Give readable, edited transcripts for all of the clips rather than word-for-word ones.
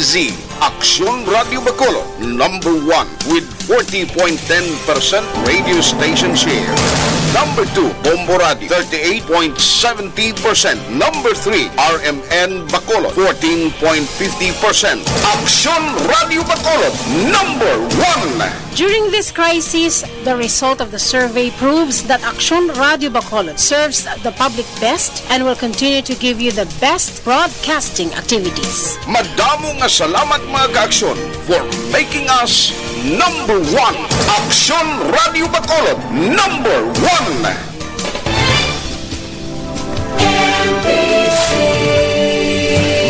Z, Aksyon Radio Bacolod, number 1 with 40.10% radio station share. Number 2, Bombo Radio, 38.70%. Number 3, RMN Bacolod, 14.50%. Aksyon Radio Bacolod, number 1. During this crisis, the result of the survey proves that Aksyon Radio Bacolod serves the public best and will continue to give you the best broadcasting activities. Madamo nga salamat mga ka-aksyon for making us number 1. Aksyon Radio Bacolod, number 1.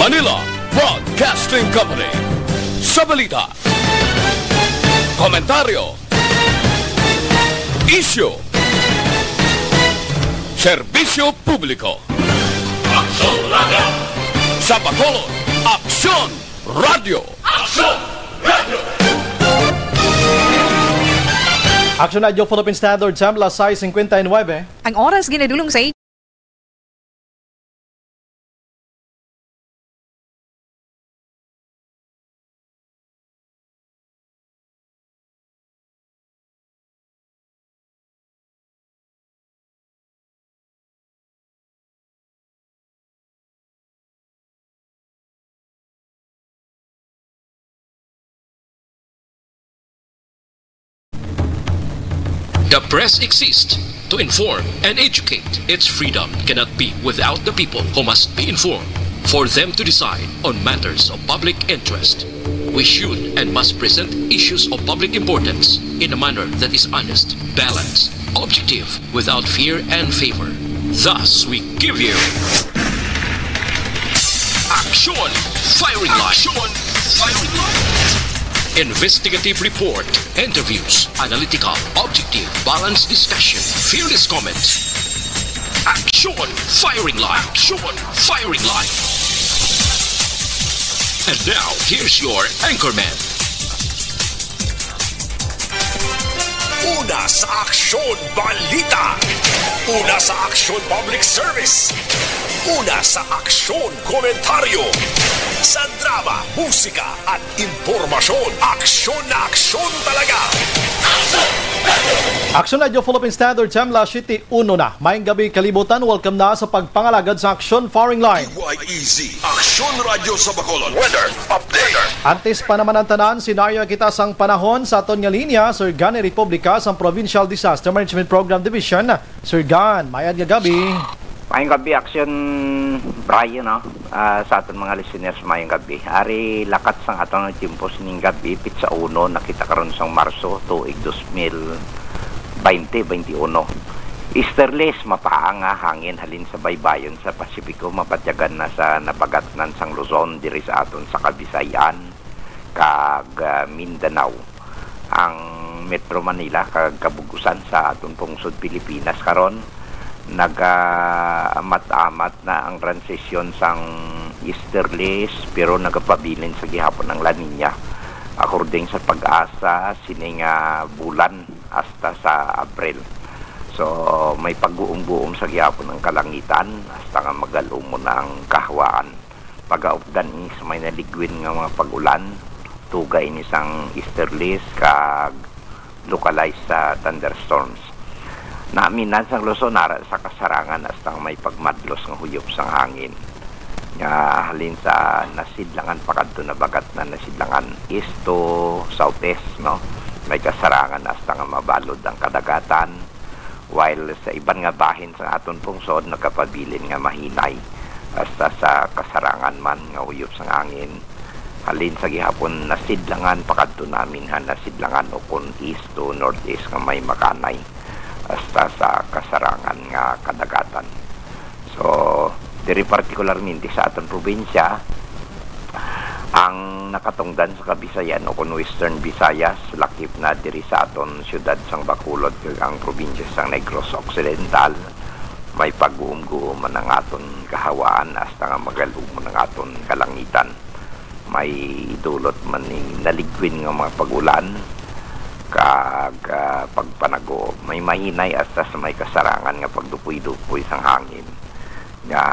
Manila Broadcasting Company. Sa balita, komentaryo, isyu, serbisyo publiko. Aksyon Radio. Sa Bacolod, Aksyon Radio. Aksyon Radio. Aksyon Radio Philippine Standard Time, las 6:59. Ang oras ginadulong sa The press exists to inform and educate. Its freedom cannot be without the people who must be informed for them to decide on matters of public interest. We should and must present issues of public importance in a manner that is honest, balanced, objective, without fear and favor. Thus, we give you Aksyon Firing Line. Aksyon Firing Line. Investigative report, interviews, analytical, objective, balanced discussion, fearless comments. Aksyon Firing Line. Aksyon Firing Line. And now, here's your anchorman. Una sa Aksyon Balita. Una sa Aksyon Public Service. Una sa Aksyon Komentaryo. Sa drama, musika at impormasyon, aksyon na aksyon talaga. Aksyon Radio Philippine Standard Time, las 7:01 na. Mayang gabi kalibutan, welcome na sa pagpangalagad sa Aksyon Firing Line. DYEZ, Aksyon Radio sa Bacolod, weather update. Antes pa naman ang tanan, sinaryo kita sang panahon sa aton nga linya, Sir Gan Republika sa Provincial Disaster Management Program Division. Sir Gan, mayad nga gabi. Mayong gabi, Aksyon Brian, no? Sa aton mga listeners, mayong gabi. Ari lakat sang aton ng timpo sining gabi, pitsa uno, nakita karon sang Marso, tuig 2020-21. Easterlies, mapaanga hangin halin sa baybayon sa Pasipiko, mapatyagan na sa napagatnan sang Luzon, diri sa aton sa Kabisayan, kag Mindanao. Ang Metro Manila, kag Kabugusan sa aton pungsod Pilipinas karon, nag-amat-amat na ang transisyon sang easterlies pero nagapabilin sa gihapon ng La Nina according sa pag-asa sining bulan hasta sa Abril. So may pag-uum-buom sa gihapon ng kalangitan hasta nga magalum mo na ang kahawaan. Pag-aupdan is may naligwin nga mga pag-ulan, tugay ni sang easterlies kag localized sa thunderstorms. Naaminan sang Luzon nara sa kasarangan hasta may pagmadlos ng huyop sang hangin. Nga halin sa nasidlangan pakadto na bagat na nasidlangan east to southeast, no? May kasarangan hasta nga mabalod ang kadagatan, while sa iban nga bahin sa aton pungsod nakapabilin nga mahinay hasta sa kasarangan man nga huyop sang hangin. Halin sa gihapon nasidlangan pakadto namin nasidlangan ukon east to northeast nga may makanay hasta sa kasarangan nga kadagatan. So, diri partikularmente sa aton probinsya, ang nakatungdan sa Kabisayan o kung Western Visayas, lakip na diri sa aton syudad sang Bacolod, ang probinsya sang Negros Occidental, may pag-uum-guuman ng aton kahawaan hasta nga magalumon ng aton kalangitan. May idulot man ni naligwin nga mga pagulan, kag pagpanago may mahinay hasta sa may kasarangan nga pagdupoy-dupoy sang hangin nga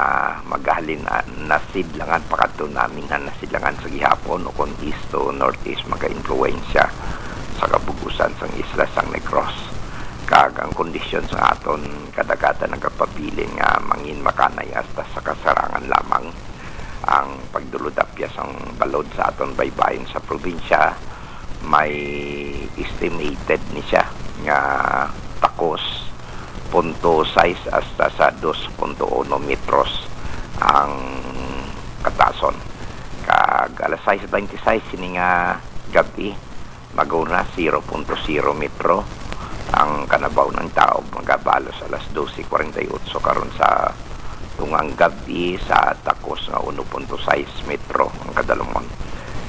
maghalin nasidlangan pakato namin nasidlangan sa gihapon o kung east to northeast maka-influensya sa kabugusan sang isla sang Negros. Kag ang kondisyon sa aton kadagata nagapabilin nga mangin makanay hasta sa kasarangan lamang ang pagduludapya sang balod sa aton baybayin sa probinsya. May estimated ni siya nga takos 0.6 hasta sa 2.1 metros ang katason. Kag alas 6:26 sini nga gabi maguna 0.0 metro ang kanabaw ng tao magabalos alas 12:48 karon sa tungang gabi sa takos nga 1.6 metro ang kadalumon.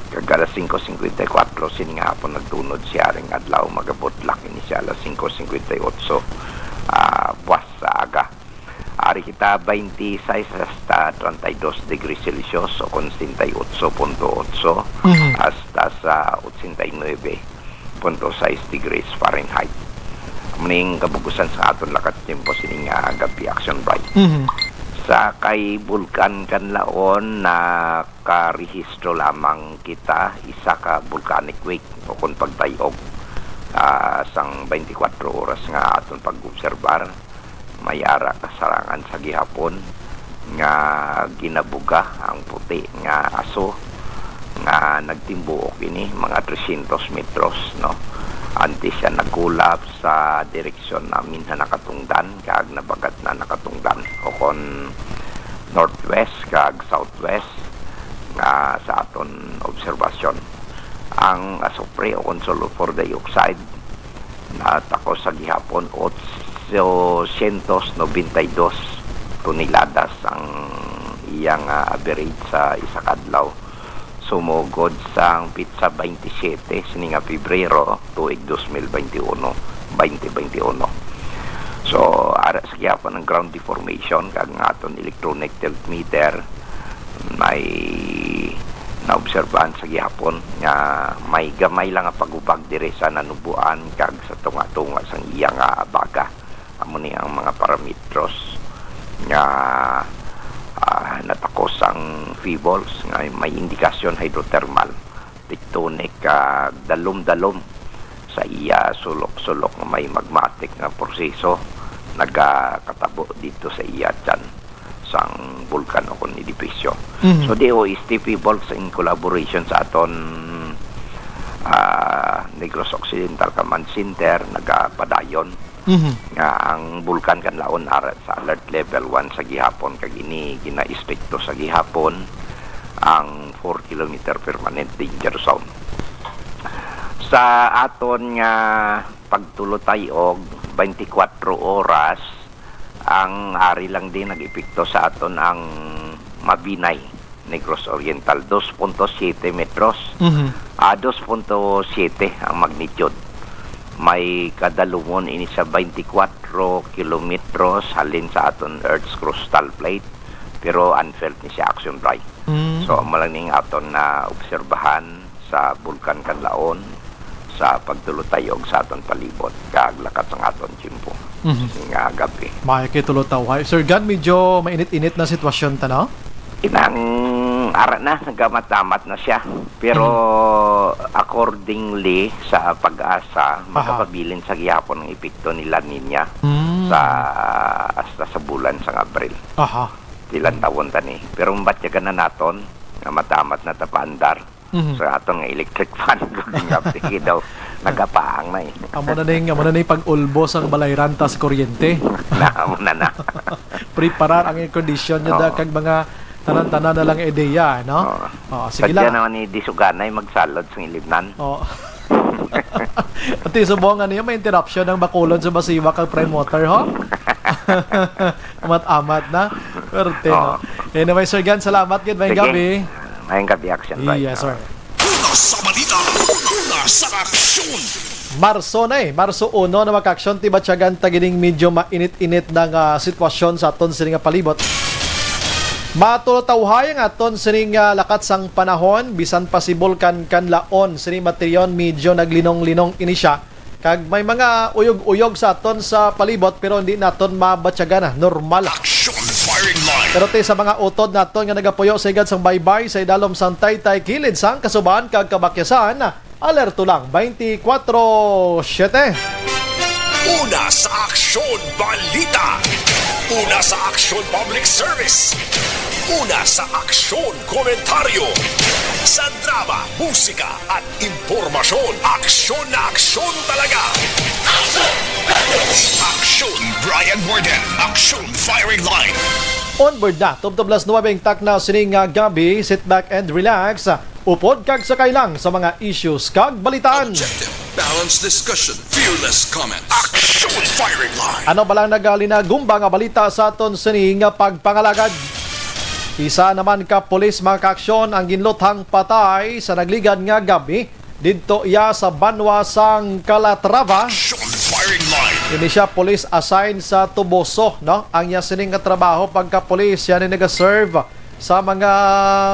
Kag alas 5:54 sini nga hapon nagtunod siya ring adlaw magabutlak ini siya alas 5:58 buwas sa aga. Ari kita 26 hasta 32 degrees Celsius o kung 68.8 hasta sa 89.6 degrees Fahrenheit. Maning kabugusan sa aton lakat tempo sining gabi action bright. Sa kay Bulkan Kanlaon na karehistro lamang kita isa ka volcanic wake o kung pagtayog sang 24 oras nga aton pag-obserbar. May ara kasarangan sa gihapon nga ginabuga ang puti nga aso nga nagtimbuok ini mga 300 metros no. Antes siya nagkulap sa direksyon namin na nakatungdan kag nabagat na nakatungdan o kon northwest kag southwest nga sa aton obserbasyon. Ang asupre o kon sulfur dioxide na tako sa gihapon 892 toneladas ang iyang average sa isa kadlaw. Sumugod sang pitsa 27 sininga Pebrero tuig 2021. So ara sa gihapon ng ground deformation kag nga aton electronic meter may naobserbahan sa gihapon nga may gamay lang nga pagubag dire sa nanubuan kag sa tunga-tunga sang iyang baga. Amo ni ang mga parametros nga natakos ang feebles nga may indikasyon hydrothermal tectonic dalom-dalom sa iya sulok-sulok nga may magmatic nga proseso nagkatabo dito sa iya dyan sang vulkan o kung edipisyo. So DOST feebles in collaboration sa aton Negros Occidental Command Center nagapadayon nga ang Bulkan Kanlaon ara sa alert level 1 sa gihapon kag ini gina-istrikto sa gihapon ang 4 km permanent danger zone. Sa aton nga pagtulotay og 24 oras ang ari lang din nag-epekto sa aton ang Mabinay Negros Oriental 2.7 metros 2.7 ang magnitude. May kadalumon ini sa 24 kilometros halin sa aton Earth's crustal plate pero unfelt ni siya action bright. So malaning aton na obserbahan sa Bulkan Kanlaon sa pagtulotayog sa aton palibot kag lakat ang aton timpo nga gabi. May kitulutaw. Sir Gan, medyo mainit-init na sitwasyon tanaw? Inang ara na nagamatamat na siya pero accordingly sa pag-asa makapabilin sa gihapon ng epekto ni La Nina sa hasta sa bulan sa Abril. Ilan taon tani pero mbatyagan na naton nga matamat na tapaandar sa aton nga electric fan gabi daw nagapaang na amo na ning pag-ulbos ang balayran tas kuryente amo na preparar ang air condition nyo kag mga tanan-tanan na lang ideya, no? Sige lang. Sadya naman ni Disuganay magsalod sa ilibnan. At isubong niya may interruption ng bakulod sa basiwa kag prime water, ho? Amat-amat na. Perte, no? Anyway, Sir Gan, salamat gid may gabi. May gabi action right. Yes, sir. Una sa balita, una sa aksyon. Marso 1 na maka-aksyon tibatyagan tagining medyo mainit-init ng sitwasyon sa aton sining palibot. Matulotawhay ang aton sining lakat sang panahon bisan pa si Bulkan Kanlaon sining materyon medyo naglinong-linong ini siya kag may mga uyog-uyog sa aton sa palibot pero hindi naton mabatyagan normal. Action firing line. Pero sa mga utod naton nga nagapuyo sa igad sang baybay sa idalom sang Taytay kilid sang kasuban kag kabakyasan, alerto lang 24/7. Una sa Aksyon Balita. Una sa Aksyon Public Service. Una sa Aksyon Komentaryo. Sa drama, musika at impormasyon. Aksyon na aksyon talaga. Aksyon Brian Warden. Aksyon Firing Line. Onboard na, tubtublas 9 tak na sining gabi, sit back and relax. Upod kag sakay lang sa mga issues kag balitaan. Objective, balanced discussion, fearless comments. Aksyon Firing Line. Ano ba lang nagalina-gumba nga balita sa aton sining pagpangalagad? Isa naman ka pulis mga kaaksyon ang ginluthang patay sa nagligad nga gabi didto iya sa Banwa sang Calatrava. Aksyon Firing Line. Ini siya police assigned sa Tuboso, no? Ang iya sining nga trabaho pagka police siya ni nag-serve sa mga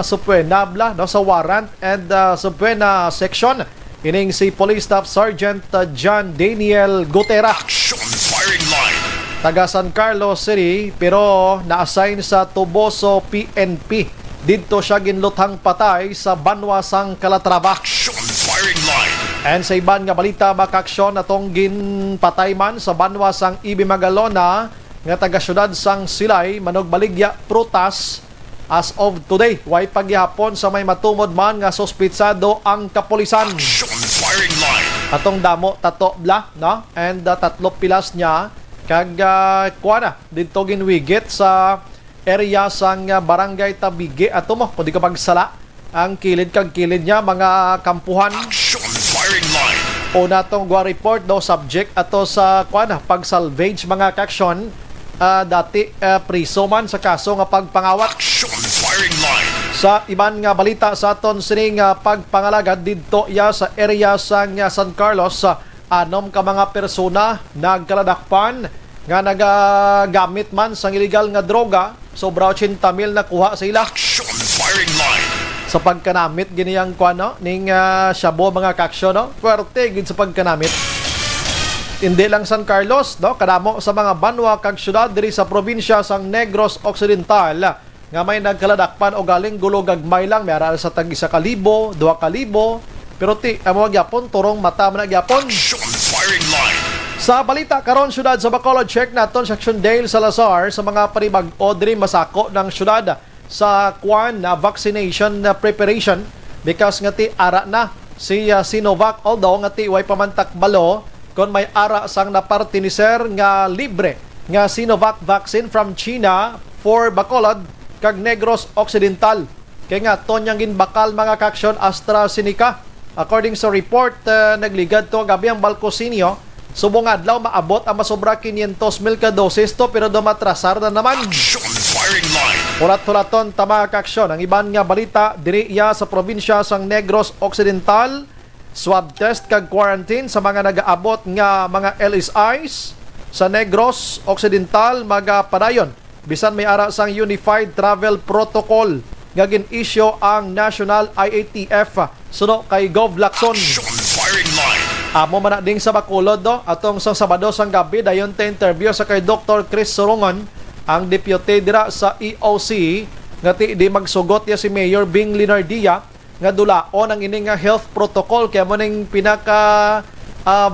subpena no, sa warrant and subpena section. Ining si Police Staff Sergeant John Daniel Gutera. Aksyon Firing Line. Taga San Carlos City pero na-assign sa Tuboso PNP. Dito siya ginluthang patay sa Banwa sang Calatrava. Aksyon Firing Line. And sa iban nga balita makaksyon atong ginpatay man sa Banwa sang Ibi Magalona nga taga syudad sang Silay manog baligya prutas. As of today, way pagyapon sa may matumod man nga suspitsado ang kapulisan. Aksyon Firing Line. Atong damo tato bla, no? And tatlo pilas niya kag kuana dito ginwigit sa area sang barangay Tabige ato mo pwede ka pagsala ang kilid kag kilid niya mga kampuhan. Aksyon Firing Line. O natong gwa report no subject ato sa kuana pag-salvage mga kaksyon. Dati priso man sa kaso nga pagpangawat. Aksyon Firing Line. Sa iban nga balita sa aton sining pagpangalagad didto ya sa area sang San Carlos, anom ka mga persona nagkaladakpan nga nagagamit man sang illegal nga droga, sobra 80,000 na kuha sa ila. Aksyon Firing Line. Sa pagkanamit giniyang kuano ning shabu mga kaksyon no, puwerte gid sa pagkanamit. Hindi lang San Carlos, no, kadamo sa mga banwa kag syudad diri sa probinsya sang Negros Occidental nga may nagkaladakpan o galing gulo gagmay lang, may aral sa tag 1,000, 2,000, pero amo gyapon turong mata man gyapon. Aksyon Firing Line. Sa balita karon syudad sa Bacolod, check naton sa Action Dale Salazar sa mga panibag-o diri masako ng syudad sa kwan na vaccination preparation because ngati ara na si Sinovac, although ngati way pamantak balo kon may ara sang napartiniser nga libre nga Sinovac vaccine from China for Bacolod kag Negros Occidental. Kaya nga tonyang ginbakal mga kaksyon AstraZeneca. According sa report, nagligad to gabi ang Balcosinio. Subong adlaw maabot ang masobra 500,000 ka dosis to pero dumatrasar na naman. Aksyon Firing Line. Urat-hulaton tama kaksyon. Ang iban nga balita diri iya sa probinsya sang Negros Occidental. Swab test kag quarantine sa mga nagaabot nga mga LSIs sa Negros Occidental magapadayon bisan may ara sang Unified Travel Protocol nga gin-issue ang National IATF suno kay Gov Lacson. Aksyon Firing Line. Amo man ding sa Bacolod do atong sa Sabado sang gabi dayon ta interview sa kay Dr. Chris Sorongon ang deputy dira sa EOC nga di magsugot ya si Mayor Bing Linardia nga dulaon ang ining health protocol kaya mo ning pinaka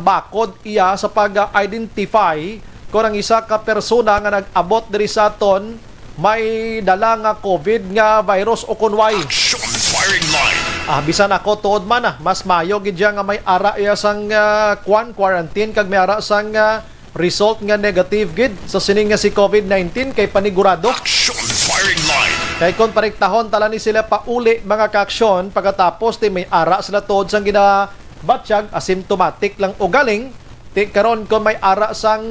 bakod iya sa pag-identify kung ang isa ka persona nga nag-abot diri sa aton may dala nga COVID nga virus o kunway. Aksyon Firing Line. Bisan ako tuod man mas mayo gid nga may ara iya sang quarantine kag may ara sang result nga negative gid sa sining nga si COVID-19 kay panigurado. Aksyon Firing Line. Kay kon parektahon tala ni sila pauli mga kaaksyon pagkatapos ti may ara sila tuod sang ginabatsyag asymptomatic lang o galing ti karon kon may ara sang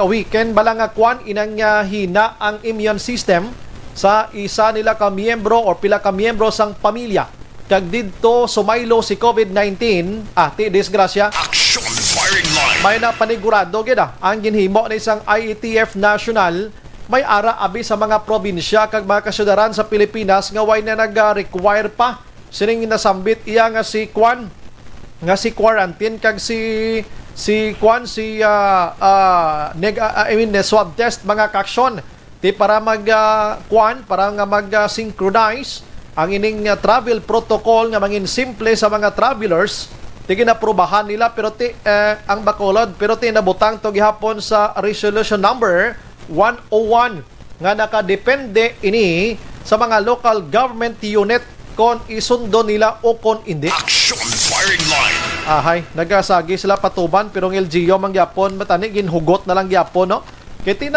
weekend balang kwan inang hina ang immune system sa isa nila ka miyembro o pila ka miyembro sang pamilya kag didto sumaylo si COVID-19 ti disgrasya. Aksyon Firing Line. May napanigurado gid ang ginhimo ni isang IATF National may ara abi sa mga probinsya kag mga kasyudaran sa Pilipinas nga way na nag-require pa sining nasambit iya nga si kwan nga si quarantine kag si swab test mga kaksyon para para nga mag-synchronize ang ining travel protocol nga mangin simple sa mga travelers. Ginaprubahan nila pero ang Bacolod pero nabutang to gihapon sa resolution number 101 nga nakadepende ini sa mga local government unit kon isundo nila o kon hindi. Action firing line. Nagasagi sila patuban pero ng LGU man gyapon matani ginhugot na lang gyapon no. Kay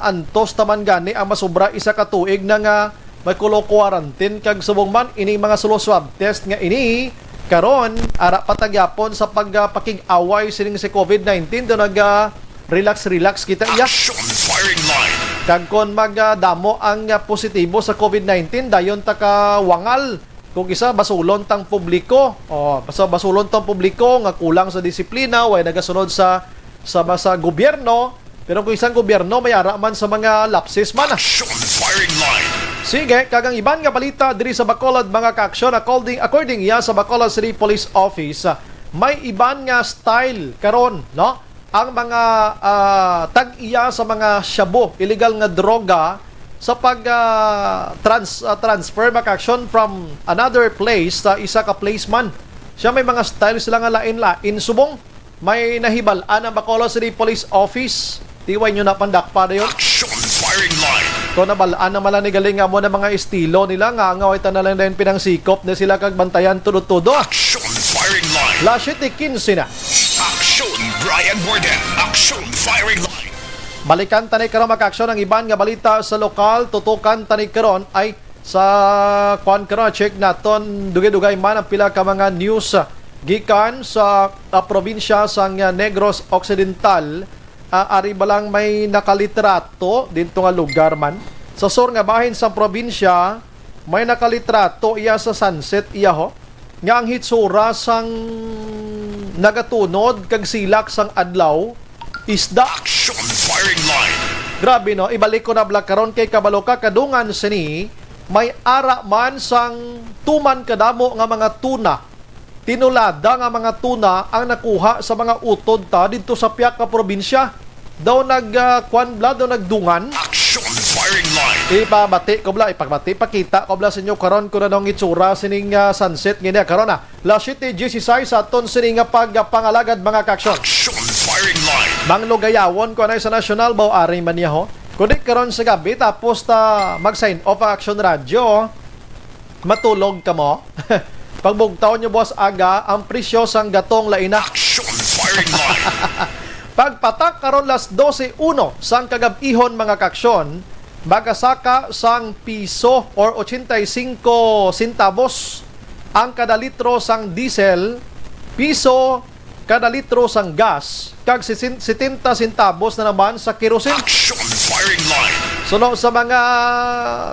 antos taman gani ang masubra isa ka tuig na nga may quarantine kag subong man ini mga sulo swab test nga ini karon ara patagyapon sa pagpakig-away sining si COVID-19 do relax kita iya. Action firing line. Kag kon magdamo ang positibo sa COVID-19 dayon ta ka wangal kung isa basulon tang publiko. Basulon tang publiko nga kulang sa disiplina, way nagasunod sa gobyerno. Pero kung isang gobyerno may ara man sa mga lapses man. Action firing line. Sige, kagang iban nga balita diri sa Bacolod mga ka-aksyon according iya sa Bacolod City Police Office, may iban nga style karon, no? Ang mga tag-iya sa mga shabu, illegal nga droga sa transfer mga ka-aksyon from another place sa isa ka place man. Siya may mga style sila nga lain-lain subong may nahibalaan ang Bacolod City Police Office. Tiway nyo na pandakpa na yun. Action firing line. Kung nabalaan naman lang ni galing nga mo na mga estilo nila nga ngaway na lang din pinangsikop na sila kagbantayan tudo-tudo. Action firing line. Last 15 na. Action Brian Borden. Action firing line. Balikan tanay karon maka-aksyon ang iban nga balita sa lokal. Tutukan tanay karon ay sa kwan karon check naton dugay-dugay man ang pila ka mga news gikan sa probinsya sang Negros Occidental. Ari ba lang may nakalitrato dito nga lugar man sa sur nga bahin sa probinsya, may nakalitrato iya sa sunset iya ho nga ang hitsura sang nagatunod kag silak sang adlaw isda. Action firing line. Grabe no, ibalik ko na vlog karon kay kabalo ka kadungan sini may ara man sang tuman kadamo nga mga tuna. Tinulada nga mga tuna ang nakuha sa mga utod ta dito sa piyak ka probinsya. Daw nagdungan. Action firing line. Ipakita ko bla sa inyo karon ko na nung itsura sining sunset ngini karon na. Last 16 sa aton sining pagpangalagad mga ka-aksyon. Action firing line. Manglugayawon ko na sa national baw ari man niya ho. Kundi karon sa gabi tapos mag-sign off Action Radio. Matulog ka mo. Pagbugtaw nyo boss aga, ang presyo sang gatong laina. Action firing line. Pagpatak karon las 12:01 sang kagab-ihon mga ka-aksyon, magasaka sang piso or 85 centavos ang kada litro sang diesel, piso kada litro sang gas, kag 70 centavos na naman sa kerosene. Action firing line. Suno sa mga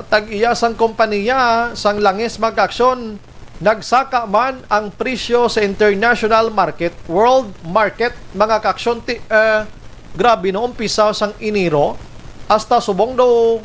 tag-iya sang kompanya sang langis mga ka-aksyon, nagsaka man ang presyo sa international market, world market, mga ka-aksyon. Grabe no, umpisa sang Enero hasta subong daw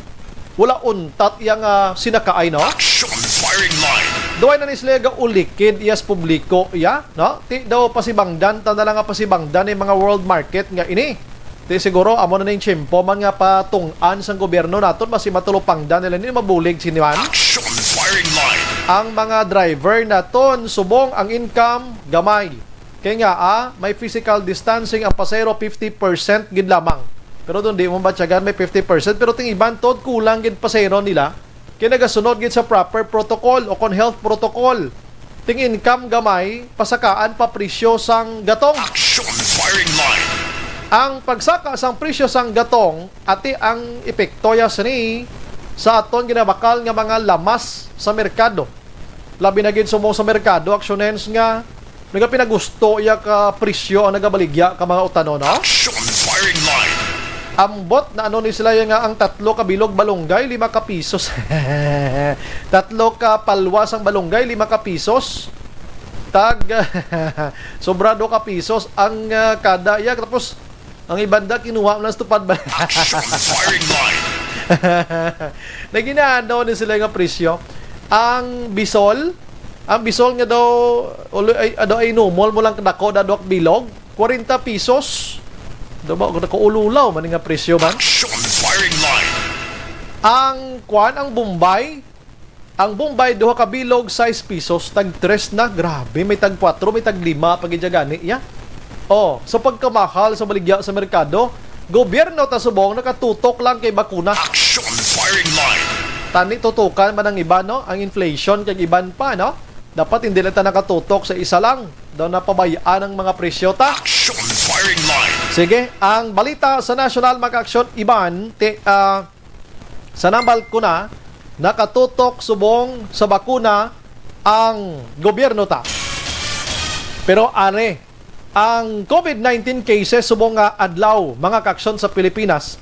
wala untat yang sinakaay no. Action firing line. Duay na ni sila ulikid iyas publiko ya, no? Ti daw pasibangdan tanda lang nga pasibangdan ng mga world market nga ini. Ti siguro amo na ning tiyempo man nga patung-an sang gobyerno naton basi matulupangdan nila ni mabulig siniman. Action firing line. Ang mga driver naton subong ang income gamay. Kaya nga may physical distancing ang pasero 50% gid lamang. Pero doon di mo batyagan may 50% pero ting iban tod kulang gid pasero nila. Kaya nagasunod gid sa proper protocol o kon health protocol. Ting income gamay pasakaan pa presyo sang gatong. Action firing line. Ang pagsaka sang presyo sang gatong ati ang epekto ya sini sa aton ginabakal nga mga lamas sa merkado. Labi na gid sumo sa merkado actionens nga nagapinagusto iya ka presyo ang nagabaligya ka mga utano no. Action firing line. Ambot na ano ni sila nga ang 3 ka bilog balunggay 5 ka pisos. 3 ka palwas ang balunggay 5 ka pisos. Tag sobrado ka pisos ang kada iya tapos ang ibanda kinuha mo lang stupad ba. Action firing line. Naginaano ni sila nga presyo. Ang bisol nga daw ay numol mo lang kadako dadok bilog 40 pesos. Daw ko ululaw man nga presyo man. Action firing line. Ang Bombay duha ka bilog 6 pesos, tag 3 na, grabe, may tag 4, may tag 5 pagidjagani ya. So pagkamahal sa baligya sa merkado, gobyerno ta subong nakatutok lang kay bakuna. Action firing line. Tani tutukan man ang iba, no? Ang inflation kay iban pa, no? Dapat hindi lang ta nakatutok sa isa lang. Daw napabayaan ang mga presyo ta. Action firing line. Sige, ang balita sa National Maka-Action Iban sa nambal ko na nakatutok subong sa bakuna ang gobyerno ta. Pero ang COVID-19 cases subong nga adlaw mga kaaksyon sa Pilipinas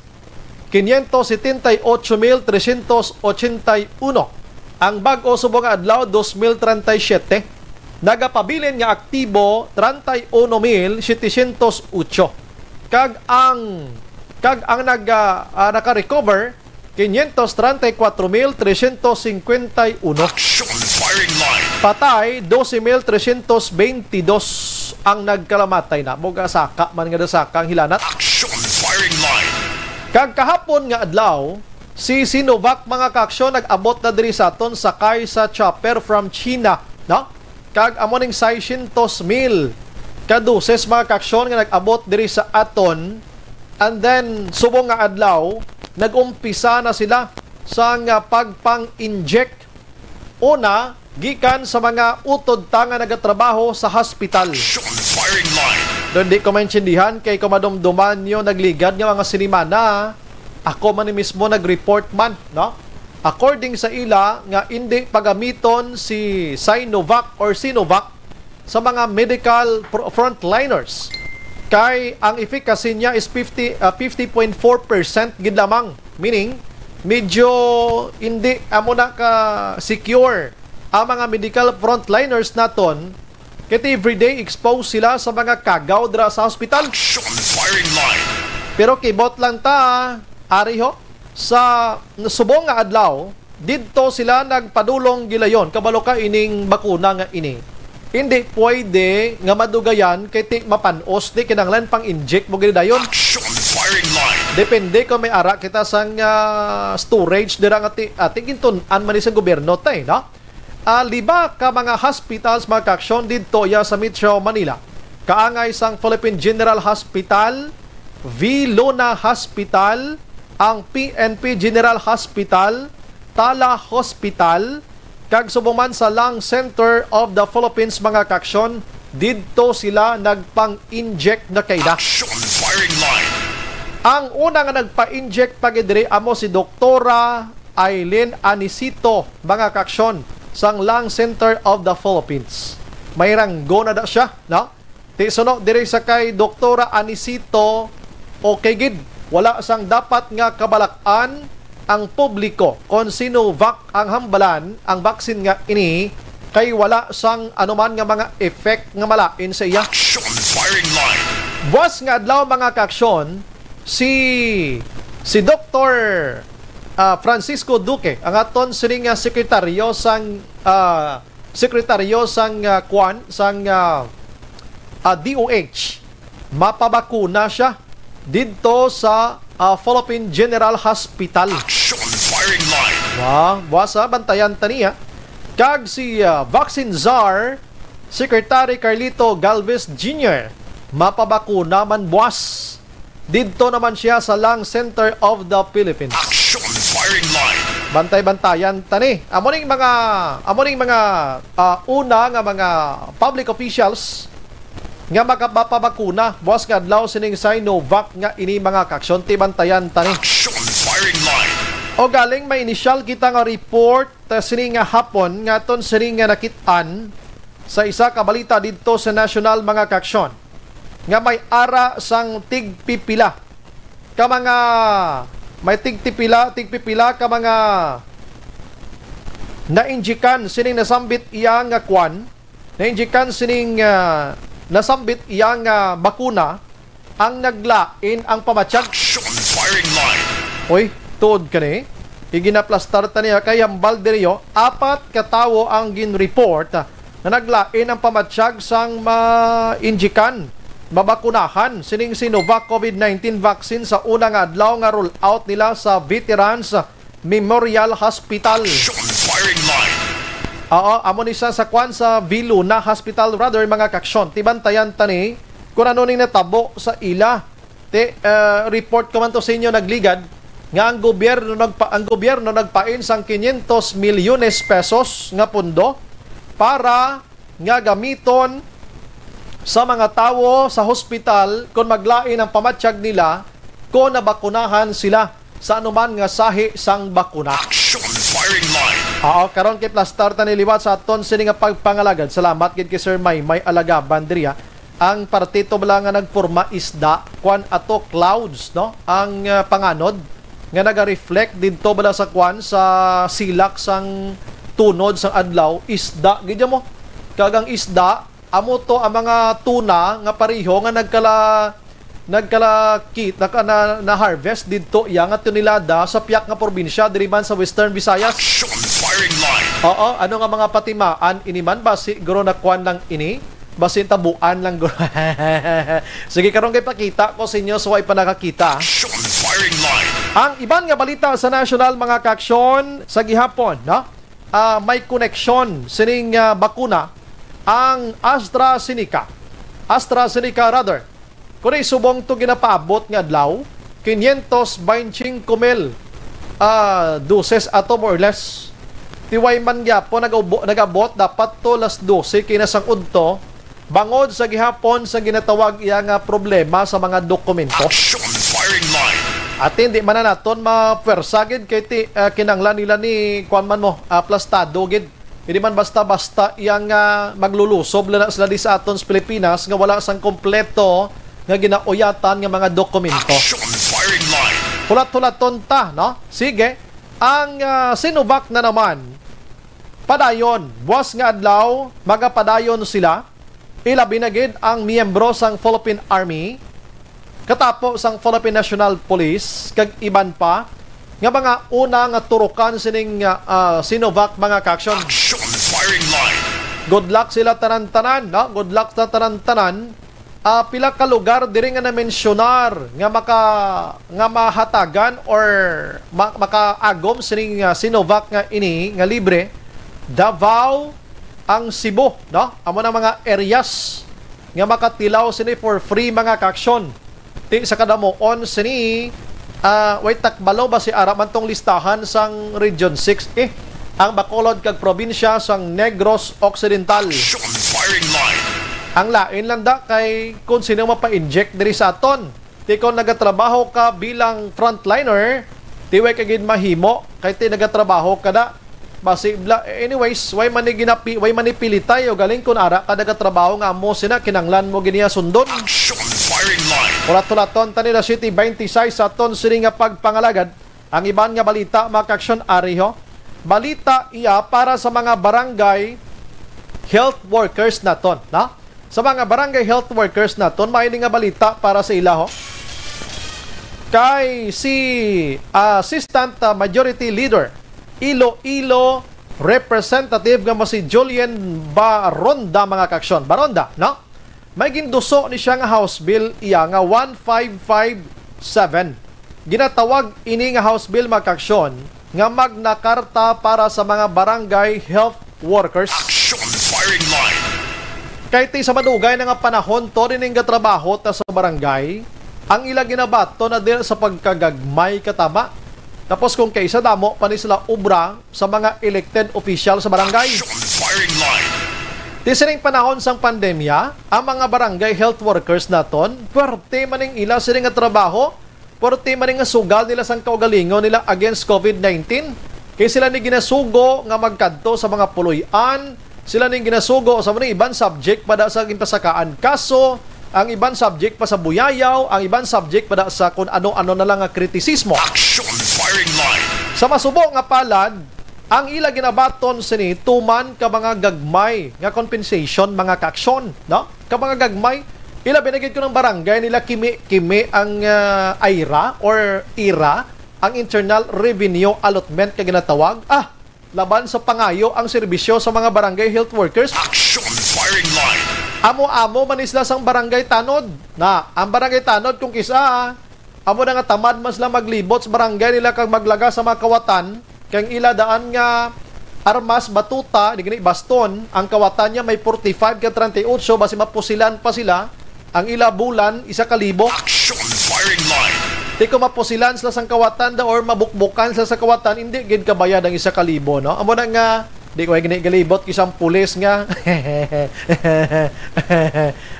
578,381. Ang bag-o subong nga adlaw 2037. Nagapabilin nga aktibo 31,708. Kag ang naka-recover 534,351. Action firing line. Patay 12,322 ang nagkalamatay na. Moga saka man nga saka ang hilanat. Action firing line. Kag kahapon nga adlaw, si Sinovac mga kaaksyon nag-abot na diri sa aton sakay sa chopper from China, no? Kag amo ning 600,000 kadoses mga kaaksyon nga nag-abot diri sa aton. And then subong nga adlaw nag-umpisa na sila sa pagpang-inject una gikan sa mga utod ta nga nagatrabaho sa hospital. Firing line. Doon di ko maintindihan kay kumadumduman nyo nagligad nga mga sinimana. Ako man ni mismo nag-report man, no? According sa ila nga hindi pagamiton si Sinovac or Sinovac sa mga medical frontliners. Kay ang efficacy niya is 50.4% gid lamang. Meaning, medyo hindi amo na ka secure ang mga medical frontliners naton. Kaya everyday exposed sila sa mga kagaw dra sa hospital. Firing line. Pero kibot lang ta, ariho, sa subong nga adlaw, didto sila nagpadulong gilayon kabalo ka ining bakuna nga ini. Hindi pwede nga madugayan kay ti mapanos di kinanglan pang inject mo gid dayon. Firing line. Depende kung may ara kita sang storage dira nga ating intun-an man sa gobyerno tay, no? Liba ka mga hospitals mga kaaksyon didto ya sa Metro Manila. Kaangay sang Philippine General Hospital, V. Luna Hospital, ang PNP General Hospital, Tala Hospital, kag subuman sa Lung Center of the Philippines mga kaaksyon, didto sila nagpang-inject na kayda. Firing line. Ang una nga nagpa-inject pagidiri amo si Doktora Aileen Anisito mga kaaksyon sang Lung Center of the Philippines. May ranggo na da siya, no? Ti suno diri sa kay Doktora Anisito, okay gid, wala sang dapat nga kabalakan ang publiko kung Sinovac ang hambalan ang vaccine nga ini kay wala sang anuman nga mga effect nga malain sa iya. Firing line. Buwas nga adlaw mga kaaksyon, si Dr. Francisco Duque ang aton sining sekretaryo sang DOH mapabakuna siya didto sa Philippine General Hospital. Firing line. Buwasa bantayan taniya. Kag si Vaccine Czar Secretary Carlito Galvez Jr. mapabakuna man buwas. Didto naman siya sa Lung Center of the Philippines. Firing line. Bantay-bantayan tani. Amoning mga una nga mga public officials nga makapapabakuna buwas nga adlaw sining Sinovac nga ini mga kaaksyon ti bantayan tani. Firing line. O galing may initial kita nga report sining nga hapon nga ton sining nga nakit-an sa isa ka balita didto sa national mga kaaksyon nga may ara sang tigpipila ka mga may tigpipila ka mga nainjikan sining nasambit iya nga kwan, nainjikan sining nasambit iya nga bakuna ang naglain ang pamatsyag. Firing line. Oy, tuod ka ni. Iginaplastar ta niya kay hambal diriyo, 4 ka tawo ang gin-report na naglain ang pamatsyag sang mainjikan babakunahan sining Sinovac COVID-19 vaccine sa unang adlaw nga roll out nila sa veterans Memorial Hospital. Firing line. Oo, amo ni sa kwan sa Viluna Hospital rather mga kaksyon. Tibantayan tani kung ano ning natabo sa ila. Report ko man to sa inyo nagligad nga ang gobyerno nagpain sang 500 milyones pesos nga pundo para nga gamiton sa mga tawo sa hospital kung maglain ang pamatsyag nila kung nabakunahan sila sa anuman nga sahi sang bakuna. Action firing line. Oo, karon kay plastar ta niliwat sa aton sini nga pagpangalagad. Salamat gid kay Sir May Alaga Bandria. Ang partito bala nga nagporma isda kwan ato clouds, no? Ang panganod nga naga-reflect didto bala sa kwan sa silak sang tunod sang adlaw isda gid mo. Kagang isda amo to ang mga tuna nga pareho nga na harvest didto yang at nilada sa piyak nga probinsya diri man sa Western Visayas. Firing line. Oo, ano nga mga patimaan iniman ba siguro na kwan lang ini? Basin tabuan lang guro. Sige karon kay pakita ko sa inyo so ay pa nakakita. Firing line. Ang iban nga balita sa national mga kaksyon sa gihapon, no? May connection sining bakuna ang AstraZeneca rather. Kung subong to ginapaabot nga adlaw, 525,000 doses ato more or less. Tiway man gyapon nagabot dapat to las 12 kinasang udto bangod sa gihapon sa ginatawag iya nga problema sa mga dokumento. Firing line. At hindi man na naton mapersagid kay kinanglan nila ni kuan man mo plastado gid. Hindi man basta-basta iyang maglulusob na sila di sa aton sa Pilipinas nga wala sang kompleto nga ginauyatan nga mga dokumento. Firing line. Hulat-hulaton ta, no? Sige. Ang Sinovac na naman, padayon. Buwas nga adlaw, magapadayon sila. Ilabi na gid ang miyembro sang Philippine Army, katapo sang Philippine National Police, kag iban pa, nga mga una nga turukan sining Sinovac mga kaksyon. Firing line. Good luck sila tanan-tanan, no? Good luck sa tanan-tanan. Pila ka lugar diri nga na-mensionar nga mahatagan or makaagom sining Sinovac nga ini nga libre. Davao, ang Cebu, no? Amo na mga areas nga makatilaw sini for free mga kaksyon. Ti sa kadamoon sini wait takbalo ba si ara man tong listahan sang Region 6 ang Bacolod kag probinsya sang Negros Occidental. Firing line. Ang lain lang da kay kung sino mapa-inject diri sa aton. Ti kung nagatrabaho ka bilang frontliner, ti way kagid mahimo kay ti nagatrabaho ka da. Anyways, way manipilitay o galing kun ara ka nagatrabaho nga mo sina kinanglan mo giniya sundon. Firing line. Ulat-ulaton Tanila City 26 sa aton sini nga pagpangalagad. Ang iban nga balita makaksyon ariho. Balita iya para sa mga barangay health workers naton, na? Sa mga barangay health workers naton, may nga balita para sa ilaho. Kay si Assistant Majority Leader Iloilo Representative nga si Julian Baronda mga kaksyon. Baronda, no? May ginduso ni siya nga House Bill iya nga 1557. Ginatawag ini nga House Bill mga kaksyon nga Magna Carta para sa mga barangay health workers. Firing line. Kay ti sa madugay na nga panahon to rin nga trabaho ta sa barangay, ang ila ginabato na din sa pagkagagmay katama. Tapos kung kaysa damo pa ni sila ubra sa mga elected official sa barangay. Firing line. Ti sining panahon sang pandemya, ang mga barangay health workers naton, puwerte maning ila sining nga trabaho, puwerte maning nga sugal nila sang kaugalingon nila against COVID-19. Kaya sila ni ginasugo nga magkadto sa mga puloy-an, sila ni ginasugo sa mga ibang subject pada sa gimpasakaan kaso, ang ibang subject pa sa buyayaw, ang ibang subject pa sa kung ano-ano na lang nga kritisismo. Firing line. Sa masubo nga palad, ang ila ginabaton sini tuman ka mga gagmay nga compensation mga kaksyon, no? Ka mga gagmay, ila binigid ko ng barangay nila kimi ang IRA or IRA, ang Internal Revenue Allotment ka ginatawag. Laban sa pangayo ang serbisyo sa mga barangay health workers. Firing line. Amo-amo man isla sang barangay tanod. Na, ang barangay tanod kung kisa amo na nga tamad mas lang maglibot sa barangay nila kag maglaga sa mga kawatan kang ila daan nga armas, batuta, di gani baston, ang kawatan niya may 45 ka 38 basi mapusilan pa sila, ang ila bulan 1,000. Action firing line. Di ko mapusilan sila sang kawatan da or mabukbukan sila sa kawatan, hindi gid kabayad ang 1,000, no? Amo na nga di ko gani galibot kisang pulis nga.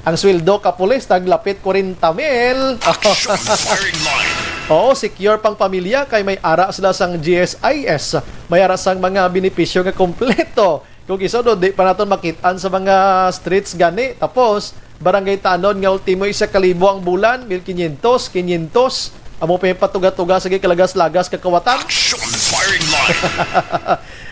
Ang sweldo ka pulis taglapit 40,000. Action firing line. Oo, secure pang pamilya kay may ara sila sang GSIS. May ara sang mga benepisyo nga kompleto. Kung isa do di pa naton makitaan sa mga streets gani. Tapos barangay Tanon nga ultimo 1,000 ang bulan, 1,500, 500. Amo pa yung patuga-tuga sa kalagas-lagas kakawatan. Action firing line.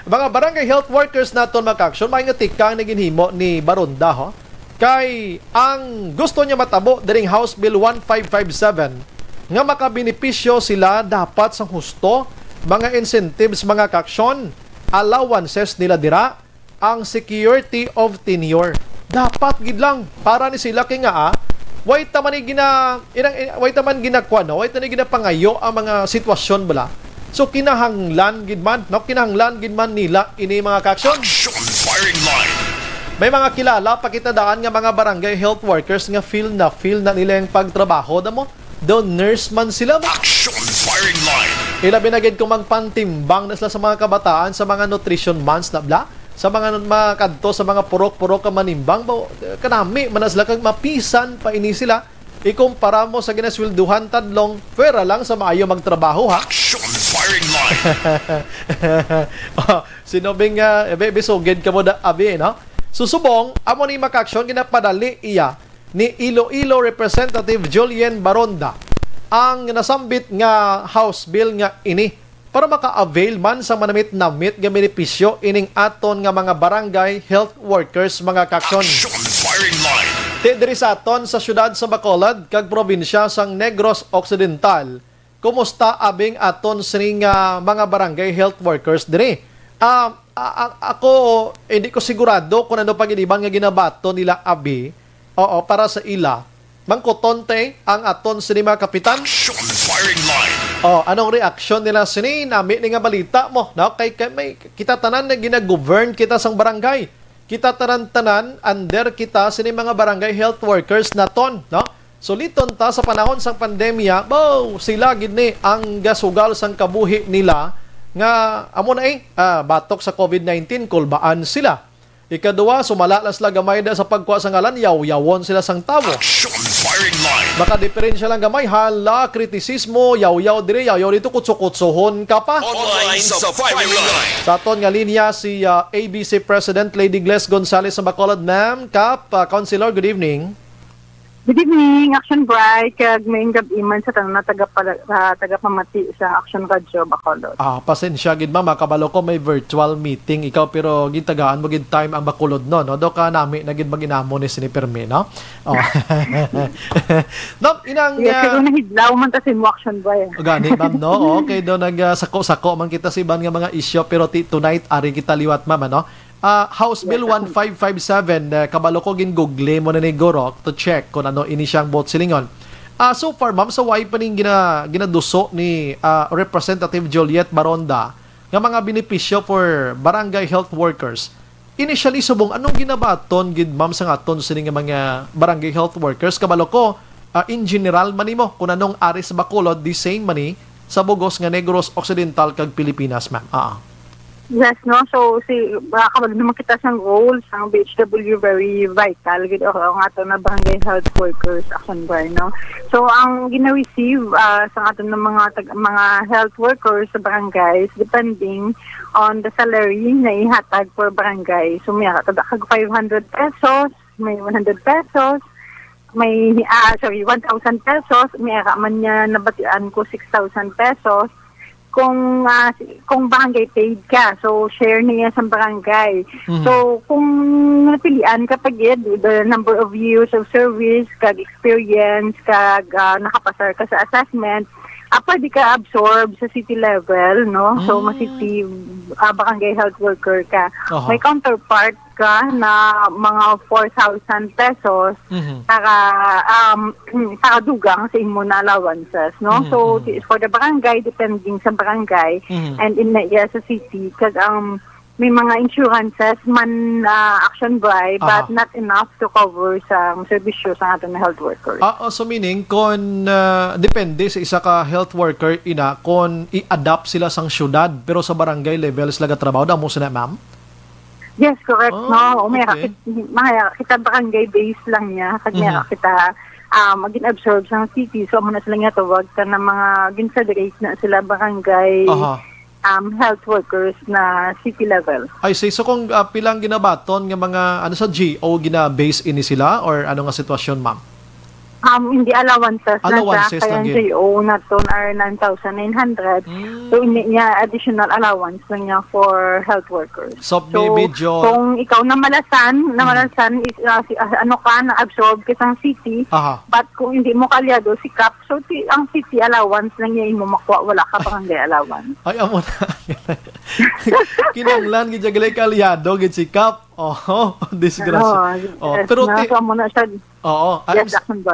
Mga barangay health workers naton maka-action, may nga tikang naginhimo ni Baronda, ho? Kay ang gusto niya matabo diring House Bill 1557 nga makabenepisyo sila dapat sa husto, mga incentives, mga kaksyon, allowances nila dira, ang security of tenure. Dapat gid lang para ni sila kay nga way taman ginakwa no, way taman ginapangayo ang mga sitwasyon bala. So kinahanglan gid man, no, kinahanglan gid man nila ini mga kaksyon. Action firing line. May mga kilala pakitadaan nga mga barangay health workers nga feel na nila yung pagtrabaho damo. Do nurse man sila mo. Action firing line. Ila binagid kong magpantimbang na sila sa mga kabataan sa mga nutrition months na bla. Sa mga kadto sa mga purok-purok ka manimbang ba kanami man sila kag mapisan pa ini sila. Ikumpara mo sa ginaswelduhan tadlong pera lang sa maayo magtrabaho ha. Action firing line. Sinobing bisugid ka mo da abi no. Susubong amo ni makaksyon ginapadali iya ni Iloilo Representative Julien Baronda ang nasambit nga House Bill nga ini para maka-avail man sa manamit-namit nga benepisyo ining aton nga mga barangay health workers mga kaksyon. Action firing line. Diri sa aton sa syudad sa Bacolod kag probinsya sang Negros Occidental. Kumusta abing aton sining mga barangay health workers diri? Ako hindi ko sigurado kung ano pag-iniban nga ginabato nila abi. Oo, para sa ila. Mangkotonte ang aton sinima kapitan. Action firing line. Anong reaksyon nila sini? Nami ni nga balita mo. No? Kay may kita tanan na gina-govern kita sang barangay. Kita tanan under kita sini mga barangay health workers naton, no? So liton ta sa panahon sang pandemya, sila gid ni ang gasugal sang kabuhi nila nga amo na batok sa COVID-19 kulbaan sila. Ikaduwa, sumala sila gamay da sa pagkuha sa ngalan, yaw-yawon sila sang tawo. Action firing line. Baka diferensya lang gamay, hala, kritisismo, yaw-yaw dire, yaw-yaw dito, kutso-kutsohon ka pa. Online sa firing line. Sa aton nga linya, si ABC President Lady Gles Gonzales sa Bacolod. Ma'am, Kap, Councilor, good evening. Good evening, Action Bright, kag maing gabi-man sa tanong na tagapamati sa Action Radio Bacolod. Pasensya, gid ma'am, kabalo ko may virtual meeting, ikaw pero gitagaan mo gid time ang Bacolod no, do ka nami na gid maginamo ni Siniperme, no? No, inang pero nahidlaw man ta si Action Bright. Gani ma'am, no? Okay, do nagsako-sako man kita si ban nga mga issue pero tonight ari kita liwat ma'am, no? House Bill 1557, kabalo ko gin-google mo na ni Goro to check kung ano ini siyang vote silingon. So far, ma'am, sa way pa ning ginaduso ni Representative Juliet Baronda nga mga benepisyo for barangay health workers. Initially, subong anong ginabaton gid ma'am sa aton sining mga barangay health workers? Kabalo ko, in general manimo kung anong ari sa Bacolod, the same mani sa bugos nga Negros Occidental kag Pilipinas, ma'am. Yes, no? So, kabalo naman kita sang roles, ang BHW very vital. Gito ang ato na barangay health workers, Action Bright, no? So, ang gina-receive sa ato ng mga health workers sa barangays, depending on the salary na ihatag per barangay. So, may kag 500 pesos, may 100 pesos, may 1,000 pesos, may man niya nabatian ko 6,000 pesos. Kung barangay paid ka, so share niya sa barangay. Mm-hmm. So kung napilian ka the number of years of service, kag experience, kag nakapasar ka sa assessment, pwede ka absorb sa city level, no? So, city barangay health worker ka. May counterpart ka na mga 4,000 pesos para dugang sa imo na allowances, no? So, for the barangay, depending sa barangay, and in sa city, kasi may mga insurances man action by, but not enough to cover sa serbisyo sa ating health workers. So meaning, kung depende sa isa ka health worker, kung i-adapt sila sang syudad, pero sa barangay level sila trabaho, damo sila, ma'am? Yes, correct. Kita barangay base lang niya. Kasi kita magin-absorb sa city. So, muna sila nga tawag ka na mga ginsaderate na sila barangay health workers na city level. I see. So kung pilang ginabaton ng mga sa GO gina-base ini sila or ano nga sitwasyon, ma'am? Hindi allowances na Allowances siya. Kaya GO na to are 9,900. So hindi niya additional allowance lang niya for health workers. So medyo... kung ikaw na malasan is na-absorb kitang city, but kung hindi mo kalyado si CAP, so ang city allowance lang niya mo makuha, wala ka barangay allowance. Ay, amo na. Kinanglan, gidya galay kalyado, gid si CAP. Disgrasya. Pero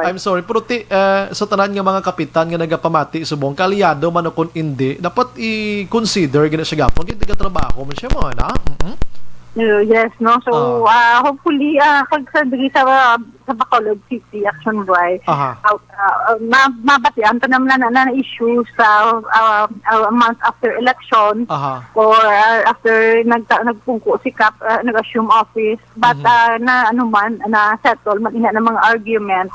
I'm sorry, pero sa tanan nga mga kapitan nga nagapamati subong kalyado man kung hindi, dapat i-consider gina siya gapon kay tiga trabaho man siya mo na. Yes, no. So hopefully kag sa Bacolod City Action Buhay, mabatian ta naman na issue sa a month after election or after nagpungko si CAP nag-assume office, but na settle man ina ng mga argument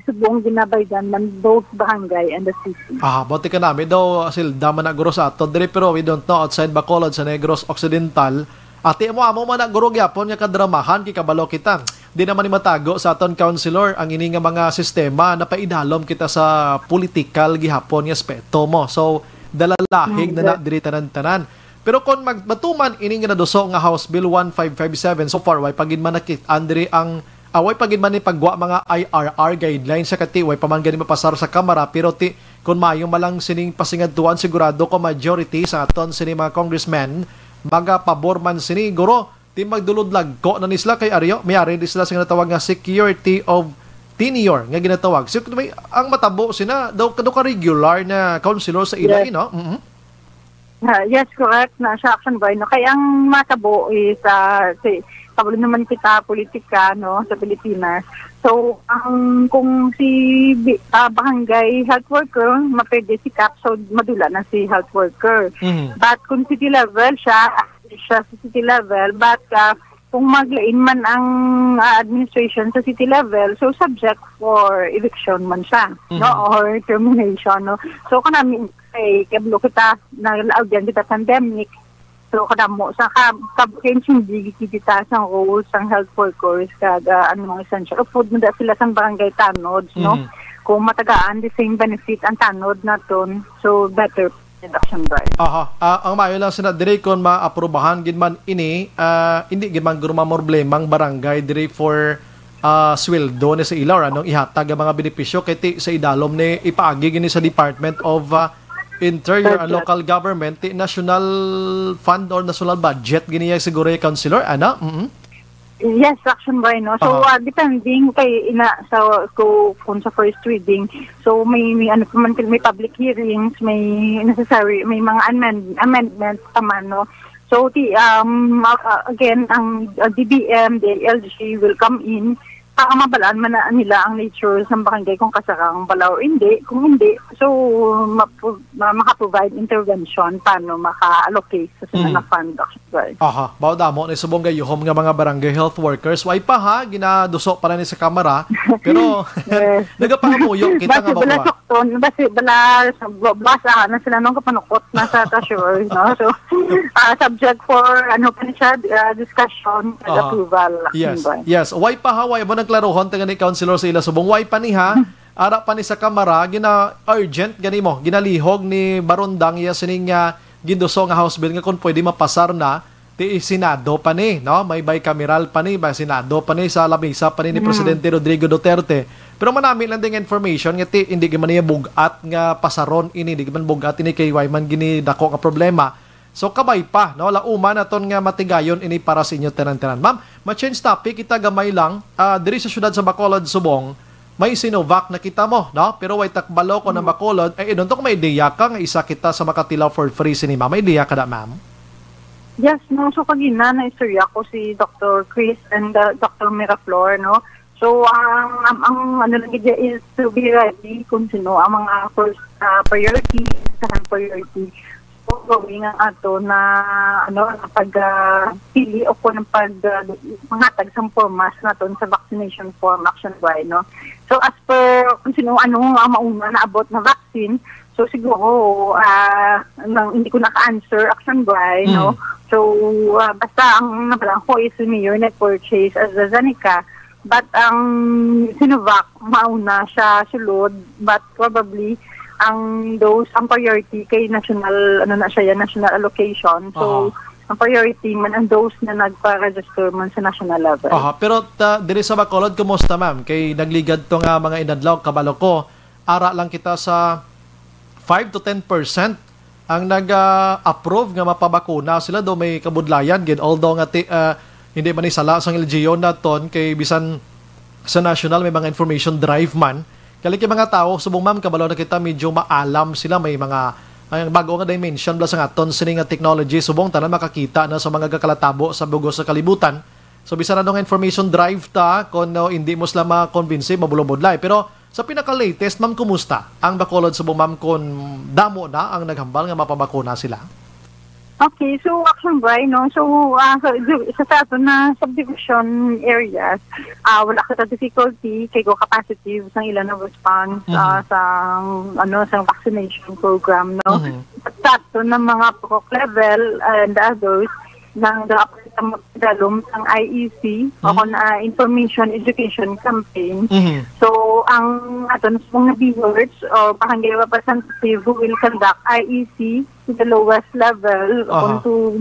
subong ginabaydan man both barangay and the city. Buti ka namin daw silda man naguro sa ato dire, pero we don't know outside Bacolod sa Negros Occidental. Ati mo man naguro gyapon nga kadramahan kay kabalo kita. Di naman ni matago sa aton councilor ang ini nga mga sistema na paidalom kita sa political gihapon nga aspeto mo. So dalalahig na diri tanan-tanan. Pero kung magbatuman ini nga naduso nga House Bill 1557 so far way pagid man nakit andre ang way pagid man ni pagwa mga IRR guidelines sa kati way paman gani mapasar sa kamara, pero kung mayo malang sining pasingadtuan sigurado ko majority sa aton sini mga congressmen maga-pabor man sini guro ti magdulod lagko na nisla kay Aryo mayari di sila sa ginatawag nga security of tenure nga ginatawag. So may ang matabo sina daw ka regular na councilor sa ila no. Yes, correct na sa action by no, kay ang matabo is pablo naman kita politika no sa Pilipinas. So kung si barangay health worker mapwede si CAP, so madula na si health worker. But kung city level siya sa city level, but kung maglain man ang administration sa city level, so subject for eviction man siya, no, or termination, no. So kanami kablo kita naglaog yan kita pandemic. So kadamo sa hindi kita sa roles ng health workers kada mga essential food na sila sa barangay tanods, no. Kung matagaan the same benefit ang tanod naton, so better reduction by. Ang mayo lang sina dire kon maaprobahan gid man ini hindi gid man gurma problemang barangay dire for sweldo ni sa ilaw anong ihatag ang mga benepisyo kay sa idalom ni ipaagi gini sa Department of Interior and Local Government, national fund or national budget giniya siguro yung councilor, ano? Yes, action by no. So depending kay kung sa first reading, so may public hearings, may necessary, may mga amendments naman, no. So again ang DBM, the LG will come in para mabalaan man na nila ang nature ng barangay kung kasarang bala or hindi. Kung hindi, so maka-provide intervention paano maka-allocate sa sila na fund. Bawda mo, nisubong gayuhom nga mga barangay health workers. Way pa ha, ginaduso para ni sa kamera. Pero, nagapamuyo kita nga ba? Basa na sila nung kapanukot na sa treasurer, no? So, subject for discussion and approval. Yes. Way pa ha, way mo naglaruhon taga ni councilor sa ila subong. Way pa ni ha, ara pa ni sa kamera, gina-urgent gani mo, ginalihog ni Barondang iya sining ginduso nga House Bill nga kung pwede mapasar na ti Senado pa ni, no? May bicameral pa ni, Senado pa ni, sa lamisa pa ni Presidente Rodrigo Duterte. Pero manami lang ding information nga ti hindi man niya bugat nga pasaron ini, hindi man bugat ini kay man gini dako nga problema. So kabay pa, no? Lauma na ton nga matigayon ini para sa inyo tenan-tenan. Ma'am, ma-change topic kita gamay lang. Diri sa syudad sa Bacolod, Subong, may Sinovac na kita mo, no? Pero way takbalo ko na Bacolod, ay idon to may ideya ka nga isa kita sa makatilaw for free sinima. May ideya ka da, ma'am? Yes, no. So kagina na istorya ko si Dr. Chris and Dr. Miraflor, no? So ang ano lang is to be ready kung sino ang mga first priority, second priority. So gawin nga ato na ano pagpili o kung paghatag sa formas naton sa vaccination form action by, no? So as per kung sino anong mauna na abot na vaccine, so siguro hindi ko naka-answer action by, no? So basta ang nabalang ko is Mayor nag-purchase AstraZeneca, but ang Sinovac mauna siya sulod, but probably ang dose ang priority kay national national allocation. So ang priority man ang dose na nagpa-register man sa national level. Pero diri sa Bacolod kumusta, ma'am? Kay nagligad to nga mga inadlaw kabalo ko. Ara lang kita sa 5 to 10% ang nag-approve nga mapabakuna sila do may kabudlayan gid, although nga hindi man isala sang LGU naton kay bisan sa national may mga information drive man. Kali kay mga tao subong, ma'am, kabalo na kita medyo maalam sila, may mga bago nga dimension bla sa aton sini nga technology subong tanan makakita na sa mga kakalatabo sa bugos sa kalibutan. So bisan na information drive ta kun hindi mo sila ma-convince mabulobodlay. Pero sa pinaka-latest, ma'am, kumusta ang Bacolod, Subong, ma'am, kung damo na ang naghambal nga mapabakuna sila? Okay, so action by, no? So sa ato na subdivision areas, wala ka difficulty kay go capacity sa ilan na response sa vaccination program, no? Sa ato na mga PROC level and others ng dalom ng IEC o na information education campaign. So ang aton mga viewers o barangay representative who will conduct IEC to the lowest level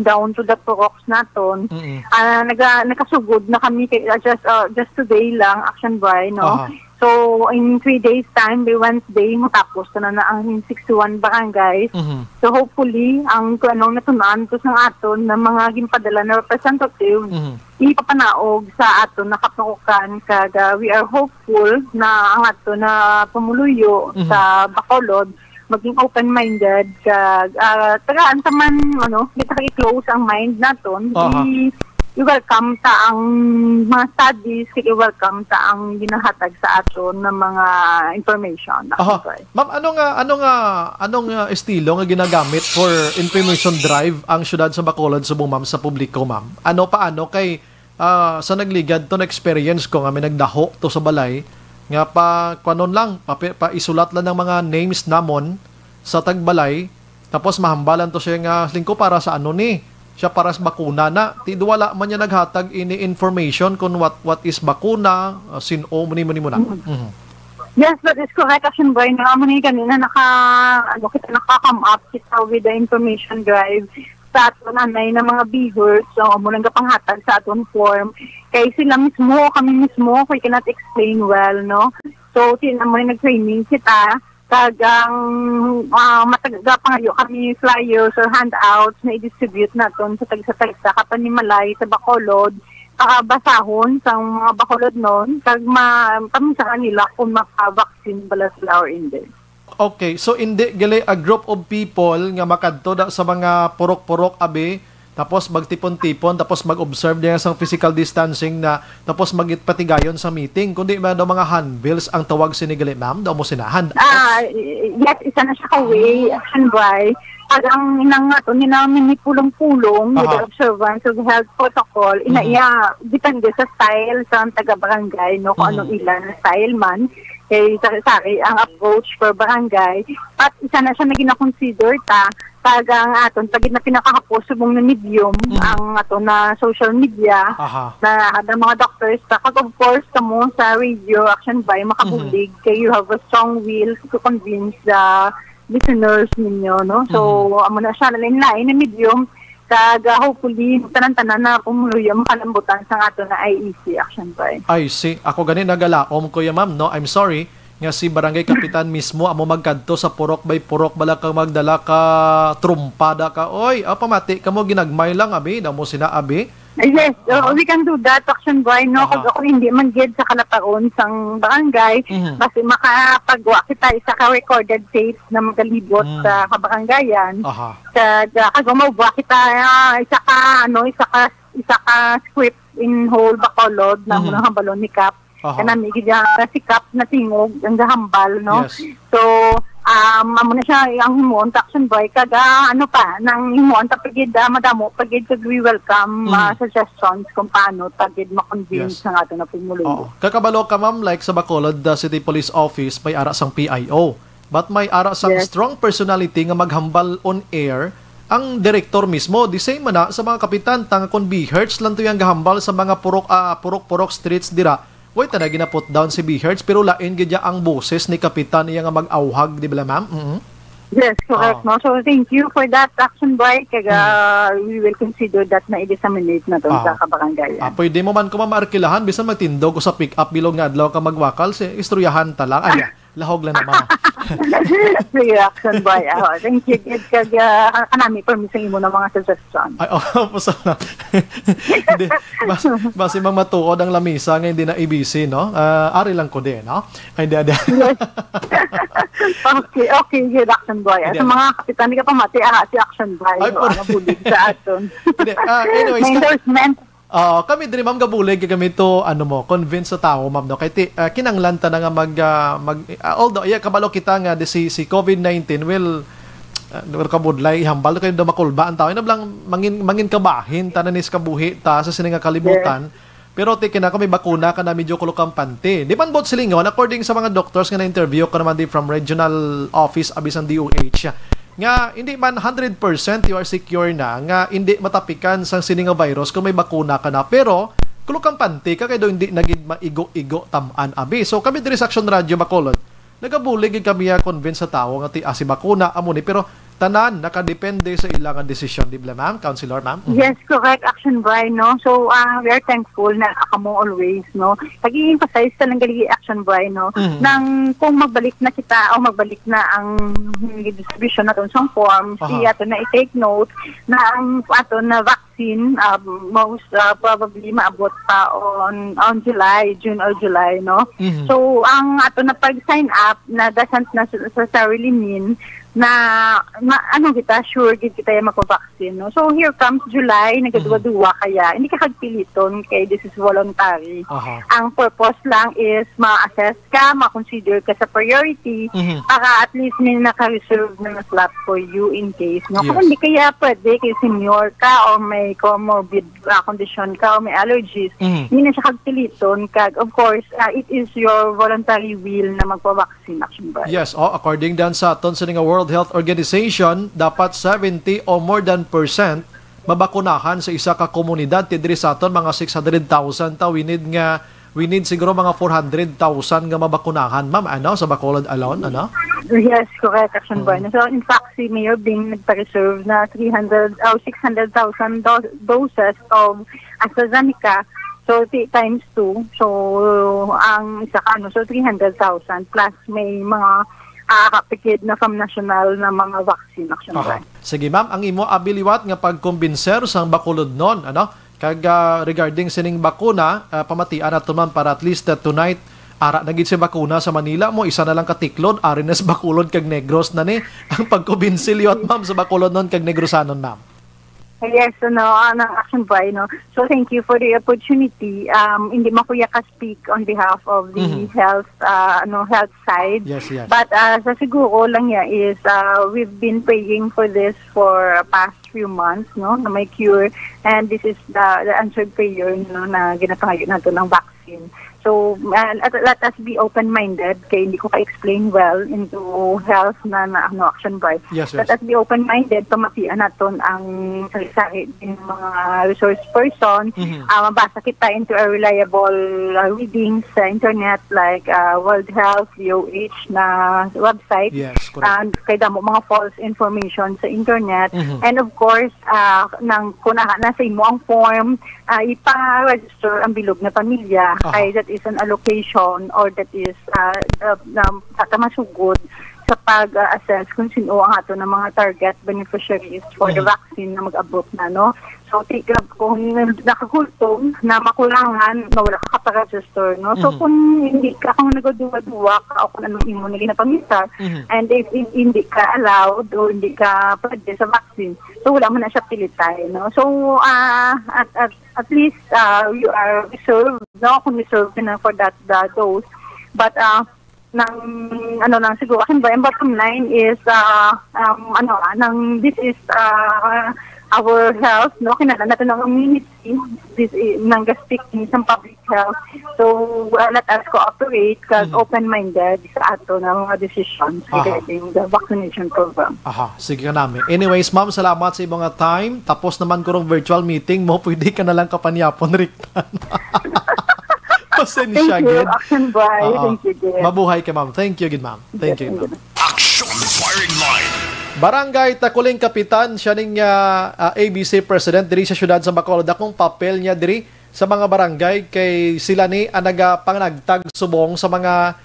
down to the PROCs naton. Nakasugod na kami just today lang action by, no? So, in 3 days time, by Wednesday, matapos na ang 61 barangays. So, hopefully, ang anong natunan to sa aton na mga ginpadala na representative, ipapanaog sa aton na kapakukan. Kaga, we are hopeful na ang aton na pumuluyo sa Bacolod, maging open-minded. Tagaan taman, kita i-close ang mind naton. I-welcome ta ang mga studies, i-welcome ta ang ginahatag sa aton ng mga information. Ma'am, anong estilo nga ginagamit for information drive ang syudad sa Bacolod, Subong, ma'am, sa publiko, ma'am? Paano kay sa nagligad to na experience ko nga may nagdaho to sa balay nga kanon lang isulat lang ng mga names namon sa tagbalay, tapos mahambalan to siya nga lingko para sa siya para sa bakuna na. Wala man niya naghatag ini information kung what is bakuna, sino muni na. Yes, that is correct. Action boy, naman kanina naka-come up kita with the information drive sa aton anay na mga viewers. So, muna nga panghatag sa aton form. Kaya kami mismo, we cannot explain well, no? So, muna nag-training kita. Tagang matagapangayo kami flyers or handouts na i-distribute natin sa tagsa-tagsa kapanimalay sa Bacolod, basahon sa mga Bacolod noon, kami sa kanila kung maka-vaccine bala sila or hindi. Okay, so hindi gali a group of people nga makadto sa mga purok-purok abi, tapos magtipon-tipon, tapos mag-observe niya sa physical distancing na, tapos magpatigayon sa meeting. Kundi ba mga handbills ang tawag sinigali, ma'am? Daw mo sinahan? Yes, isa na siya ka-way, action by. Pag ang inang nga ito, namin ni pulong-pulong with the observance of the health protocol, depende sa style sa taga-barangay, no? Kung anong ilan na style man. Kay sari ang approach per barangay. At isa na siya na gina-consider pag ang aton pag na pinakahapos subong na medium ang aton na social media na mga doctors of course kamo sa radio action by makabulig kay you have a strong will to convince the listeners ninyo, no? So amo na siya na lain na medium Kag hopefully tanan-tanan na pumuluyo makalambutan sa ato na IEC action by. I see. Ako ganin nagalaom ko ya ma'am, no? I'm sorry nga si barangay kapitan mismo amo magkadto sa purok by purok bala kang magdala ka trumpada ka. Oy, pamati kamo ginagmay lang abi, damo sina abi. Yes, we can do that action boy no kag ako hindi man gid sa kalaparon sang barangay basta makapagwa kita isa ka recorded tapes na magalibot sa kabarangayan. Kag mawwa kita isa ka script in whole Bacolod na muna hambalon ni Cap. Kanami gid si Cap na tingog ang gahambal no. Yes. So amo na siya ang himuon action boy kaga ano pa nang himuon ta pagid madamo pagid kag we welcome suggestions kung paano pagid ma-convince ang ato na pumuluyo. Kakabalo ka ma'am like sa Bacolod City Police Office may ara sang PIO but may ara sang strong personality nga maghambal on air ang direktor mismo di same na sa mga kapitan tanga kon B-Hertz lang to yang gahambal sa mga purok streets dira. Wait, na ginaput down si B-Hertz pero lain gidya ang boses ni kapitan iya nga mag-awhag, di ba ma'am? Yes, correct. No? So thank you for that action boy. Kaga we will consider that na i-disseminate na doon sa kabarangayan. Pwede mo man ko mamarkilahan bisan magtindog o sa pick-up bilog nga adlaw ka magwakal si istoryahan ta lang. Ay, lahog lang naman. Sige, action boy. Thank you, kid. Kaga kanami permission mo ng mga suggestion. Ay, puso na. Hindi. Basi mang matuod ang lamisa nga hindi na ibisi, no? Ari lang ko din, no? Ay, hindi. Okay, good action boy. Sa mga kapitan, hindi ka pamati, si action boy. Ay, bulig sa aton. Anyways, endorsement. Kami din ma'am gabulig kami to convince sa tao ma'am no kay kinanglanta na nga although kabalo kita nga si COVID-19 will kabudlay hambal kayo do makulba ang tao ina lang mangin kabahin tanan is kabuhi ta sa sininga kalibutan. Pero kina kami bakuna ka na medyo kampante. Di man bot silingon according sa mga doctors nga na interview ko naman di from regional office abisan DOH nga hindi man 100% you are secure na nga hindi matapikan sang sininga virus kung may bakuna ka na pero kampante ka kay do hindi nagid maigo-igo taman abi. So kami diri sa Action Radio Bacolod nagabulig kami convince sa tao nga si bakuna amo ni pero tanan nakadepende sa ilang desisyon di ba ma'am councilor ma'am? Yes, correct action Brian no. So we are thankful na akamo always no. Pag-i-emphasize ta lang gali action Brian no. Nang kung magbalik na kita o magbalik na ang distribution naton sa form, ato na i-take note na ang ato na vaccine most probably maabot pa on June or July no. So ang ato na pag-sign up na doesn't necessarily mean na kita sure gid kita yung mako-vaccine no. So here comes July nagaduwa-duwa kaya hindi ka kagpiliton kay this is voluntary. Ang purpose lang is ma-assess ka, ma-consider ka sa priority para at least may naka-reserve na slot for you in case no. Kung hindi kaya pwede kay senior ka o may comorbid condition ka o may allergies hindi na siya kagpiliton kag of course it is your voluntary will na magpa-vaccine action ba? Yes, according dan sa aton sa World Health Organization, dapat 70 o more than % mabakunahan sa isa ka komunidad. Tidri sa aton, mga 600,000 ta. We need siguro mga 400,000 nga mabakunahan, ma'am, sa Bacolod alone, Yes, correct, action boy. So, in fact, si Mayor Bing nagpa-reserve na 600,000 doses of AstraZeneca. So, times 2. So, ang isa ka, so 300,000 plus may mga kapikid na from national na mga vaccine action plan. Sige ma'am, ang imo abiliwat nga pagkumbinser sang Bacolod non kag regarding sining bakuna pamatian nato man para at least tonight ara nagid si bakuna sa Manila mo isa na lang katiklod ari na sa Bacolod kag Negros na ni ang pagkumbinsilyot ma'am sa Bacolod non kag Negrosanon ma'am. Yes, action by no. So thank you for the opportunity. Hindi mo kuya ka speak on behalf of the health side. Yes. But sa siguro lang is we've been praying for this for past few months no na may cure and this is the answered prayer no na ginapangayo nato ng vaccine. So, let us be open-minded. Kaya hindi ko ka-explain well into health na action by. Yes. Let us be open-minded. Pamatian natin ang sari-sari ng mga resource person. Mabasa kita into a reliable readings sa internet like World Health, DOH na website. Yes, correct. Kaya mo mga false information sa internet. And of course, kung nasa imo ang form, ipa-register ang bilog na pamilya. Kaya that is an allocation or that is masugod sa pag-assess kung sino ang ato ng mga target beneficiaries for the vaccine na mag-abot na, no? So, kung nakakultong na makulangan, wala ka pa-register, no? So, kung nagaduwa-duwa ka o kung anong imo na ginapamita, and if hindi ka allowed o hindi ka pwede sa vaccine, so wala mo na siya pilitay, no? So, at least you are reserved, no? Kung reserved ka na for that dose. But, siguro, akin ba, yung bottom line is, this is, our health, no? Kinala natin ng immunity, this is, ng speaking sa public health. So, let us cooperate because open-minded sa ato ng mga decisions regarding the vaccination program. Sige ka namin. Anyways, ma'am, salamat sa mga time. Tapos naman ko ng virtual meeting mo, pwede ka na lang kapanyapon, Riktan. Pasensya, Thank you, Action Boy. Thank you, Jim. Mabuhay ka, ma'am. Thank you, ma'am. Thank you, ma'am. Action Firing Line. Barangay Takuling Kapitan, siya ning ABC President diri sa syudad sa Bacolod. Akong papel niya diri sa mga barangay kay sila ni pangnagtag subong sa mga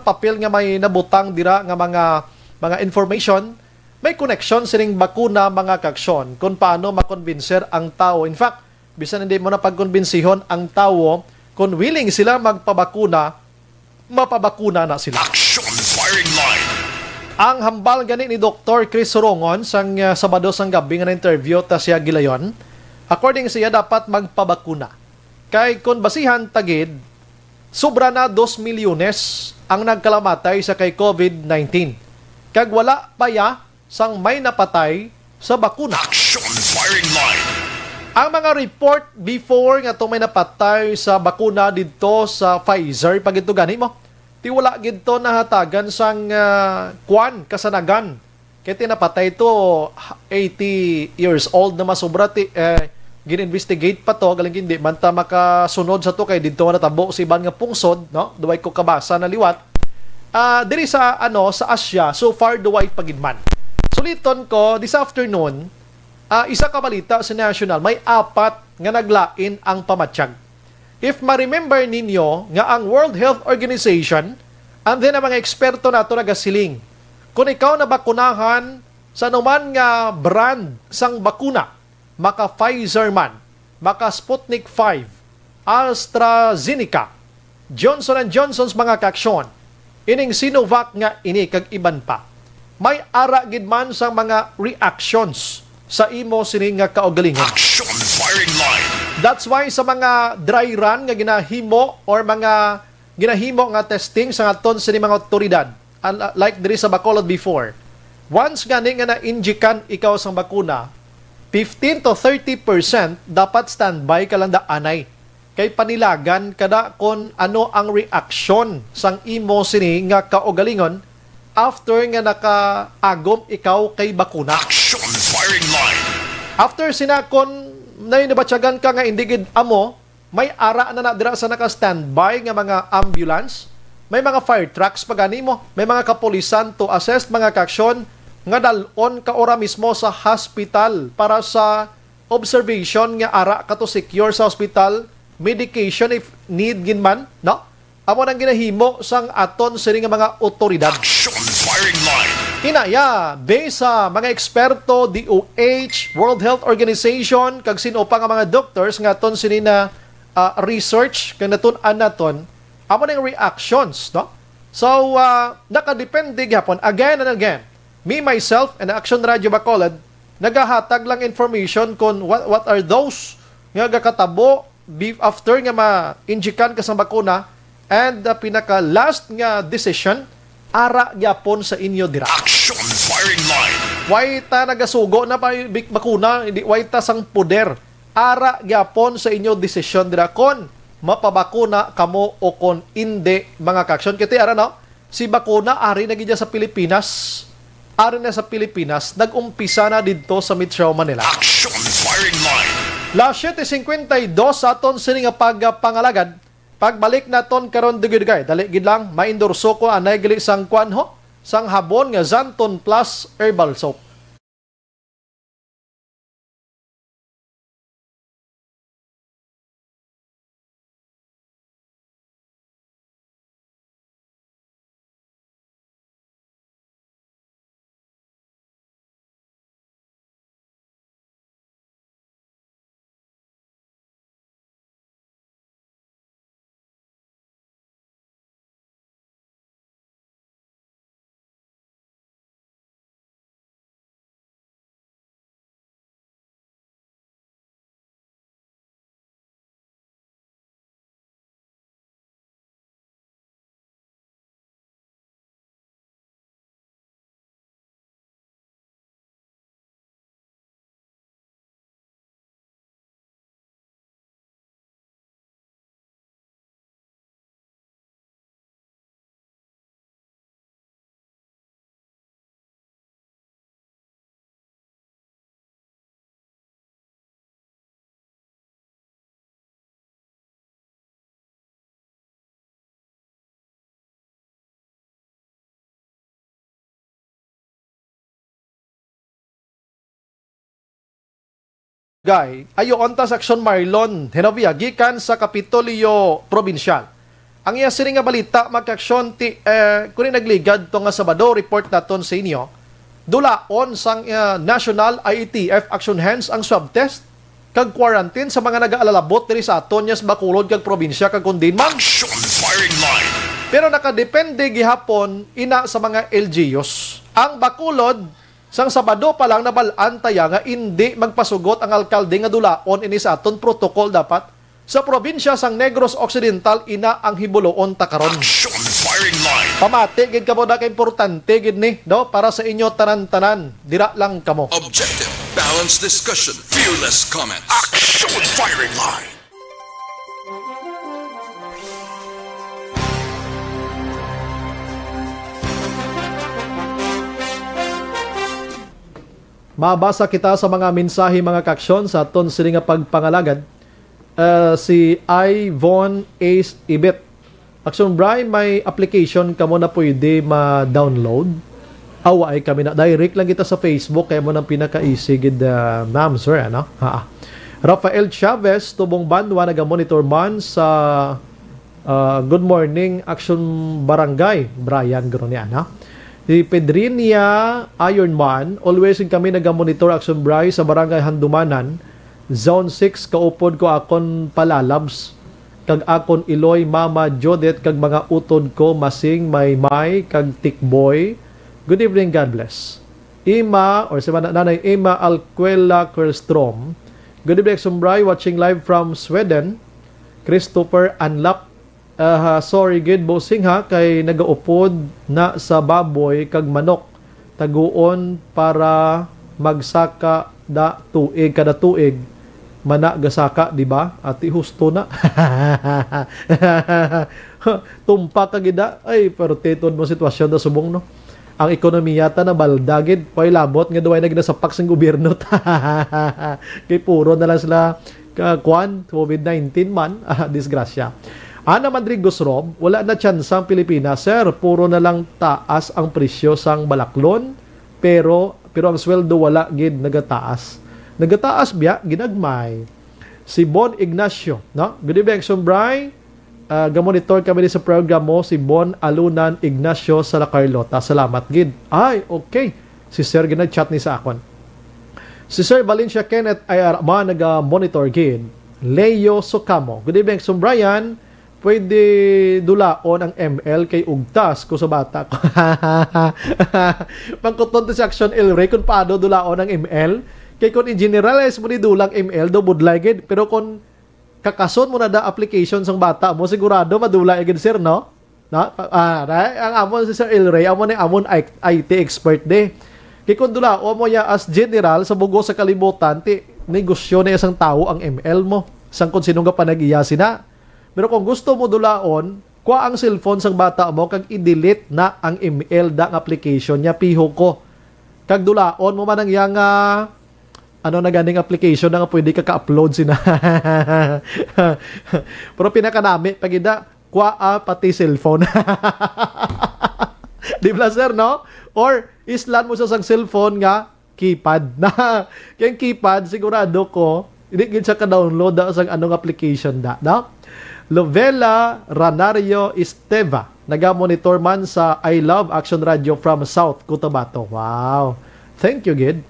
papel nga may nabutang dira nga mga information, may connection sining bakuna mga kaksyon kung paano makonbinser ang tao. In fact, bisan hindi mo na pagkonbinsihon ang tao, kung willing sila magpabakuna, mapabakuna na sila. Action Firing Line. Ang hambal gani ni Dr. Chris Sorongon sang Sabado sang gabi nga na-interview ta siya gilayon, according siya dapat magpabakuna. Kay kung basihan tagid, sobra na 2 milyones ang nagkalamatay sa kay COVID-19. Kag wala pa ya sang may napatay sa bakuna. Action Firing Line. Ang mga report before nga itong may napatay sa bakuna dito sa Pfizer, pag ito gani mo, tiwala gito nahatagan sang kasanagan. Kaya tinapatay ito 80 years old na masobra gin-investigate pa to galing hindi man ta makasunod sa to kay dito na tabo si iban nga pungsod, no? Duway ko kabasa na liwat. Diri sa sa Asia, so far duway pagidman. Suliton ko this afternoon, isa ka balita sa national, may 4 nga naglain ang pamatsyag. If ma-remember ninyo nga ang World Health Organization and then ang mga eksperto nato nagasiling, kung ikaw na bakunahan sa anuman nga brand sang bakuna, maka Pfizer man, maka Sputnik 5, AstraZeneca, Johnson & Johnson's mga kaksyon, ining Sinovac nga ini kag iban pa, may ara gid man sang mga reactions sa imo sining nga kaugalingon. Action Firing Line. That's why sa mga dry run nga ginahimo or mga ginahimo nga testing sa aton sa mga otoridad, like diri sa Bacolod before, once gani nga na-injikan ikaw sang bakuna, 15 to 30% dapat standby ka lang da anay. Kay panilagan kada kon ano ang reaction sang imo sini nga kaugalingon after nga nakaagom ikaw kay bakuna. Action Firing Line. After sinakon na nabatyagan ka nga indigid amo, may ara na dira sa naka-standby nga mga ambulance, may mga fire trucks pagani mo, may mga kapulisan to assist mga kaksyon nga dalon ka ora mismo sa hospital para sa observation nga ara ka to secure sa hospital, medication if need gin man, no? Amo nang ginahimo sang aton sini nga mga otoridad. Action Firing Line. Hinaya, based sa mga eksperto, DOH, World Health Organization, kag sino pa nga mga doctors nga aton sini na research kag natun-an naton, amo nang reactions, no? So, nakadepende gyapon again and again. Me, myself, and Action Radio Bacolod, nagahatag lang information kung what are those nga gakatabo after nga ma-injikan ka sa bakuna, and pinaka-last nga decision, ara gyapon sa inyo dira. Action Firing Line. Way ta nagasugo na pa bakuna, way ta sang puder. Ara gyapon sa inyo decision dira kon mapabakuna kamo o kon hindi mga kaksyon. Kiti ara no, si bakuna ari na gidya sa Pilipinas. Ari na sa Pilipinas, nag-umpisa na dito sa Metro Manila. Action Firing Line. La 7:52 sa aton sini nga pagpangalagad. Pagbalik naton karon digid dali gid lang maindorso ko anay gali sang kwanho sang habon nga Zanton Plus Herbal Soap. Guy, ayo onta sa Aksyon Marlon, Henovia, gikan sa Kapitolyo Provincial. Ang iya sini nga balita, magkaksyon, kung nagligad to nga Sabado, report naton sa inyo, dulaon sang National IETF Action Hands ang swab test, kag quarantine sa mga nag-aalalabot diri sa aton yas Bacolod kag probinsya kag kundinman. Action Firing Line. Pero nakadepende gihapon ina sa mga LGUs. Ang Bacolod, sang Sabado pa lang nabalaan taya nga hindi magpasugot ang alkalde nga dulaon ini sa aton protocol dapat sa probinsya sang Negros Occidental ina ang hibuloon takaron. Action Firing Line. Pamati gid kamo da ka importante gid ni no para sa inyo tanan-tanan dira lang kamo. Objective, balanced discussion, fearless comments. Action Firing Line. Mabasa kita sa mga mensahe mga kaksyon sa aton sini nga pagpangalagad. Si Ivon Ace Ibit. Action Bry, may application kamo na pwede ma-download. Awa ay kami na direct lang kita sa Facebook kaya mo nang pinaka-easy gid ma'am sir ano. Rafael Chavez tubong banwa naga-monitor man sa Good Morning Action Barangay Brian Gronia na. Si Pedrinia Ironman, always kami naga-monitor Action Bry sa Barangay Handumanan, Zone 6, kaupod ko akon palalabs, kag akon Iloy, Mama Jodet, kag mga utod ko, Masing, Maymay, kag Tikboy. Good evening, God bless. Ima, or si nanay Ima Alquela Kerstrom. Good evening, Action Bry, watching live from Sweden. Christopher Anlap. Sorry gid bosing ha kay nagaupod na sa baboy kag manok taguon para magsaka da tuig kada tuig mana gasaka di ba ati husto na tumpa ka gida ay pero tetod mo sitwasyon da subong no ang ekonomiya ta na baldagid pay labot nga duway nagnasapak sang gobyerno kay puro na lang sila kwan COVID-19 man disgrasya. Ana Madrigos Rob, wala na chance ang Pilipinas, sir. Puro na lang taas ang presyo sang balaklon, pero ang sweldo wala gid nagataas. Nagataas biya ginagmay. Si Bon Ignacio, no? Good evening, Action Bry. Gamonitor kami sa program mo si Bon Alunan Ignacio sa La Carlota. Salamat gid. Ay, okay. Si Sir ginag-chat ni sa akon. Si Sir Valencia Kenneth ay naga-monitor gid. Leo Socamo. Good evening, Action Brian. Pwede dulaon ang ML kay ugtas ko sa bata ko. Pangkuton to sa Action El Rey kung paano dulaon ang ML. Kay kung i-generalize mo ni dulang ML, do budlay gid. Pero kung kakason mo na da application sang bata mo, sigurado madula agad sir, no? Ang amon si Sir El Rey, amon IT expert de. Kay kung dulaon mo ya as general sa bugo sa kalibutan, ti negosyo na isang tao ang ML mo. Sang kung sino nga panagiya sina. Pero kung gusto mo dulaon, kuha ang cellphone sang bata mo kag i-delete na ang email da ang application niya piho ko. Kag dulaon mo man ang yang ano na ganing application na nga pwede ka ka-upload sina. Pero pinakanami pag ida kuha pati cellphone. Di ba sir, no? Or islan mo sa sang cellphone nga keypad na. Kaya keypad sigurado ko hindi gid siya ka-download da sang anong application da, no? Lovella Ranario Esteva, naga-monitor man sa I Love Action Radio from South Cotabato. Wow. Thank you, Gid.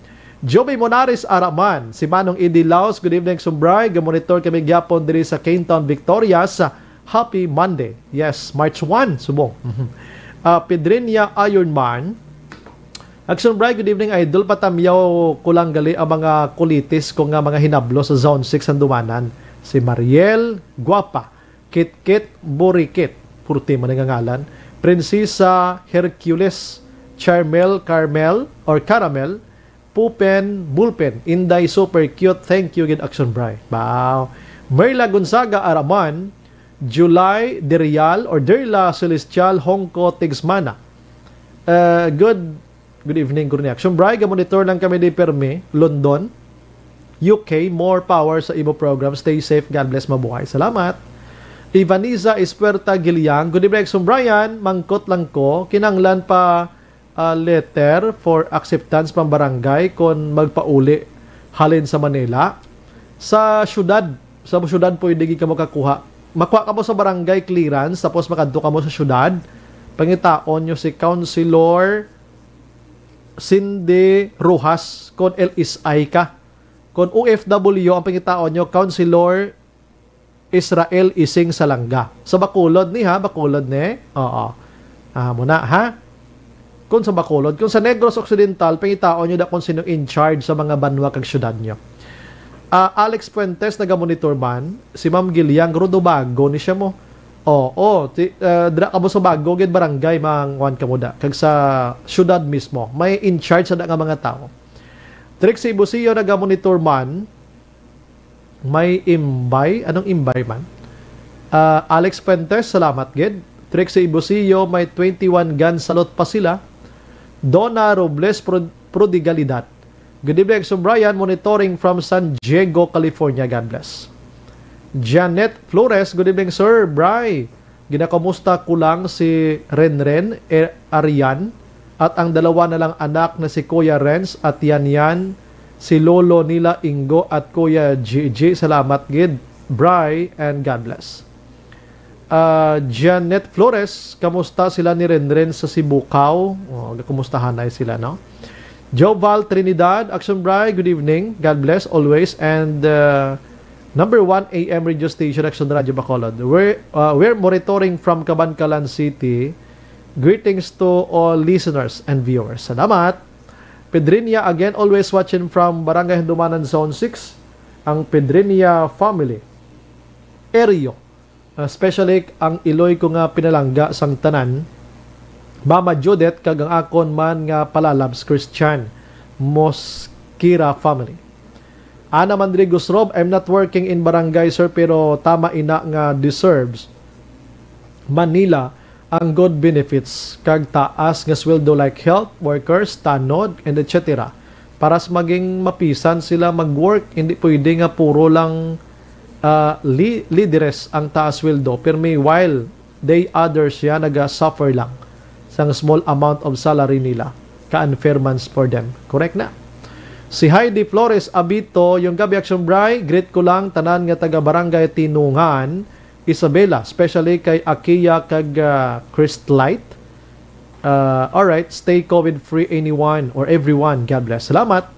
Joby Monares Araman, si Manong Idi Laos, good evening, Sumbray. Ga-monitor kami gyapon diri sa Caintown, Victoria sa Happy Monday. Yes, March 1, subong. Pedrinia Ironman, Action Bright, good evening, Idol. Patamyaw kulang gali ang mga kulitis kung nga mga hinablo sa Zone 6 ang dumanan. Si Mariel Guapa, Kit Burikit, purti man ang ngalan, Prinsesa Hercules, Charmel Carmel, or Caramel, Pupen Bulpen, Inday super cute, thank you, good Action Bright. Wow. Merla Gonzaga Araman, July Derial, or Derla Celestial, Hongko Tigsmana. Good evening, good Action Bright. Monitor lang kami di Perme, London, UK. More power sa imo program. Stay safe. God bless, mabuhay. Salamat. Ivaniza Espuerta Giliang. Good evening, Action Brian. Mangkot lang ko. Kinanglan pa letter for acceptance pang barangay kung magpauli halin sa Manila. Sa syudad pwede ka makakuha. Makuha ka mo sa barangay clearance tapos makadto ka mo sa syudad. Pangitaon nyo si Councilor Cindy Rojas kung LSI ka. Kung OFW ang pangitaon nyo, Councilor Israel Ising Salanga. Sa Bacolod ni ha? Bacolod ni? Oo. Muna ha? Kung sa Bacolod. Kung sa Negros Occidental, pangitaon nyo da kung sino in charge sa mga banwa kag syudad nyo. Alex Fuentes, naga-monitor man. Si Ma'am Giliang, Rodobago ni siya mo. Dra ka mo sa bago, gid barangay, mang ka mo da. Kag sa syudad mismo, may in charge sa nga mga tao. Trixie Busio, naga-monitor man. May imbay. Anong imbay man? Alex Fuentes, salamat, gid. Trixie Busio, may 21 guns, salot pa sila. Donna Robles Prodigalidad. Good evening, so Brian, monitoring from San Diego, California. God bless. Janet Flores, good evening, Sir Bri. Ginakamusta ko lang si Renren Arian at ang dalawa na lang anak na si Kuya Renz at Yan, si Lolo nila Ingo at Kuya Gigi. Salamat, gid, Bri, and God bless. Janet Flores, kamusta sila ni Renren sa Sibukaw? Kumustahan ay sila, no? Joval Trinidad, Action Bri, good evening. God bless always. And number 1 AM radio station, Action Radio Bacolod. We're monitoring from Cabancalan City. Greetings to all listeners and viewers. Salamat. Pedrinia, again, always watching from Barangay Hindumanan Zone 6. Ang Pedrinia family. Eryo. Especially ang iloy ko nga pinalangga sang tanan. Mama Judith, kagang akon man nga palalabs Christian. Mosquera family. Ana Mandrigos Rob, I'm not working in barangay, sir, pero tama ina nga deserves Manila ang good benefits kag taas nga sweldo like health workers, tanod, and etc. Para sa maging mapisan sila mag-work, hindi pwede nga puro lang leaders ang taas sweldo, pero may while they others ya naga-suffer lang sang small amount of salary nila. Ka-unfairments for them. Correct na. Si Heidi Flores Abito, yung gabi Action Bri, greet ko lang tanan nga taga Barangay Tinungan, Isabela, especially kay Akia kag Christlite. Alright, stay COVID-free anyone or everyone. God bless. Salamat.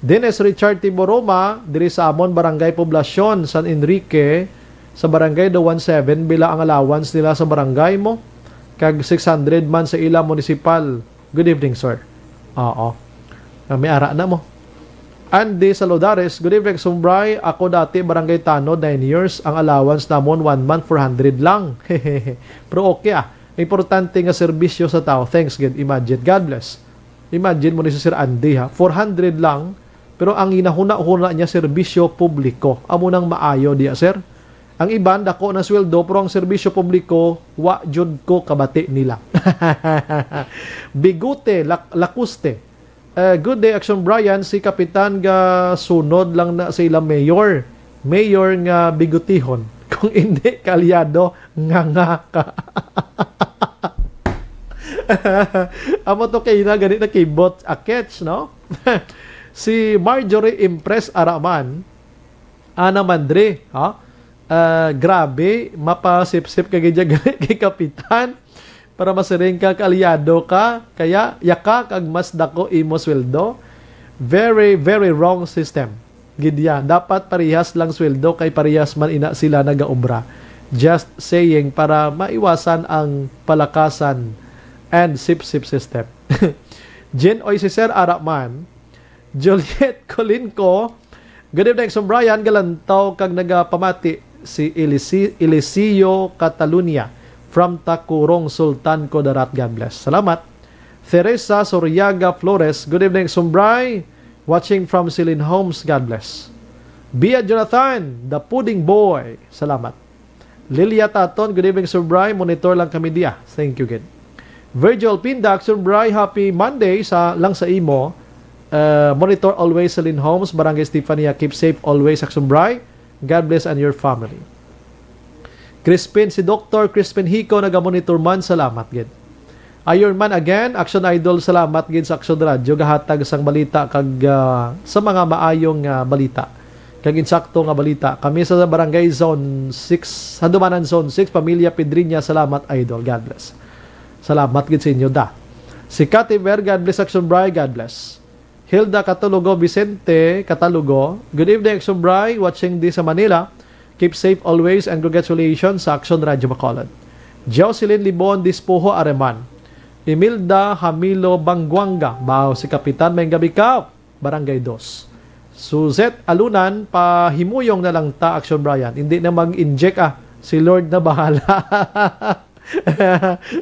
Dennis Richard Tiboroma, diri sa Amon, Barangay Poblasyon, San Enrique, sa Barangay 17, bila ang allowance nila sa barangay mo. Kag 600 man sa ila municipal. Good evening, sir. Oo. May ara na mo. Andy Salodares, good evening, Sumbray. Ako dati, Barangay Tano, 9 years. Ang allowance namon 1 month, 400 lang. Pero okay Importante nga serbisyo sa tao. Thanks, God. Imagine. God bless. Imagine mo ni si Sir Andy, 400 lang. Pero ang inahuna-huna niya, serbisyo publiko. Amo nang maayo diya, sir. Ang iban, dako na sweldo, pero ang serbisyo publiko, wa jud ko kabati nila. Bigute, Lacuste. Good day, Action Brian. Si Kapitan ga sunod lang na sa ilang mayor. Mayor nga bigutihon. Kung hindi, kalyado, nga ka. Amo to kay na ganit na kibot a catch, no? Si Marjorie Impress Araman, Ana Mandre, ha? Grabe, mapasip-sip ka ganyan kay Kapitan para masiring ka, kalyado ka, kaya yaka kag mas dako imo sweldo. Very, very wrong system. Gidya, dapat parehas lang sweldo kay parehas man ina sila nagaobra. Just saying para maiwasan ang palakasan and sip-sip system. Jen Oy si Sir Araman, Juliet Colinco, good evening, so Brian Galantaw kag nagapamati si Eliseo Catalunya from Takurong, Sultan Kudarat. God bless. Salamat. Teresa Soriaga Flores, good evening, Sumbray, watching from Silin Homes. God bless. Bia Jonathan, the Pudding Boy. Salamat. Lilia Taton, good evening, Sumbray, monitor lang kami dia. Thank you, good. Virgil Pindak, Sumbray, happy Monday lang sa imo. Monitor always Silin Homes, Barangay Stefania. Keep safe always, Sumbray. God bless and your family. Crispin, si Dr. Crispin Hico, nagamonitor man, salamat gid. Iron Man again, Action Idol, salamat gid sa Action Radio, gahatag sang balita kag sa mga maayong balita. Kag insakto nga balita. Kami sa Barangay Zone 6, Handumanan Zone 6, Pamilya Pedrinya, salamat Idol, God bless. Salamat gid sa inyo da. Si Kativer, God bless Action Bray, God bless. Hilda Catalugo Vicente Catalugo, good evening Action Bray, watching this sa Manila. Keep safe always and congratulations sa Action Radio Bacolod. Jocelyn Libon Dispoho Areman, Emilda Hamilo Bangguanga, bao si Kapitan may gabi ka, Barangay 2. Suzette Alunan, pahimuyong na lang ta Action Brian, hindi na mag-inject si Lord na bahala.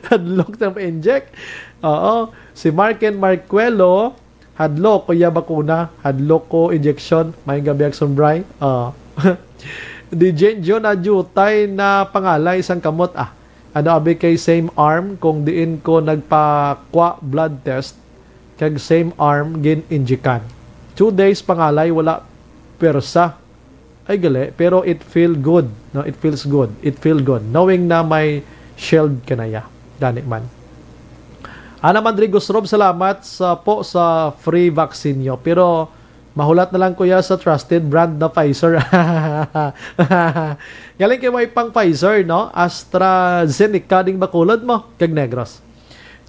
Hadlok na ma-inject. Oo, si Marken Marquelo, hadlok ko ya bakuna, hadlok ko injection, may gabi Action Brian. Di Jenjo na jutay na pangalay isang kamot ano abi kay same arm kung diin ko nagpa-kwa blood test kag same arm gin injikan 2 days pangalay wala persa ay gali pero it feel good, no, it feels good, it feel good knowing na may shield kanaya gani man. Ana Mandrigos Rob, salamat sa free vaccine nyo. Pero mahulat na lang kuya sa trusted brand na Pfizer. Galing kayo may pang Pfizer, no? AstraZeneca ding bakulod mo, kag Negros.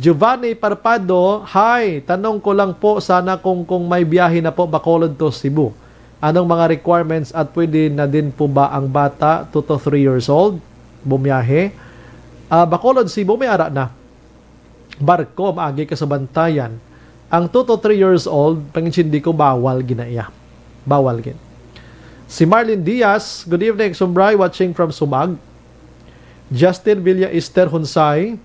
Giovanni Parpado, hi, tanong ko lang po sana kung may biyahe na po bakulod to Cebu. Anong mga requirements at pwede na din po ba ang bata 2 to 3 years old bumiyahe? Bacolod Cebu may ara na. Barko maagi ka sa bantayan. Ang 2 to 3 years old, pangitsindi ko bawal ginaya. Bawal gin. Si Marlene Diaz, good evening Sumbray, watching from Sumag. Justin Villa Esther Hunsay,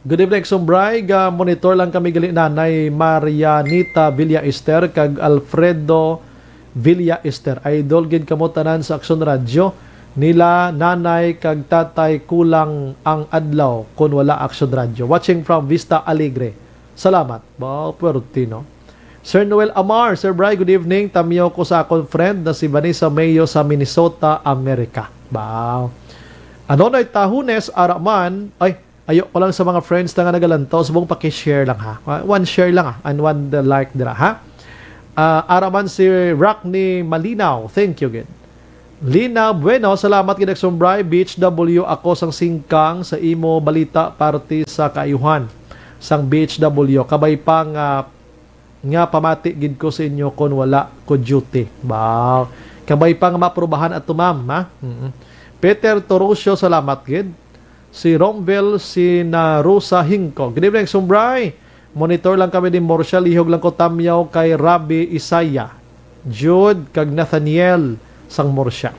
good evening Sumbray, ga monitor lang kami gali nanay Marianita Villa Esther kag Alfredo Villa Esther. Idol gid kamo tanan sa Action Radio. Nila nanay kag tatay kulang ang adlaw kun wala Action Radio. Watching from Vista Alegre. Salamat. Bao Puertino. Sir Noel Amar, Sir Bry, good evening. Tamiyo ko sa akong friend na si Vanessa Mayo sa Minnesota, America. Bao. Ano na Tahunes Araman, ayo ko lang sa mga friends na nga nagalantaw, subong paki-share lang ha. One share lang and one like dira ha. Araman si Rockney Malinaw. Thank you again. Lina Bueno, salamat gid Sumbray. BHW ako sang singkang sa imo balita parte sa kaayuhan sang BHW kabay pa nga pamati gid ko sa inyo kon wala ko duty. Wow. Kabay pa nga maprobahan at tumam ha. Peter Torosio, salamat gid. Si Romvel si Rosa Hingko. Good evening Sumbray. Monitor lang kami ni Morsha, lihog lang ko tamyaw kay Rabbi Isaya, Jude kag Nathaniel sang Morsha.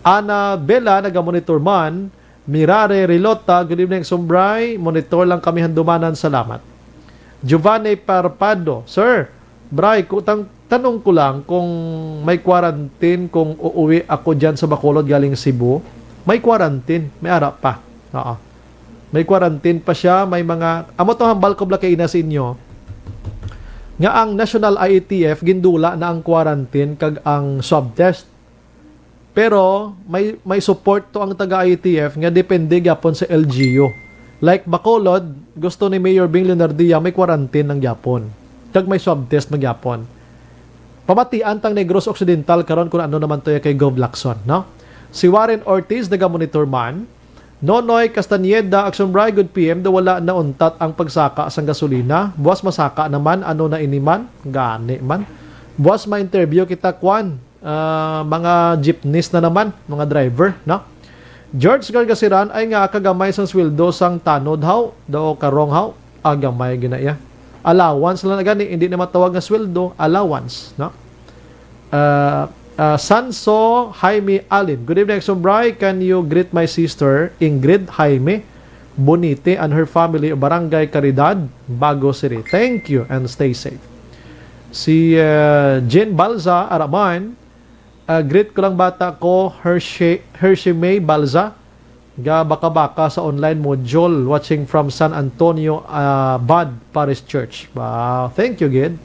Ana Bella, naga-monitor man. Mirare Rilota, good evening Sumbray. Monitor lang kami handumanan, salamat. Giovanni Parpado, Sir Bray, tanong ko lang kung may quarantine kung uuwi ako dyan sa Bacolod galing Cebu. May quarantine, may ara pa. Oo. May quarantine pa siya, may mga amo to hambal ko bla kay ina sa inyo. Nga ang National IATF gindula na ang quarantine kag ang swab test. Pero may support to ang taga IATF nga depende gyapon sa LGU. Like Bacolod, gusto ni Mayor Bing Leonardia may quarantine ng Japon. Kag may swab test ng Japon. Pamatian tang Negros Occidental karon kung ano naman to kay Gov Lacson, no? Si Warren Ortiz naga-monitor man. Nonoy Castañeda, Action Bray, good PM, daw wala na untat ang pagsaka sa gasolina. Buwas masaka naman, ano na iniman? Gani man. Buwas ma-interview kita kwan. Mga jeepneys na naman, mga driver, no? George Gargasiran ay nga kagamay sa sweldo sang tanod haw, daw karong haw, agamay ginaya. Allowance lang na gani, hindi na matawag na sweldo, allowance, no? Sanso Jaime Alin. Good evening, Sombray. Can you greet my sister, Ingrid Jaime Bonite and her family of Barangay Caridad, Bago City. Thank you and stay safe. Si Jen Balza Araman. Greet ko lang bata ko, Hershey May Balza. Ga baka-baka sa online module watching from San Antonio Bad Parish Church. Wow. Thank you, Gid.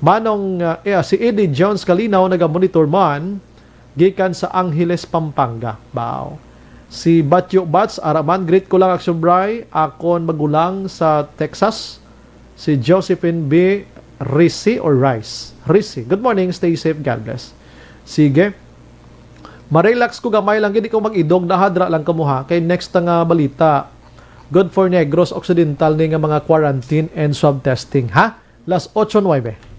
Manong si Eddie Jones Kalinaw naga-monitor man gikan sa Angeles, Pampanga. Wow. Si Batyo Bats Araman, greet ko lang Action Bray, akon magulang sa Texas. Si Josephine B. Risi or Rice. Risi. Good morning, stay safe, God bless. Sige. Marelax ko gamay lang, hindi ko mag-idog na hadra lang kamuha. Kay next nga balita, good for Negros Occidental ni nga mga quarantine and swab testing. Ha? Las 8:09.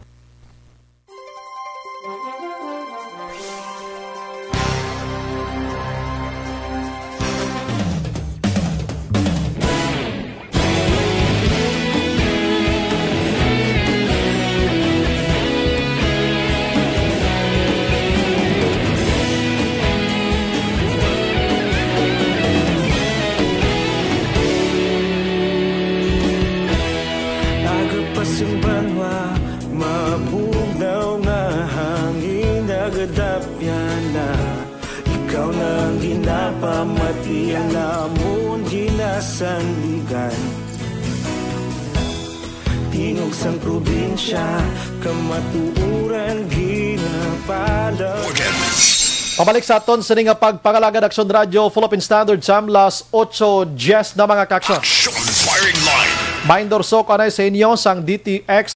Pabalik sa aton sa nga pagpangalagad Action Radio Philippine Standard Time las 8:10 na mga kaksyon. Action Firing Line. Mindor so kanay sa inyo sang DTX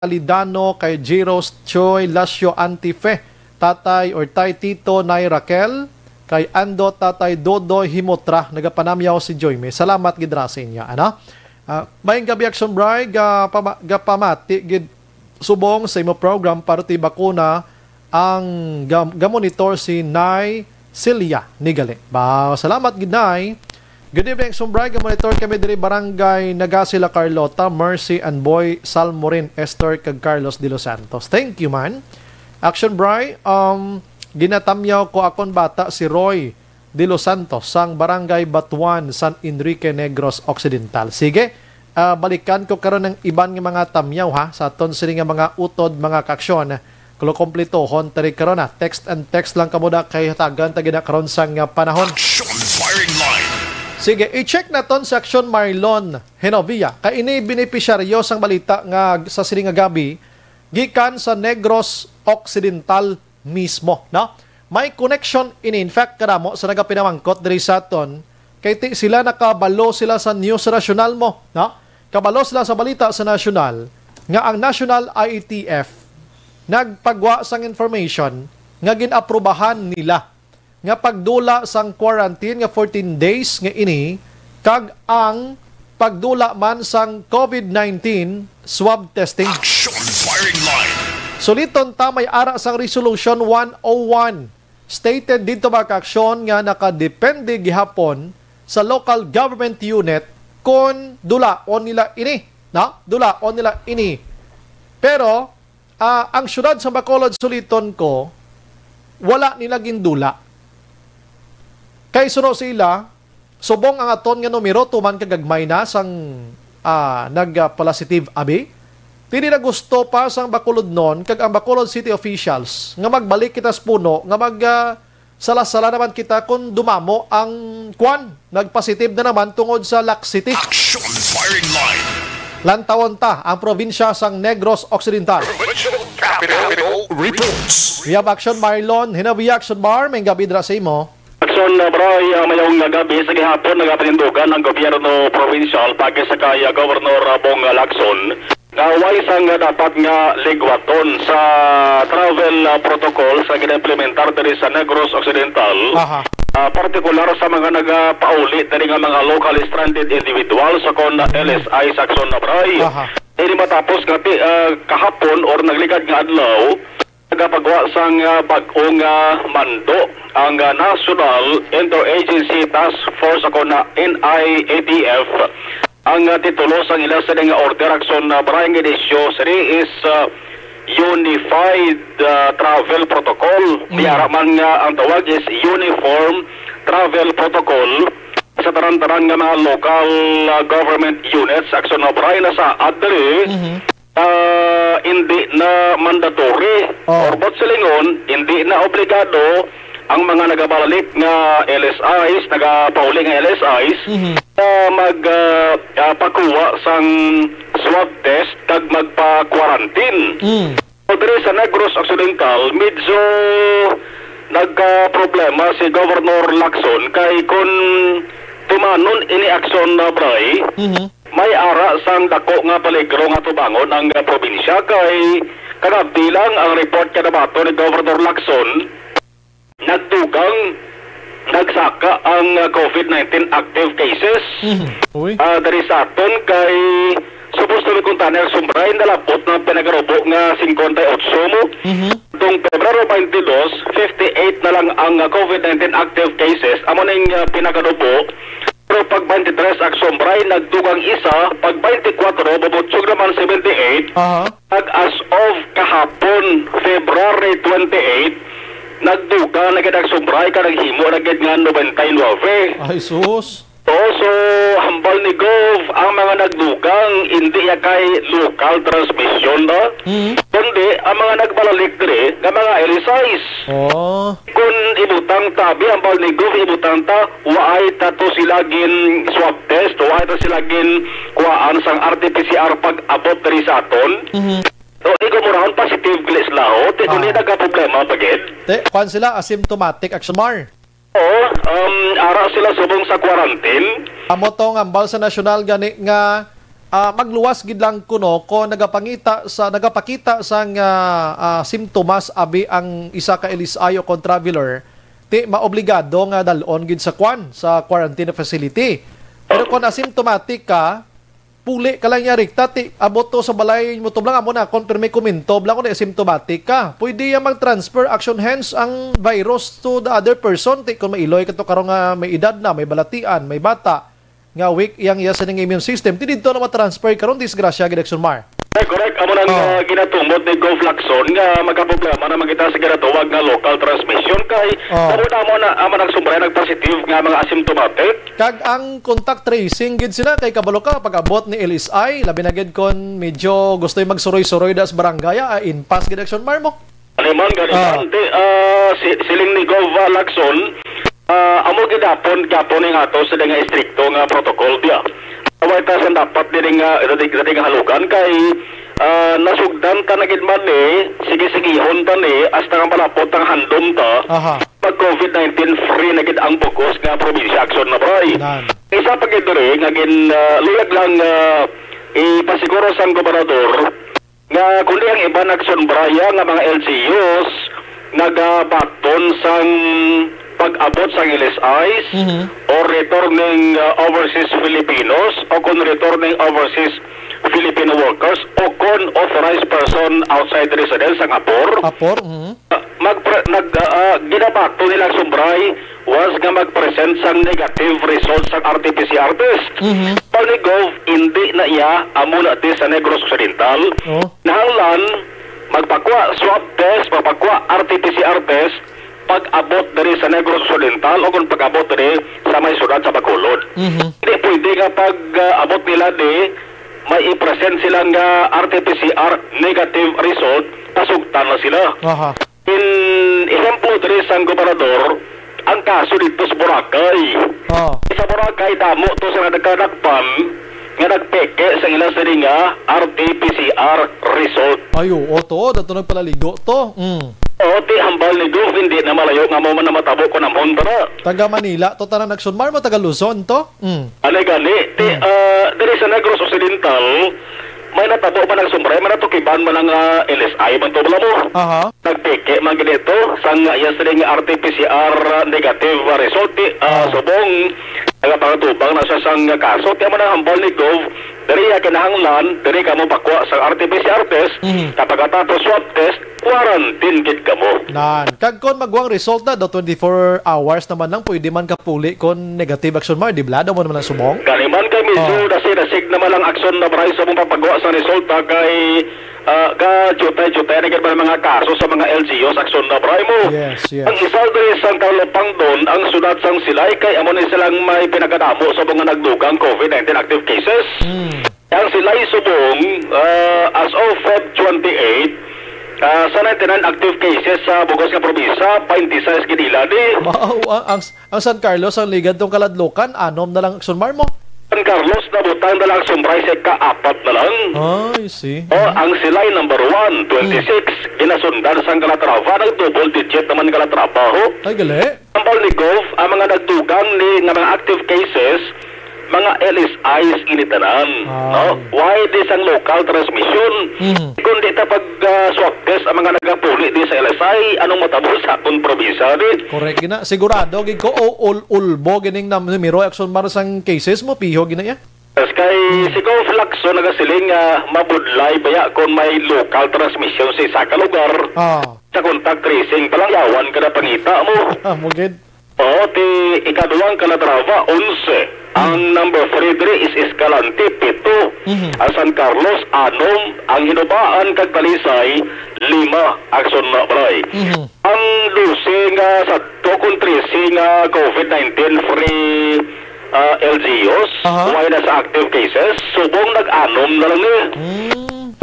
Alidano, kay Jiros Choi Lasio Antife, Tatay or Tay Tito Nay Raquel, kay Ando Tatay Dodo Himotra, nagapanamyaw si Joy. May salamat gidra sa inyo. Ano? Maying gabi Action Bray, gapamati gid subong sa imo program para ti bakuna ang gamonitor si Nay Celia Nigale. Salamat gid Nay. Good evening, Sumbray. Monitor kami diri Barangay Nagasila Carlota, Mercy and Boy Salmorin, Esther kag Carlos de los Santos. Thank you, man. Action Bray, ginatamyaw ko akon bata si Roy de los Santos sang Barangay Batuan, San Enrique Negros Occidental. Sige, balikan ko karon ng iban nga mga tamyaw ha sa aton sini nga mga utod, mga kaksyon. Kulo kompleto hon tari karon na. Text and text lang kamo da kay hatagan tagina karon sang panahon. Action Firing Line. Sige, i-check na ton sa Action Marlon Henovia. Kaini benepisyaryo sang balita nga sa sining nga gabi gikan sa Negros Occidental mismo, no? May connection in fact kadamo sa nagapinamangkot diri sa aton kay sila nakabalo sila sa news national mo, no? Kabalo sila sa balita sa national nga ang National IATF nagpagwa sang information nga ginaprubahan nila nga pagdula sang quarantine nga 14 days nga ini kag ang pagdula man sang COVID-19 swab testing. Action firing line. Suliton ta may ara sang Resolution 101. Stated dito ba ka-aksyon nga nakadepende gihapon sa local government unit kung dula o nila ini. Dula o nila ini. Pero ang syudad sa Bacolod suliton ko, wala nila gindula. Kay suno sila, subong ang aton nga numero tuman kagagmay na sang nag-positive abi. Pili na gusto pa sang Bacolod non kag ang Bacolod City officials nga magbalik kita sa puno nga sala-sala naman kita kung dumamo ang kwan. Nag-positive na naman tungod sa laxity. Action firing line. Lantawon ta ang probinsya sang Negros Occidental. Capital Reports. We have Action Marlon, Hinabi Action Bar, may gabi dra sa imo. Action Bray, mayong gabi sa gihapon nagapanindugan ang gobyerno provincial pagi sa kaya Governor Bong Lacson. Naway sang dapat nga ligwaton sa travel protocol sa gina-implementar diri sa Negros Occidental. Partikular sa mga nagapauli diri nga mga local stranded individuals sa kon LSI sa Action Bray. Ini matapos nga kahapon or naglikad nga adlaw nagapagawa sang bag-ong mando ang National Interagency Task Force ako na NIATF. Ang titulo sang ila sa nga order action na barang edisyo siri is Unified Travel Protocol. Biyara man nga ang tawag is Uniform Travel Protocol sa taran-taran nga mga local government units action na barang na sa adri. Hindi na mandatory or bot silingon, hindi na obligado ang mga nagabalik nga LSIs, nagapauli nga LSIs na magpakuha sang swab test kag magpa-quarantine. Diri sa Negros Occidental, medyo nagka-problema si Governor Lacson kay kung tumanon ini aksyon na Bray, may ara sang dako nga peligro nga tubangon ang probinsya kay kagabilang ang report kadabato ni Governor Lacson nagdugang nagsaka ang COVID-19 active cases. Dari sa aton kay supposed to be kuntaner sumbray nalapot na pinagarubo nga 58 mo. Tung Pebrero 22, 58 na lang ang COVID-19 active cases. Amo ning pinagarubo. Pero pag 23 aksombray, nagdugang isa. Pag 24, bubutsog naman 78. Pag as of kahapon, February 28, nagdugang nagid aksombray ka naghimo nagid nga 99. Ay sus. So hambal ni Gov ang mga nagdugang hindi kay local transmission na. Kundi ang mga nagbalalik diri nga mga LSIs. Kung ibutang tabi hambal ni Gov ibutang ta waay tato silagin swab test, waay ta silagin kuhaan sang RT-PCR pag abot diri sa aton. So di ko murahon positive glis lao, di kundi nagka-problema pagid. Kuan sila asymptomatic action mar. Ara sila subong sa quarantine. Amo tong ambal sa nasyonal gani nga magluwas gid lang kuno ko nagapakita sang simptomas abi ang isa ka LSI o kon traveler ti maobligado nga dalon gid sa sa quarantine facility. Pero kung asymptomatic ka, puli ka lang yarikta ti abot to sa balay mo to lang amo na confirme komento blang kung asymptomatic ka. Pwede yang mag-transfer action hence ang virus to the other person ti kung mailoy ka to karong may edad na, may balatian, may bata nga weak yang iya sa ning immune system ti didto na ma-transfer karon disgrasya gid action mar. Correct. Amo nang ginatumod ni Gov Lacson nga magkaproblema na magita sa ginatuwag nga local transmission kay amo na amo nagsumbray nagpositive nga mga asymptomatic. Kag ang contact tracing gid sila kay kabalo ka pag abot ni LSI labi na gid kon medyo gusto magsuroy-suroy da sa barangay in pass gid action mar mo. Aliman ganun siling ni Gov Lacson amo gidapon ning ato sa nga stricto nga protocol dia. Away ta sa dapat din nga halukan kay nasugdan ta na gid man sige-sigihon ta hasta nga malapot ang handom ta. Pag COVID-19 free na gid ang focus nga probinsya action na Bray. Isa pa gid diri nga luyag lang ipasiguro sang gobernador nga kundi ang iba nagsunbraya nga mga LGUs nagabaton sang pag-abot sa LSIs or returning overseas Filipinos o kung returning overseas Filipino workers o kung authorized person outside residence ang apor. Ginabato nilang sumbray was nga mag-present sang negative results sang RT-PCR test. Panigov, hindi na iya amuna di sa Negros Occidental. Nahanglan, magpakwa swab test, magpakwa RT-PCR test, pag-abot dari sa Negros Occidental o kung pag-abot dari sa may syudad sa Bacolod. Hindi pwede nga pag-abot nila di may i-present sila nga RT-PCR negative result, pasugtan na sila. In ehemplo dari sa gobernador, ang kaso dito sa Boracay. Sa Boracay, damo to sa nagkadakpan nga nagpeke sa ilang sari nga RT-PCR result. Ayo, oto, dato nagpalaligo to. Ti hambal ni Gov, hindi na malayo nga mo man na matabo ko ng Honda. Taga Manila, to tanang nagsunmar mo, taga Luzon to? Gani. Dari sa Negros Occidental, may natabo man ang sumbray, may natukiban man ang LSI, man to mo. Nagpeke man ganito, sang iya sari nga RT-PCR negative result, subong, nagapangtubang na siya sang kaso, tiya man ang hambal ni Gov, dari kinahanglan, dari ka mo bakwa sa RT-PCR test, kapag atapos swab test, quarantine gid ka mo. Kag kon magwang result na do 24 hours naman lang pwede man kapuli kon negative action mar di blado mo naman ang subong. Kaniman kay medyo dasig naman ang action na bray sa mong papagawa sa resulta kay ka jutay na gid mga kaso sa mga LGUs action na bray mo. Yes. Ang isa diri sang kalupang don ang sudad sang Silay kay amo ni silang may pinagadamo sa mga nagdugang COVID-19 active cases. Ang Silay subong as of Feb 28 sa 99 active cases sa bugos nga probinsya, 26 kinila di. Ang San Carlos, ang ligad tong kaladlokan, anom na lang sunmar mo? San Carlos, nabutang na lang sumbray sa ka-apat na lang. I see. Ang Silay number 1, 26, ginasundan sa Calatrava, nag-double digit naman Calatrava. Ay, gali. Ang Balnikov, ang mga nagdugang ni nga mga active cases, mga LSIs initanan. Why this ang local transmission? Kung di ta pag-swab test ang mga nagapuli di sa LSI, anong matabo sa akong probinsya din? Correct gina. Sigurado, gid ko, ulbo, gining numero, action maros ang cases mo, piho gina ya? Yes, kay sigaw Flaxo nagasiling mabudlay baya kung may local transmission sa isa ka lugar. Sa contact tracing, palang yawan ka na pangita mo. Mugid. Ti ikaduang Calatrava, 11. Ang number 3 is Escalante, 7. Ang San Carlos, 6. Ang Hinubaan, kag Talisay, 5. Action na balay. Ang Lusing sa Tokon Tracing COVID-19 free LGUs, may na sa active cases, subong nag-anom na lang niya.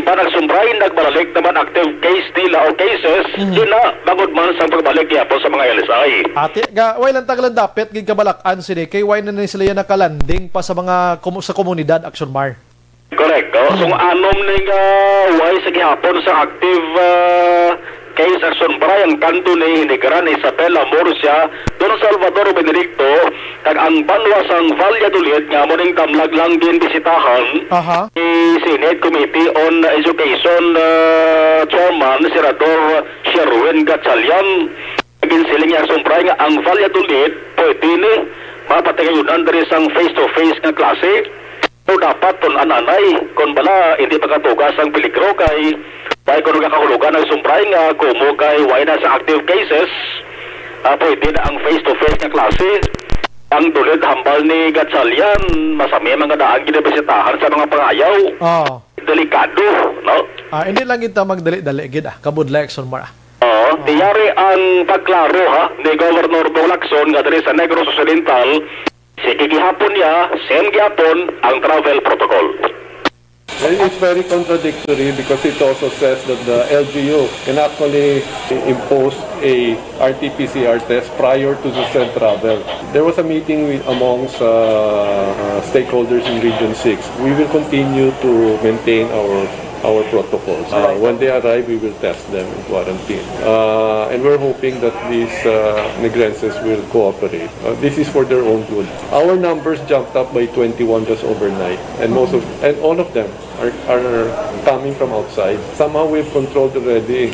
Nagsumbray, nagbalik naman active case nila o cases, ina bagod man sa pagbalik yapo sa mga LSI. Ate, way lang tagalan dapit, gid kabalakan sila, kay way na sila yan nakalanding pa sa mga sa komunidad, Action Mar. Correct. So, anom ning way sa gihapon sa active case Action Mar, ang kanto ni Hinigaran, Isabela Murcia, Don Salvador Benedicto, kag ang banwasang Valladolid, nga mo ning damlag lang din bisitahan, Senate Committee on Education Chairman, Senador Sherwin Gatchalian, naging siling Action Mar nga ang Valladolid, pwede ni mapatayunan dari sang face-to-face nga klase. So, dapat kung ananay, kung bala hindi pagkatugas ang peligro kay dahil kung nakakahulugan ng sumpray nga kumo kay why na sa active cases, pwede na ang face-to-face nga klase. Ang tulid hambal ni Gatchalian, masami mga daan ginabisitahan sa mga pangayaw. Delikado, no? Hindi lang kita magdali-dali, gid kabudlay Action Mar. Tiyari ang pagklaro ni Governor Bong Lacson nga diri sa Negros Occidental, sige gihapon niya, same gihapon ang travel protocol. Well, it's very contradictory because it also says that the LGU can actually impose a RT-PCR test prior to the said travel. There was a meeting amongst stakeholders in Region 6. We will continue to maintain our protocols. When they arrive, we will test them in quarantine. And we're hoping that these Negrenses will cooperate. This is for their own good. Our numbers jumped up by 21 just overnight, and all of them are coming from outside. Somehow we've controlled already.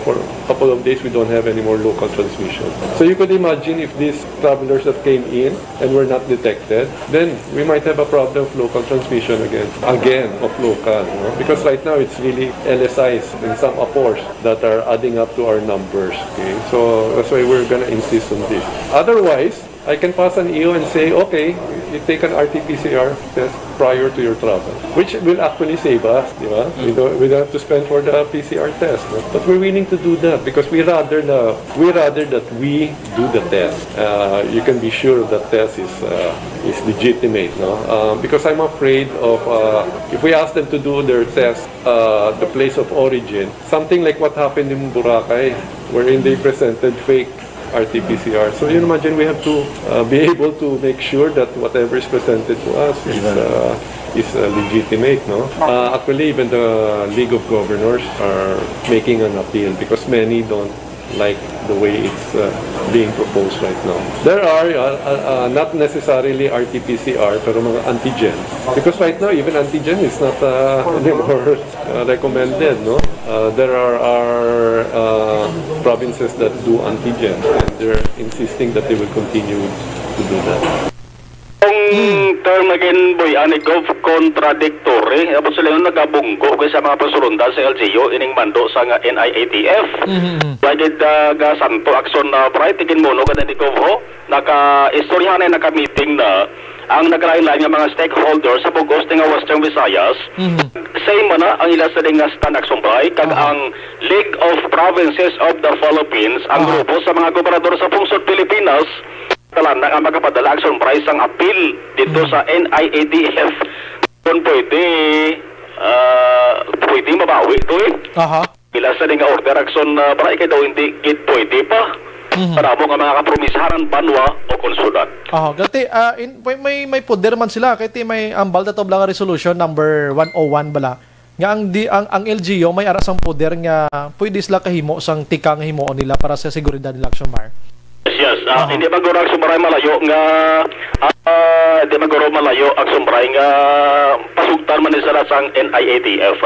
For a couple of days, we don't have any more local transmission. So you could imagine if these travelers that came in and were not detected, then we might have a problem of local transmission again of local. Because right now it's really LSIs and some APORs that are adding up to our numbers. Okay? So that's why we're going to insist on this. Otherwise, I can pass an EO and say, okay, you take an RT-PCR test prior to your travel, which will actually save us, di ba? We don't have to spend for the PCR test. No? But we're willing to do that because we rather that we do the test. You can be sure that test is legitimate, no? Because I'm afraid of if we ask them to do their test, the place of origin, something like what happened in Boracay, wherein they presented fake RT-PCR. So you imagine we have to be able to make sure that whatever is presented to us is legitimate, no? Actually, even the League of Governors are making an appeal because many don't like the way it's being proposed right now. There are not necessarily RT-PCR pero mga antigen. Because right now, even antigen is not anymore recommended, no? There are provinces that do antigen and they're insisting that they will continue to do that. Ang term again, boy, anigov contradictory. Tapos sila yung nagabunggo sa mga pasulundan sa LGU, ining mando sa NIATF. Bagid ga santo aksyon na bright, tigin mo, no, kada anigov ho, naka-istoryahan na naka-meeting na ang naglain-lain ng mga stakeholders sa Bugos ng Western Visayas. Same na ang ila sa nga stand action bright, kag ang League of Provinces of the Philippines, ang grupo sa mga gobernador sa pungsod Pilipinas, talanda ang magkapadala action price ang appeal dito sa NIATF kung pwede mabawi ito Ila sa nga order action para ikay daw hindi pwede pa para mo nga mga kapromisahan banwa o konsulat. Gati, may poder man sila kaya may ambal na toblang resolution number 101 bala nga ang LGU may arasang poder nga pwede sila kahimo sang tikang himo nila para sa seguridad ng action bar. Yes, hindi maguro ang sumbaray malayo nga hindi maguro malayo ang sumbaray nga pasugtan man nila sa NIATF.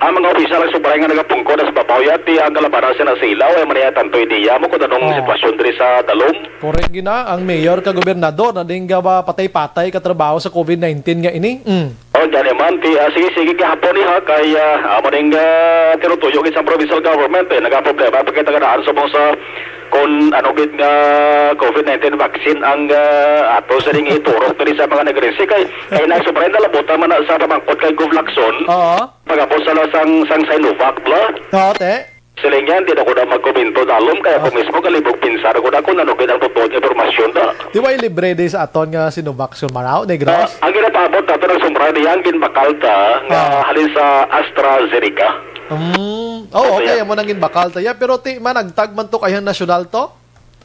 Ang mga opisyal ang sumbaray nga nagapungko sa papawya ti ang kalabarasan na silaw ay maniya tanto ideya mo kung anong sitwasyon diri sa Dalom. Correct gina ang mayor ka gobernador na ding ba patay-patay ka trabaho sa COVID-19 nga ini. Gani man ti sige kahapon ni kay amo ding tinutuyog sa provincial government nagaproblema pagka tagaan sa kung ano gid nga COVID-19 vaccine ang ato sa ring iturok diri sa mga negresyo kay na sobra na labota man sa pamangkot kay Govlaxon. Pagapos sa sang Sinovac bla. Silingyan, di na ko na magkomento dalom, kaya po mismo kalibog pinsar ko na kung ano ang totoo informasyon na. Di ba libre day sa aton nga Sinovac Maraw, Negros? Ang ginapabot nato ng sumbra diyan, ginbakalta, nga halin sa AstraZeneca. Okay, mo nang ginbakalta. Pero man, nagtag man to kayang nasyonal to?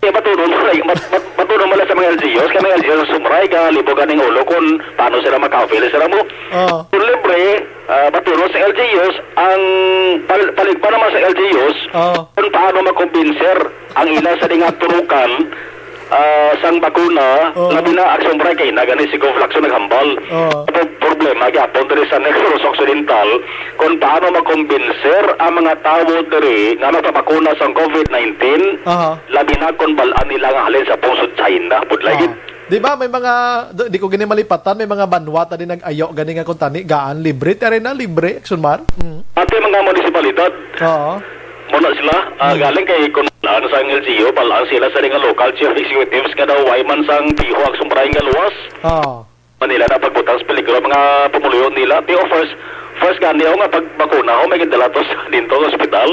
Matulong mo lang sa mga LGUs, kaya mga LGUs sumray ka, libogan ng ulo kung paano sila maka-avail sila mo. Kung libre, matulong sa LGUs, ang palig pa naman sa LGUs, kung paano makumbinser ang ila sa dinga turukan sang bakuna, labi na aksyon break kay nagani si Govlaxon naghambal. Problema gyapon diri sa Negros Occidental kung paano makumbinser ang mga tawo diri nga magpabakuna sa COVID-19, labi na kung balaan nila nga halin sa pusod China pudlay. Di ba may mga di ko gani malipatan, may mga banwat na din nag-ayo gani nga kung tani gaan libre tare na libre action mar. Ate mga munisipalidad. Muna sila, galing kay Kunlaan sa LGU, balaan sila sa mga local chief executives kada wayman sang tihok sumbraing nga luwas. Manila na pagbutang sa peligro mga pumuluyon nila. Tiyo first gani ako nga pagbakuna ako, may gandalatos dito sa hospital.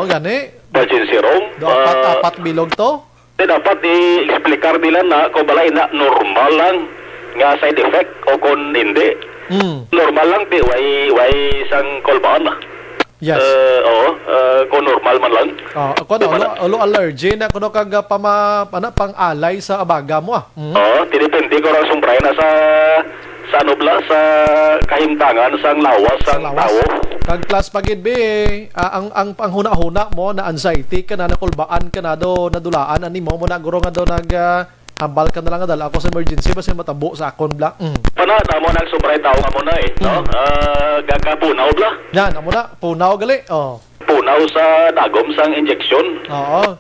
Gani. Emergency room. Dapat bilog to? Dapat i-explicar nila na kung balay na normal lang nga side effect o kung hindi. Normal lang, way isang kolbaan na. Yes. Kung normal man lang. Ulo allergy na kuno kag pang-alay sa abaga mo tinipindi ko ra sumbray na sa anobla sa kahimtangan sang lawas sang tawo. Kag class pagid ang panghuna-huna mo na anxiety kana nakulbaan kana do nadulaan ani mo na guro nga do Ambal ka na lang dala ako sa emergency basi matabo sa akon bla. Panata mo nang sobray tao nga mo na no? Gagapunaw bla. Yan, amo na punaw gali. Punaw sa dagom sang injection. Oo.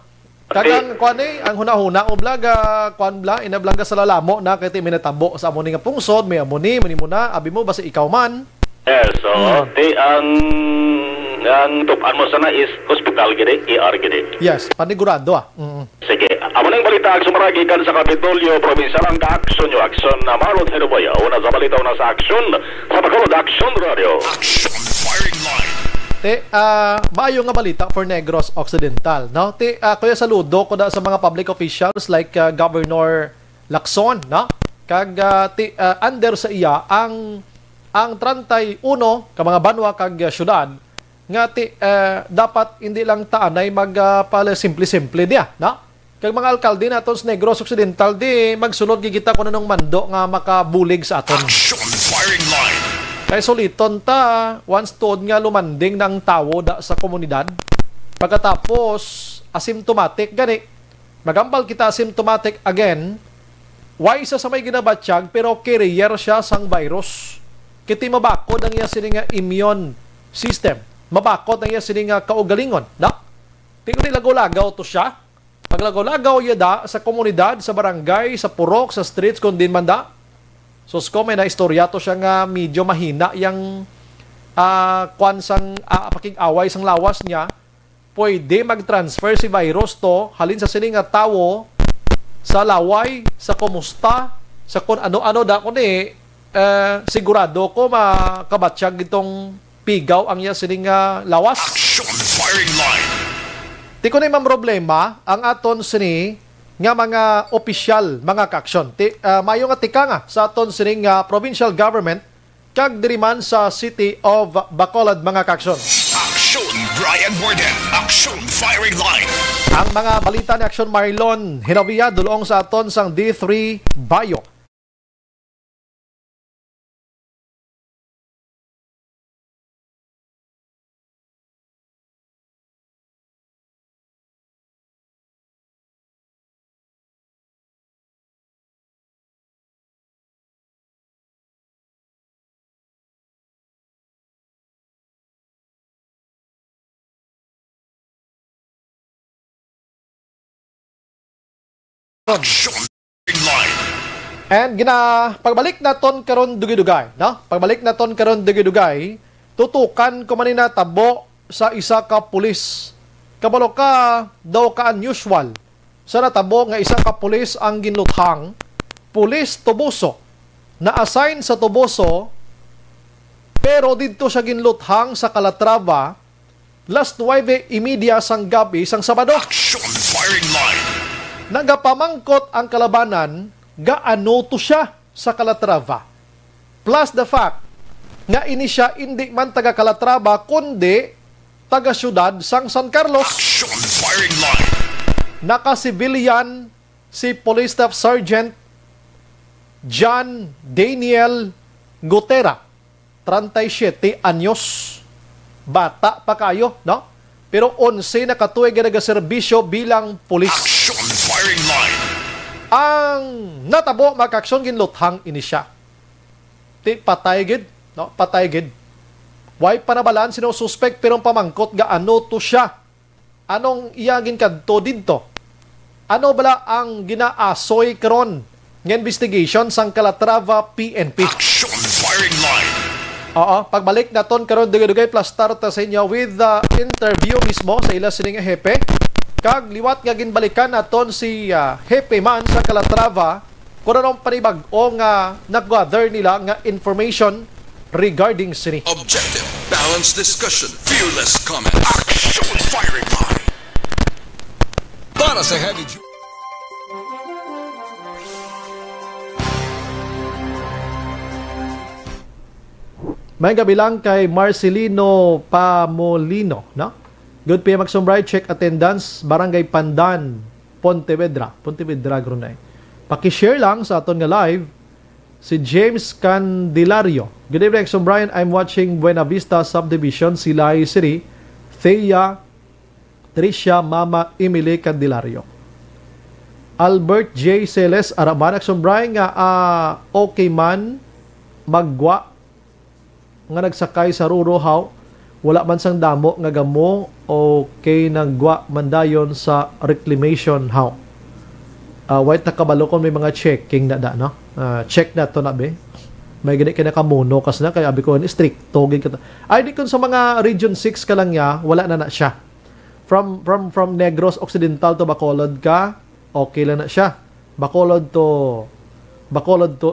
Kagang kuan ang hunahuna o blaga kuan bla inablaga sa lalamo na kay ti minatabo sa amo ni nga pungsod, may amoni mo na abi mo basi ikaw man. Yes, so ang tupan mo sana is hospital gede, ER gede. Yes, panigurado Sige, amo nang balita ang sumaragikan sa Kapitolyo, probinsya ng ka-aksyon yung aksyon na Marlon Heroboya. Una sa balita na sa aksyon, sa Bacolod Action Radio. Action Firing Line. Maayo nga balita for Negros Occidental, no? Kuya saludo ko da sa mga public officials like Governor Lacson, no? Kag under sa iya ang 31 ka mga banwa kag syudad nga dapat hindi lang taanay magpala simple-simple dia, no? Kag mga alkalde naton sa Negros Occidental di magsunod gigita ko nanong mando nga makabulig sa aton. Action Firing Line. Kay soliton ta once tuod nga lumanding ng tawo da sa komunidad. Pagkatapos asymptomatic gani. Magambal kita asymptomatic again. Why isa sa may ginabatsyag pero carrier siya sang virus. Kiti mabakod ang iya sining immune system. Mabakod ang iya sining kaugalingon. Na? Tingko ni lagaw-lagaw to siya. Paglagaw-lagaw iya da sa komunidad, sa barangay, sa purok, sa streets kung din man da. So may na istorya to siya nga medyo mahina yang kwansang pakig-away sang lawas niya. Pwede mag-transfer si virus to halin sa sining tawo sa laway, sa kumusta, sa kung ano-ano da ko ni sigurado ko makabatsyag itong pigaw ang iya sining lawas. Action Firing Line. Ti ko na yung problema ang aton sini nga mga opisyal, mga kaksyon. Mayo nga tika nga sa aton sining provincial government kag diriman sa City of Bacolod, mga kaksyon. Action Brian Borden. Action Firing Line. Ang mga balita ni Action Marlon Heroboya dulong sa aton sang D3 Bayo. Action Firing Line. And pagbalik naton karon dugay-dugay, no? Pagbalik naton karon dugay-dugay, tutukan ko man tabo sa isa ka pulis. Kabalo ka daw ka unusual. Sa natabo nga isa ka pulis ang ginluthang, pulis Tubuso. Na-assign sa Tubuso, pero dito siya ginluthang sa Calatrava, last 9:30 sang gabi sang Sabado. Action Firing Line. Nagapamangkot ang kalabanan, gaano to siya sa Calatrava. Plus the fact, nga ini siya hindi man taga Calatrava, kundi taga syudad sang San Carlos. Action Firing Line. Naka-civilian si Police Staff Sergeant John Daniel Gutera, 37 anyos. Bata pa kayo, no? Pero 11 na katuig na nagaserbisyo bilang pulis. Action Firing Line. Ang natabo makaksyon ginluthang ini siya. Patay gid, no? Patay gid. Why panabalan sino suspect pero pamangkot gaano to siya? Anong iyagin kadto didto? Ano bala ang ginaasoy karon ng investigation sang Calatrava PNP? Action Firing Line. Oo, pagbalik naton karon dugay-dugay plus start sa inyo with the interview mismo sa ila sining hepe. Kag liwat nga ginbalikan naton si hepe man sa Calatrava kung anong panibag-o nga nag-gather nila nga information regarding sini. Objective, balanced discussion, fearless comment. Action Firing Line. Para sa heavy May gabi lang kay Marcelino Pamolino, no? Good PM Magsumbray, check attendance, Barangay Pandan, Pontevedra Grunay. Paki-share lang sa aton nga live si James Candelario. Good evening, Magsumbray. I'm watching Buena Vista Subdivision, Silay City. Thea, Tricia, Mama Emily Candelario. Albert J. Celes Araman nagsumbray nga okay man magwa nga nagsakay sa Rurohaw wala man sang damo nga gamo okay nagwa mandayon sa reclamation how. White na kabalo kon may mga checking na da no. Check na to na be. May gani kay nakamuno kas na kay abi ko strict togig ka. Ay di kun sa mga region 6 ka lang ya wala na siya. From Negros Occidental to Bacolod ka okay lang na siya. Bacolod to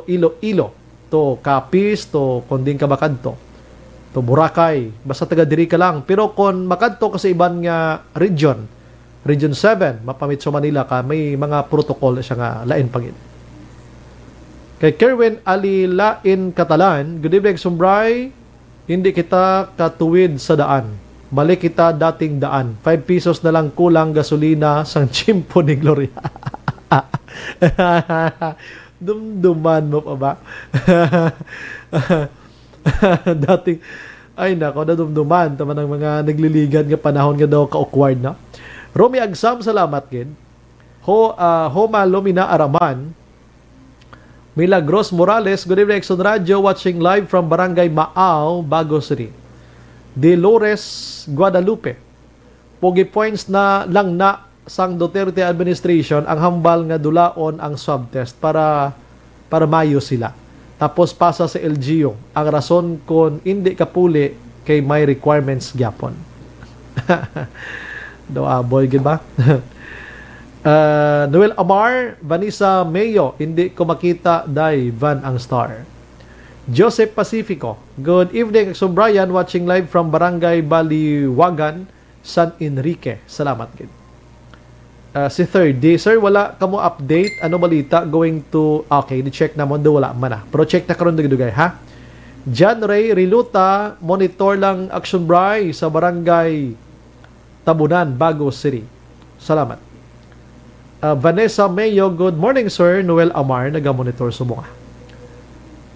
Iloilo to Capiz to kunding kabakad to Boracay basta taga diri ka lang pero kung makadto ka sa iban nga region 7 mapamit sa Manila ka may mga protocol siya nga lain pagin. Kay Kerwin Alilain Catalan, good evening Sumbray, hindi kita katuwid sa daan. Balik kita dating daan. 5 pesos na lang kulang gasolina sang chimpo ni Gloria. Dumduman mo pa ba? Dating, ay nako, nadumduman. Tama ng mga nagliligan nga panahon nga daw ka-awkward na. Romy Agsam, salamat gid. Homa Lumina Araman, Milagros Morales, good evening, Exxon Radio, watching live from Barangay Maaw, Bago City. Dolores Guadalupe, pogi points na lang na sang Duterte administration ang hambal nga dulaon ang swab test para mayo sila. Tapos pasa sa LGU. Ang rason kung hindi kapuli kay may requirements gyapon. Doa boy gid ba? Noel Amar, Vanessa Mayo, hindi ko makita dai van ang star. Joseph Pacifico, good evening Exxon Brian, watching live from Barangay Baliwagan, San Enrique. Salamat gid. Si third day, sir, wala kamo update ano balita going to okay, di-check na mo do wala man na. Pero check na karon dugay ha. John Ray Riluta, monitor lang Action Bri sa Barangay Tabunan, Bago City. Salamat. Vanessa Mayo, good morning sir. Noel Amar, naga-monitor subong.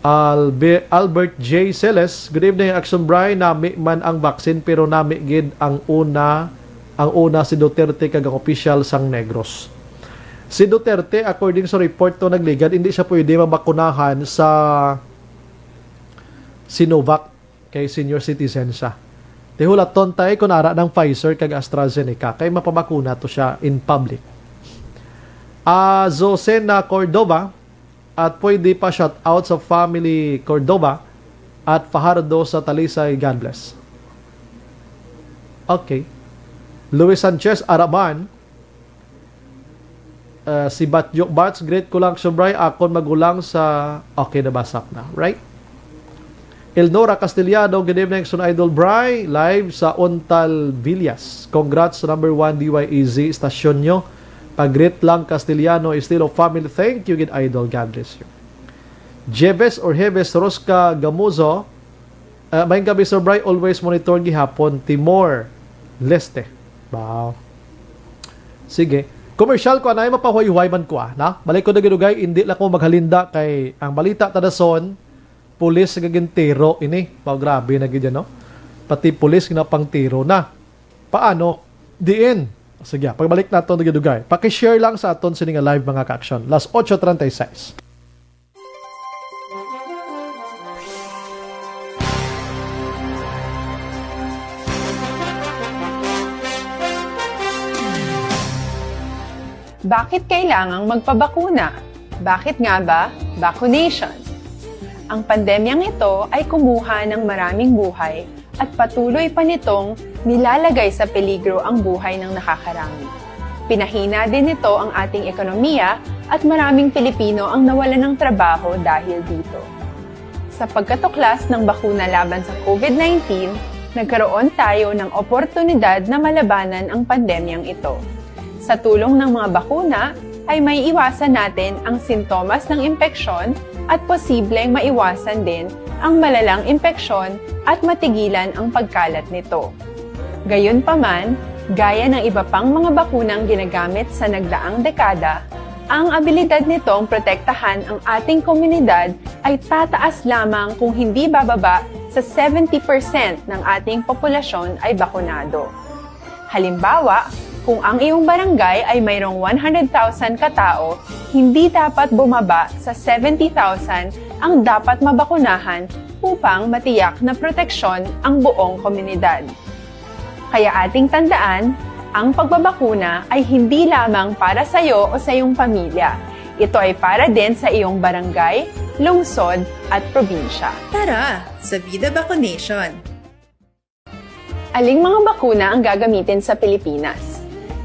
Albert J. Celes, good evening Action Bri, nami man ang vaccine pero nami gid ang una si Duterte kag official sang Negros. Si Duterte according sa report to nagligan hindi siya pwede mabakunahan sa Sinovac kay senior citizen siya. Tihulaton tayo kung ara ng Pfizer kag AstraZeneca kay mapabakuna to siya in public. Zosena Cordova at pwede pa shout out sa family Cordova at Fajardo sa Talisay, God bless. Okay. Luis Sanchez Araman, si Batjok Bats, great ko lang sobray akon magulang sa okay nabasak na, right? Elnora Castellano, good evening Son Idol Bry, live sa Ontal Villas. Congrats sa number 1 DYEZ stasyon nyo. Pag-greet lang Castellano is still of family. Thank you, good Idol. God bless you. Jeves or Heves Rosca Gamuzo, may gabi Sir Bry, always monitor gihapon Timor Leste. Wow. Sige. Commercial ko anay mapahuay-huay man ko na. Balik ko na ginugay, hindi lang ko maghalinda kay ang balita tadason, pulis gagintero ini. Wow, grabe na gid no. Pati pulis ginapang tiro na. Paano? Diin. Sige, pagbalik natin na ginugay. Paki-share lang sa aton sining live mga ka-action. Las 8:36. Bakit kailangang magpabakuna? Bakit nga ba vaccination? Ang pandemyang ito ay kumuha ng maraming buhay at patuloy pa nitong nilalagay sa peligro ang buhay ng nakakarami. Pinahina din nito ang ating ekonomiya at maraming Pilipino ang nawalan ng trabaho dahil dito. Sa pagkatuklas ng bakuna laban sa COVID-19, nagkaroon tayo ng oportunidad na malabanan ang pandemyang ito. Sa tulong ng mga bakuna, ay may iwasan natin ang sintomas ng impeksyon at posibleng maiwasan din ang malalang impeksyon at matigilan ang pagkalat nito. Gayunpaman, gaya ng iba pang mga bakunang ginagamit sa nagdaang dekada, ang abilidad nitong protektahan ang ating komunidad ay tataas lamang kung hindi bababa sa 70% ng ating populasyon ay bakunado. Halimbawa, Kung ang iyong barangay ay mayroong 100,000 katao, hindi dapat bumaba sa 70,000 ang dapat mabakunahan upang matiyak na proteksyon ang buong komunidad. Kaya ating tandaan, ang pagbabakuna ay hindi lamang para sa iyo o sa iyong pamilya. Ito ay para din sa iyong barangay, lungsod at probinsya. Tara, sa Vida Vaccination! Aling mga bakuna ang gagamitin sa Pilipinas?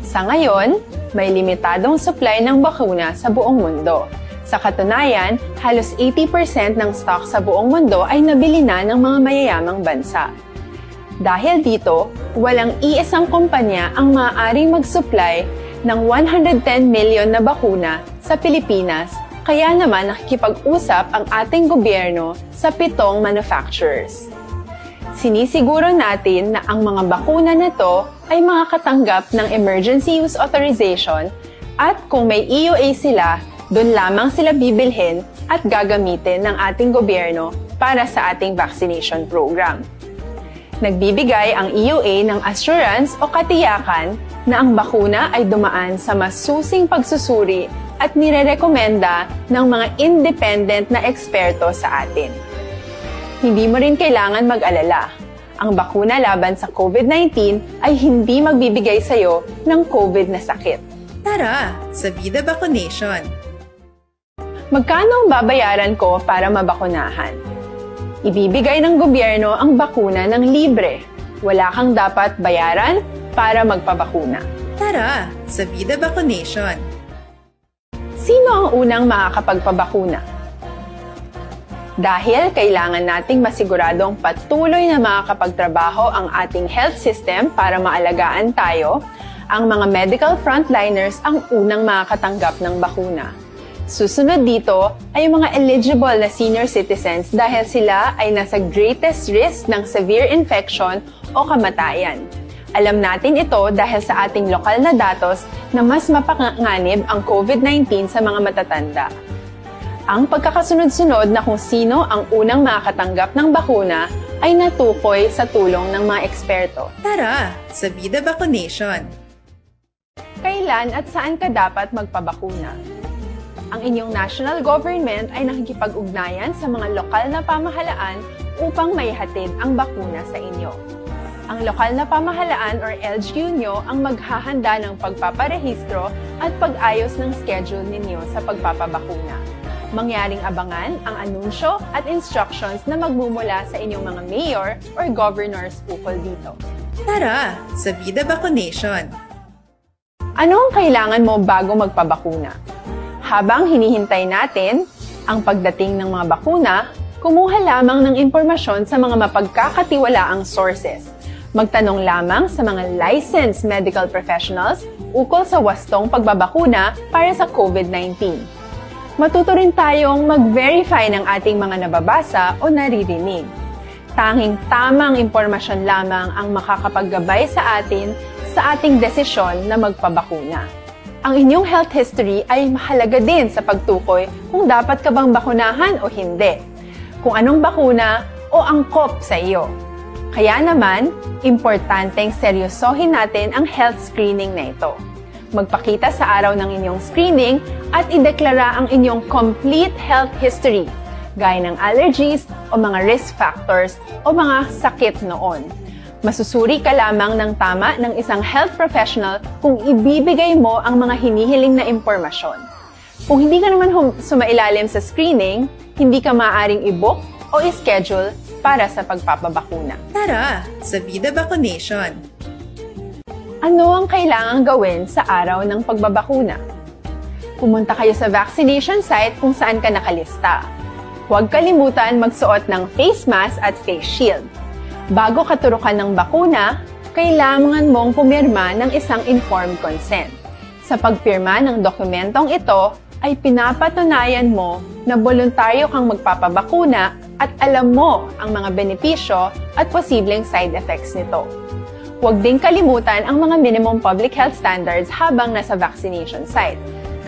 Sa ngayon, may limitadong supply ng bakuna sa buong mundo. Sa katunayan, halos 80% ng stock sa buong mundo ay nabili na ng mga mayayamang bansa. Dahil dito, walang iisang kumpanya ang maaaring mag-supply ng 110 million na bakuna sa Pilipinas, kaya naman nakikipag-usap ang ating gobyerno sa 7 manufacturers. Sinisiguro natin na ang mga bakuna na to ay makakatanggap ng Emergency Use Authorization at kung may EUA sila, doon lamang sila bibilhin at gagamitin ng ating gobyerno para sa ating vaccination program. Nagbibigay ang EUA ng assurance o katiyakan na ang bakuna ay dumaan sa masusing pagsusuri at nirerekomenda ng mga independent na eksperto sa atin. Hindi mo rin kailangan mag-alala. Ang bakuna laban sa COVID-19 ay hindi magbibigay sa iyo ng COVID na sakit. Tara, sa Vida Vaccination! Magkano ang babayaran ko para mabakunahan? Ibibigay ng gobyerno ang bakuna ng libre. Wala kang dapat bayaran para magpabakuna. Tara, sa Vida Vaccination! Sino ang unang makakapagpabakuna? Dahil kailangan nating masiguradong patuloy na makakapagtrabaho ang ating health system para maalagaan tayo, ang mga medical frontliners ang unang makakatanggap ng bakuna. Susunod dito ay mga eligible na senior citizens dahil sila ay nasa greatest risk ng severe infection o kamatayan. Alam natin ito dahil sa ating lokal na datos na mas mapanganib ang COVID-19 sa mga matatanda. Ang pagkakasunod-sunod na kung sino ang unang makakatanggap ng bakuna ay natukoy sa tulong ng mga eksperto. Tara, sa Vida Vaccination! Kailan at saan ka dapat magpabakuna? Ang inyong national government ay nakikipag-ugnayan sa mga lokal na pamahalaan upang maihatid ang bakuna sa inyo. Ang lokal na pamahalaan or LGU nyo ang maghahanda ng pagpaparehistro at pag-ayos ng schedule ninyo sa pagpapabakuna. Mangyaring abangan ang anunsyo at instructions na magmumula sa inyong mga mayor or governors ukol dito. Tara, sa Vida Vaccination! Ano ang kailangan mo bago magpabakuna? Habang hinihintay natin ang pagdating ng mga bakuna, kumuha lamang ng impormasyon sa mga mapagkakatiwalaang sources. Magtanong lamang sa mga licensed medical professionals ukol sa wastong pagbabakuna para sa COVID-19. Matuto rin tayong mag-verify ng ating mga nababasa o naririnig. Tanging tamang impormasyon lamang ang makakapaggabay sa atin sa ating desisyon na magpabakuna. Ang inyong health history ay mahalaga din sa pagtukoy kung dapat ka bang bakunahan o hindi, kung anong bakuna o angkop sa iyo. Kaya naman, importanteng seryosohin natin ang health screening na ito. Magpakita sa araw ng inyong screening at ideklara ang inyong complete health history, gaya ng allergies o mga risk factors o mga sakit noon. Masusuri ka lamang ng tama ng isang health professional kung ibibigay mo ang mga hinihiling na impormasyon. Kung hindi ka naman sumailalim sa screening, hindi ka maaaring i-book o i-schedule para sa pagpapabakuna. Tara, sa Vida Vaccination! Ano ang kailangang gawin sa araw ng pagbabakuna? Pumunta kayo sa vaccination site kung saan ka nakalista. Huwag kalimutan magsuot ng face mask at face shield. Bago ka turukan ng bakuna, kailangan mong pumirma ng isang informed consent. Sa pagpirma ng dokumentong ito, ay pinapatunayan mo na voluntaryo kang magpapabakuna at alam mo ang mga benepisyo at posibleng side effects nito. Huwag din kalimutan ang mga minimum public health standards habang nasa vaccination site.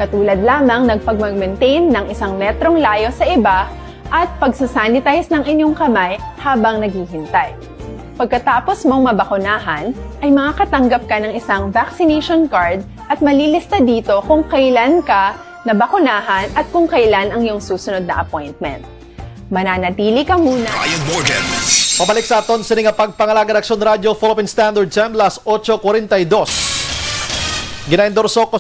Katulad lamang nagpag-maintain ng 1 metrong layo sa iba at pagsasanitize ng inyong kamay habang naghihintay. Pagkatapos mong mabakunahan, ay makakatanggap ka ng isang vaccination card at malilista dito kung kailan ka nabakunahan at kung kailan ang iyong susunod na appointment. Mananatili ka muna. Pabalik sa aton sa nga pagpangalaga ng Aksyon Radio Philippine Standard Time, las 8:42. Ginaendorso ko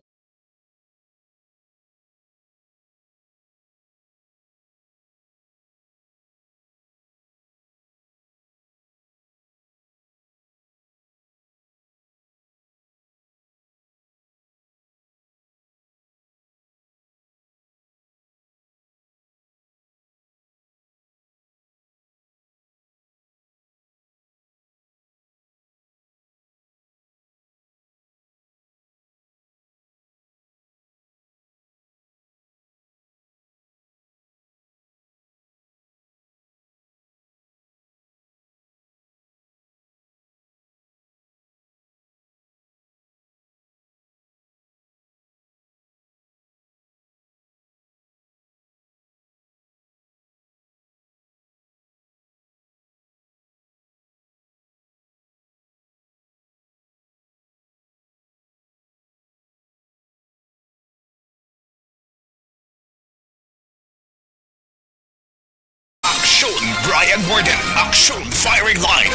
Brian Warden, Action Firing Line.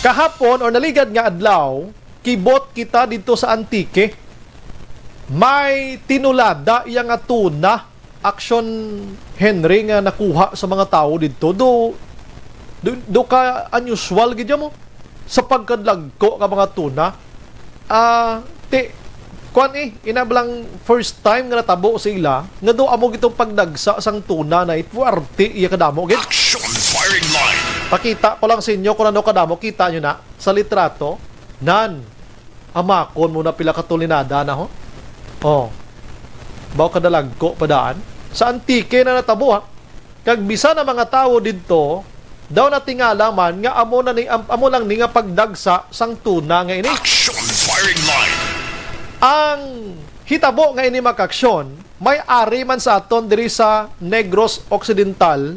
kahapon o naligad nga adlaw, kibot kita dito sa Antique. May tinulada iya nga tuna Action Henry nga nakuha sa mga tao dito. Do ka unusual gid mo sa pagkadlagko ka mga tuna. Inablang first time nga natabo sila nga do amo gitong pagdagsa sang tuna na itwarte iya kadamo gid. Action Firing Line. Pakita ko lang sa inyo kung ano kadamo, kita nyo na sa litrato nan amakon mo na pila katulinada na ho. Baw kadalagko padaan sa Antique na natabo ha. Kag bisa na mga tao dito daw natingalaman nga amo lang ni nga pagdagsa sang tuna nga ini. Action Firing Line. Ang hitabo nga ini makaksyon, may ari man sa aton diri sa Negros Occidental,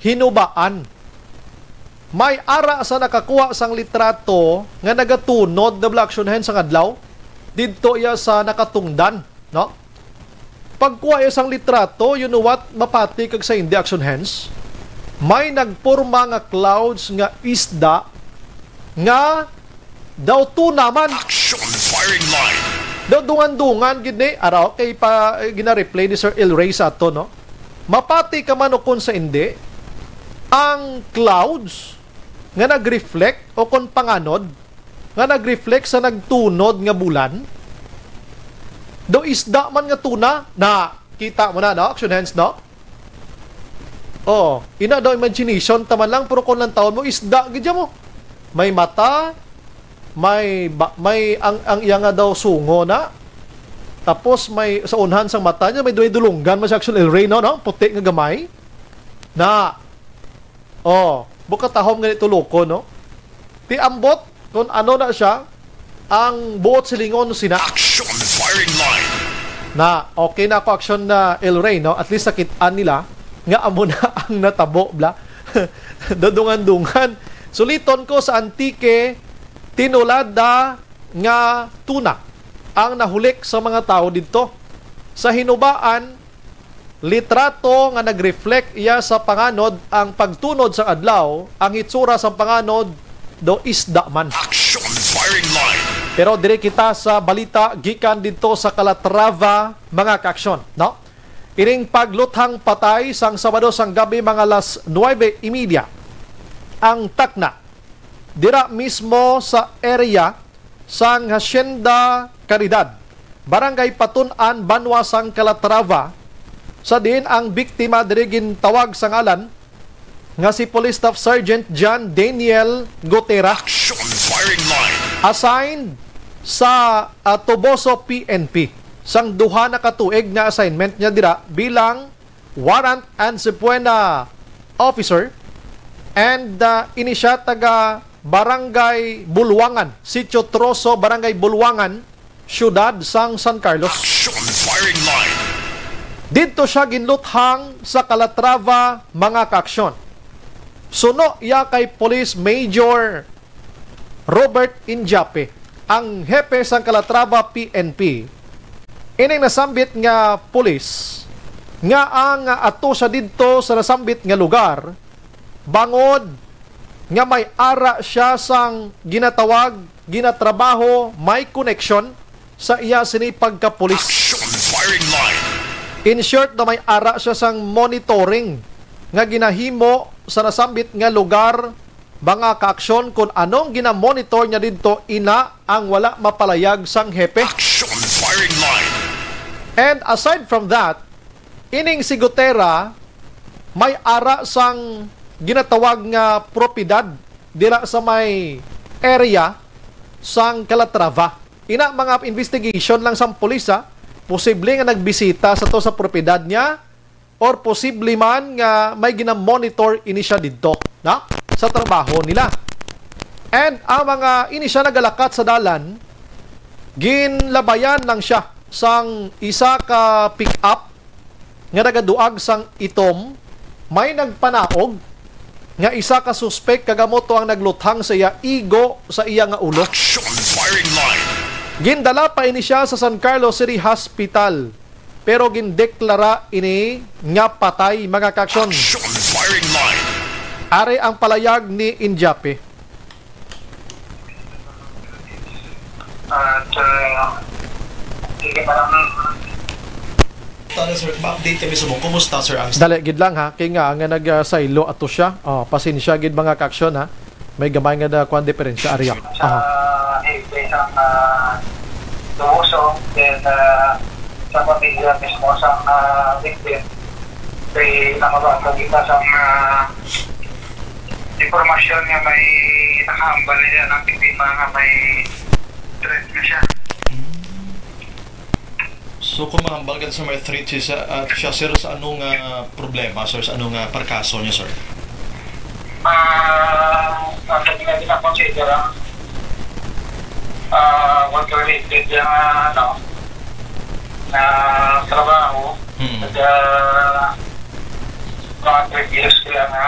hinubaan. May ara sa nakakuha sang litrato nga nagatunod na Action Hen sa adlaw didto iya sa nakatungdan, no? Pagkuha iya sang litrato, you know what, mapati kag sa hindi Action Hens, may nagporma nga clouds nga isda nga daw tunaman. Action Firing Line. Daw dungan-dungan gid ni araw kay pa gina-replay ni Sir El Rey sa ato, no? Mapati ka man o kun sa hindi, ang clouds nga nag-reflect o kon panganod nga nag-reflect sa nagtunod nga bulan, do isda man nga tuna na kita mo na, no? Action Hands, no? Ina daw imagination taman lang, pero kung lang taon mo isda gid mo, may mata, may ang iya nga daw sungo na, tapos may sa unhan sang mata niya may dulunggan mas Action El Rey, no? Puti nga gamay na bukatahom nga nituloko, no? Ti ambot kung ano na siya ang buot silingon sina. Action Firing Line. Na okay na ako Action na El Rey, no? At least sakitaan nila nga amo na ang natabo bla. Dadungan-dungan. Suliton ko sa Antique, tinulada nga tuna ang nahulik sa mga tao dito. Sa hinubaan, litrato nga nag-reflect iya sa panganod ang pagtunod sa adlaw, ang itsura sa panganod do isda man. Action Firing Line. Pero dire kita sa balita gikan dito sa Calatrava, mga kaaksyon, no? Iring pagluthang patay sang Sabado sang gabi mga alas 9:30 ang takna dira mismo sa area sang Hacienda Caridad, Barangay Patunan, Banwa sang Calatrava. Sa din ang biktima diri gintawag sa ngalan nga si Police Staff Sergeant John Daniel Gotera. Action Firing Line. Assigned sa Toboso PNP. Sang duha na katuig na assignment niya dira bilang warrant and subpoena officer, and ini siya taga Barangay Bulwangan, Sitio Troso, Barangay Bulwangan, Siyudad sang San Carlos. Action Firing Line. Dito siya ginluthang sa Calatrava, mga kaaksyon. Suno iya kay Police Major Robert Injape, ang hepe sang Calatrava PNP. Ining nasambit nga pulis nga ang ato sa didto sa nasambit nga lugar bangod nga may ara siya sang ginatawag, ginatrabaho, may connection sa iya sini pagkapulis. In short, na may ara siya sang monitoring nga ginahimo sa nasambit nga lugar mga kaaksyon kung anong ginamonitor niya dito ina ang wala mapalayag sang hepe. And aside from that, ining si Gutera may ara sang ginatawag nga propiedad dira sa may area sang Calatrava. Ina mga investigation lang sang pulisa, posible nga nagbisita sa to sa propiedad niya or posible man nga may ginamonitor ini siya dito na sa trabaho nila. And ang mga ini siya nagalakat sa dalan, ginlabayan lang siya sang isa ka pick up nga nagaduag sang itom, may nagpanaog nga isa ka suspect kagamoto ang nagluthang sa iya igo sa iya nga ulo. Gindala pa ini siya sa San Carlos City Hospital pero gindeklara ini nga patay mga kaaksyon. Are ang palayag ni Injape. At sige parang sir, ma-update kami sa mo. Kumusta sir ang Dali gid lang ha, kay nga nag-saylo ato siya. Pasensya gid mga kaaksyon ha. May gamay nga na kwan diferensya area. isang luso, then sa pamilya mismo sa victim kay nakabasa kita sa informasyon nga may nakahambal nila ng biktima nga may threat na siya. So kung mahambal ka sa may threat siya sir, sa anong problema sir, sa anong parkaso niya sir? Ang sabi na consider work related yung na trabaho at mga previous sila na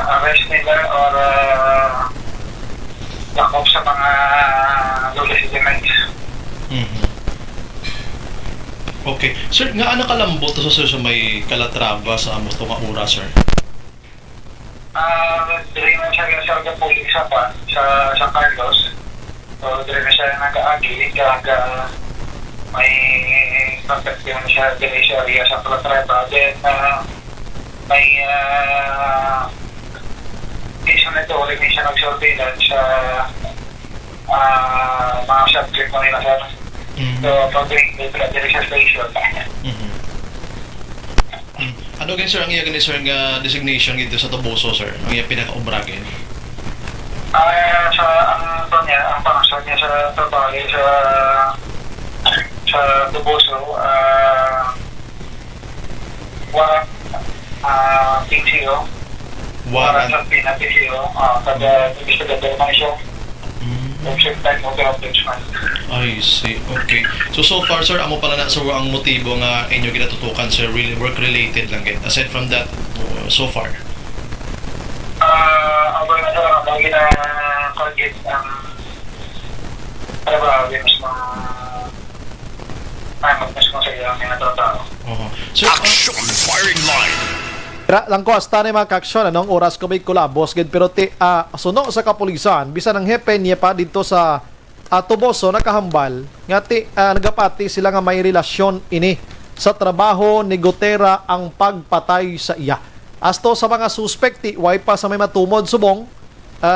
arrest nila or lakop sa mga legitimate. Okay. Sir, nga ano kalambot sa sir sa may Calatrava sa amos to nga oras sir? Dili na siya sa pulis sa Carlos. So, dili na siya nag-aagi kaga may perspektive na siya dili siya area sa Calatrava. Then, may issue na ito, ulit siya nag-surveillance sa mga subject na nila sir. So, pag-ring dili siya station. Ano gan sir ang iya gani sir nga designation dito sa Toboso sir? Ang iya pinaka-ubragin? Ang pangasyon niya sa trabaho sa Toboso, warang PCO. Warang sa PCO. Kada investigador naman siya. I see. Okay. So far sir, amo pala na sir ang motibo nga inyo ginatutukan sir, really work related lang gid. Aside from that, so far. Ang mga sir, ang gina-target ang trabaho din mas magmismo sa iyo ang minatotao. Action firing line. Lang ko hasta ni mga kaaksyon anong oras ko may kulabos gid pero suno sa kapulisan bisan ang hepe niya pa dito sa Toboso nakahambal nga nagapati sila nga may relasyon ini sa trabaho ni Gutera ang pagpatay sa iya. Asto sa mga suspekti way pa sa may matumod subong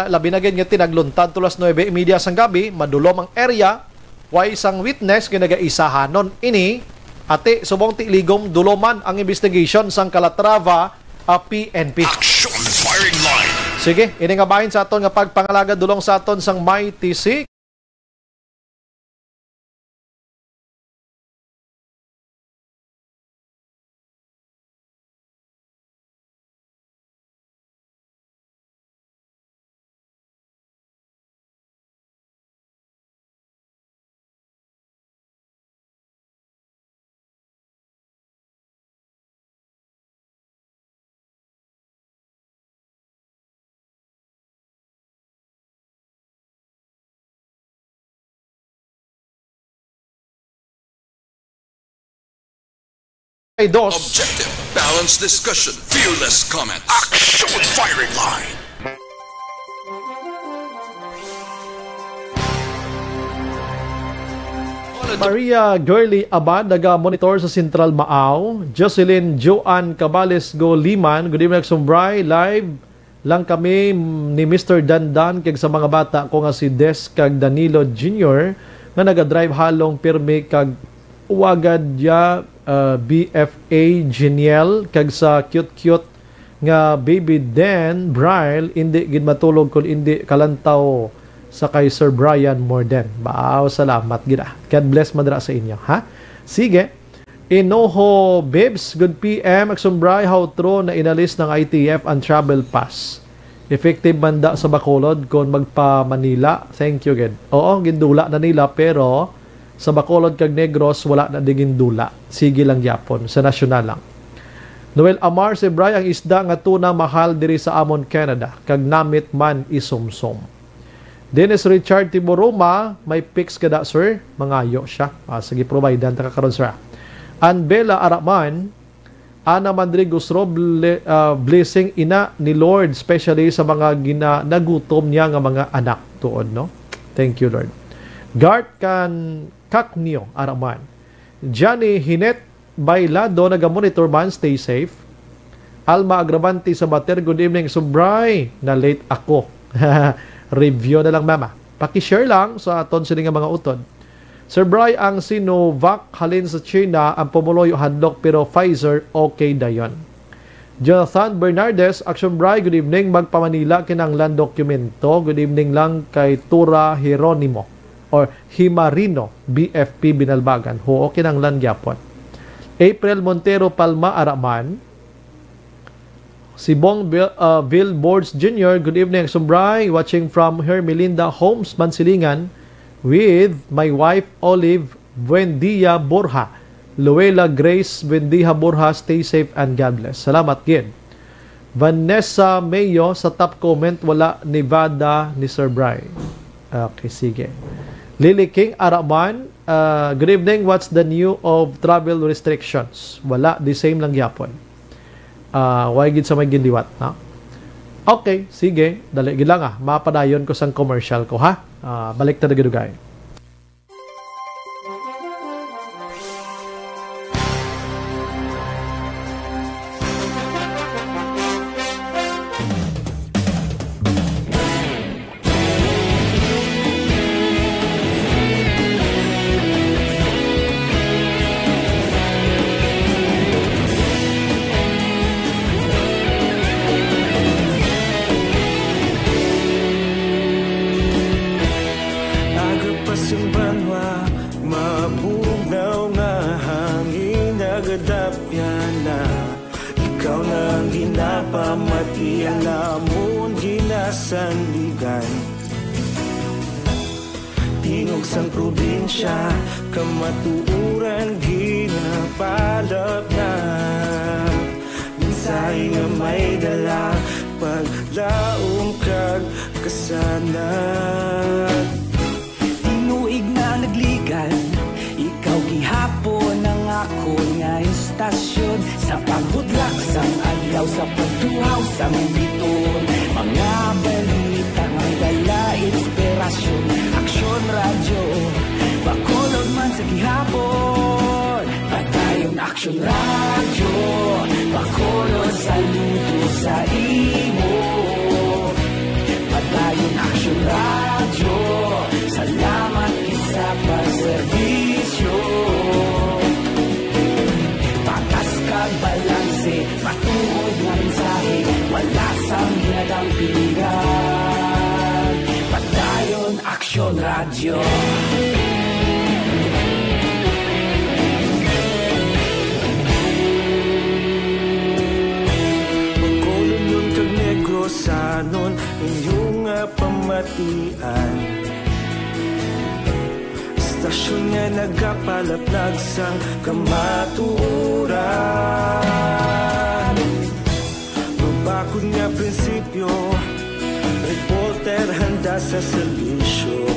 labi na gid nga tinagluntad tulas 9:30 sang gabi madulom ang area way isang witness ginagaisahanon ini ate subong ti ligom duloman ang investigation sang Calatrava PNP. Action firing line. Sige, ini nga bahin sa aton nga pagpangalaga dulong sa aton sang May TC. Objective, balanced discussion, fearless comments. Action firing line. Maria Girly Abad, naga-monitor sa Central Maaw. Jocelyn Joan Cabales Go Liman, good evening Sumbray. Live lang kami ni Mr. Dandan kag sa mga bata ko nga si Des kag Danilo Jr. nga naga-drive halong pirmi kag uwagad ya BFA Geniel kag sa cute-cute nga baby Dan Bryle hindi gid matulog kung hindi kalantaw sa kay Sir Brian Morden. Baaw, salamat gida. God bless madra sa inyo, ha? Sige. Inoho Bibs, good PM. Agsumbray, how true na inalis ng ITF ang travel pass. Effective banda sa Bacolod kung magpa Manila. Thank you, God. Oo, gindula na nila pero sa Bacolod kag Negros wala na digin dula. Sige lang yapon sa nasyonal lang. Noel Amar, si Bray, ang isda nga tuna mahal diri sa Amon, Canada. Kag namit man isumsom. Dennis Richard Tiboroma, may pics kada sir, mangayo siya. Sige, provide dan takakaroon sir. Anbela Araman, Ana Mandrigos blessing ina ni Lord, especially sa mga nagutom niya nga mga anak tuon, no? Thank you, Lord. Gart Kaknio Araman. Johnny Hinet Bailado, naga-monitor man, stay safe. Alma Agravante sa Bater, good evening, Sumbray, na late ako. Review na lang, mama. Paki-share lang sa aton sila nga mga utod. Sir Bry, ang Sinovac halin sa China ang pumuloy hadlok pero Pfizer okay dayon. Jonathan Bernardes, Action Bry, good evening. Magpamanila kinanglan dokumento. Good evening lang kay Tura Hieronimo or Himarino, BFP Binalbagan. Ho, kinanglan gyapon. April Montero Palma Araman. Si Bong Billboards Jr., good evening, Sumbray, watching from Hermelinda Homes, Mansilingan, with my wife, Olive Buendia Borja. Luella Grace Buendia Borja, stay safe and God bless. Salamat, Gid. Vanessa Mayo, sa top comment, wala Nevada ni Sir Bray. Okay, sige. Lily King Araman, good evening, what's the new of travel restrictions? Wala, the same lang yapon. Why gid sa may gindiwat, ha? Okay, sige, dali gid lang mapadayon ko sang commercial ko, ha? Balik ta dagay. Stasyon nga nagapalaplag sang kamaturan. Mabakod nga prinsipyo, reporter handa sa serbisyo.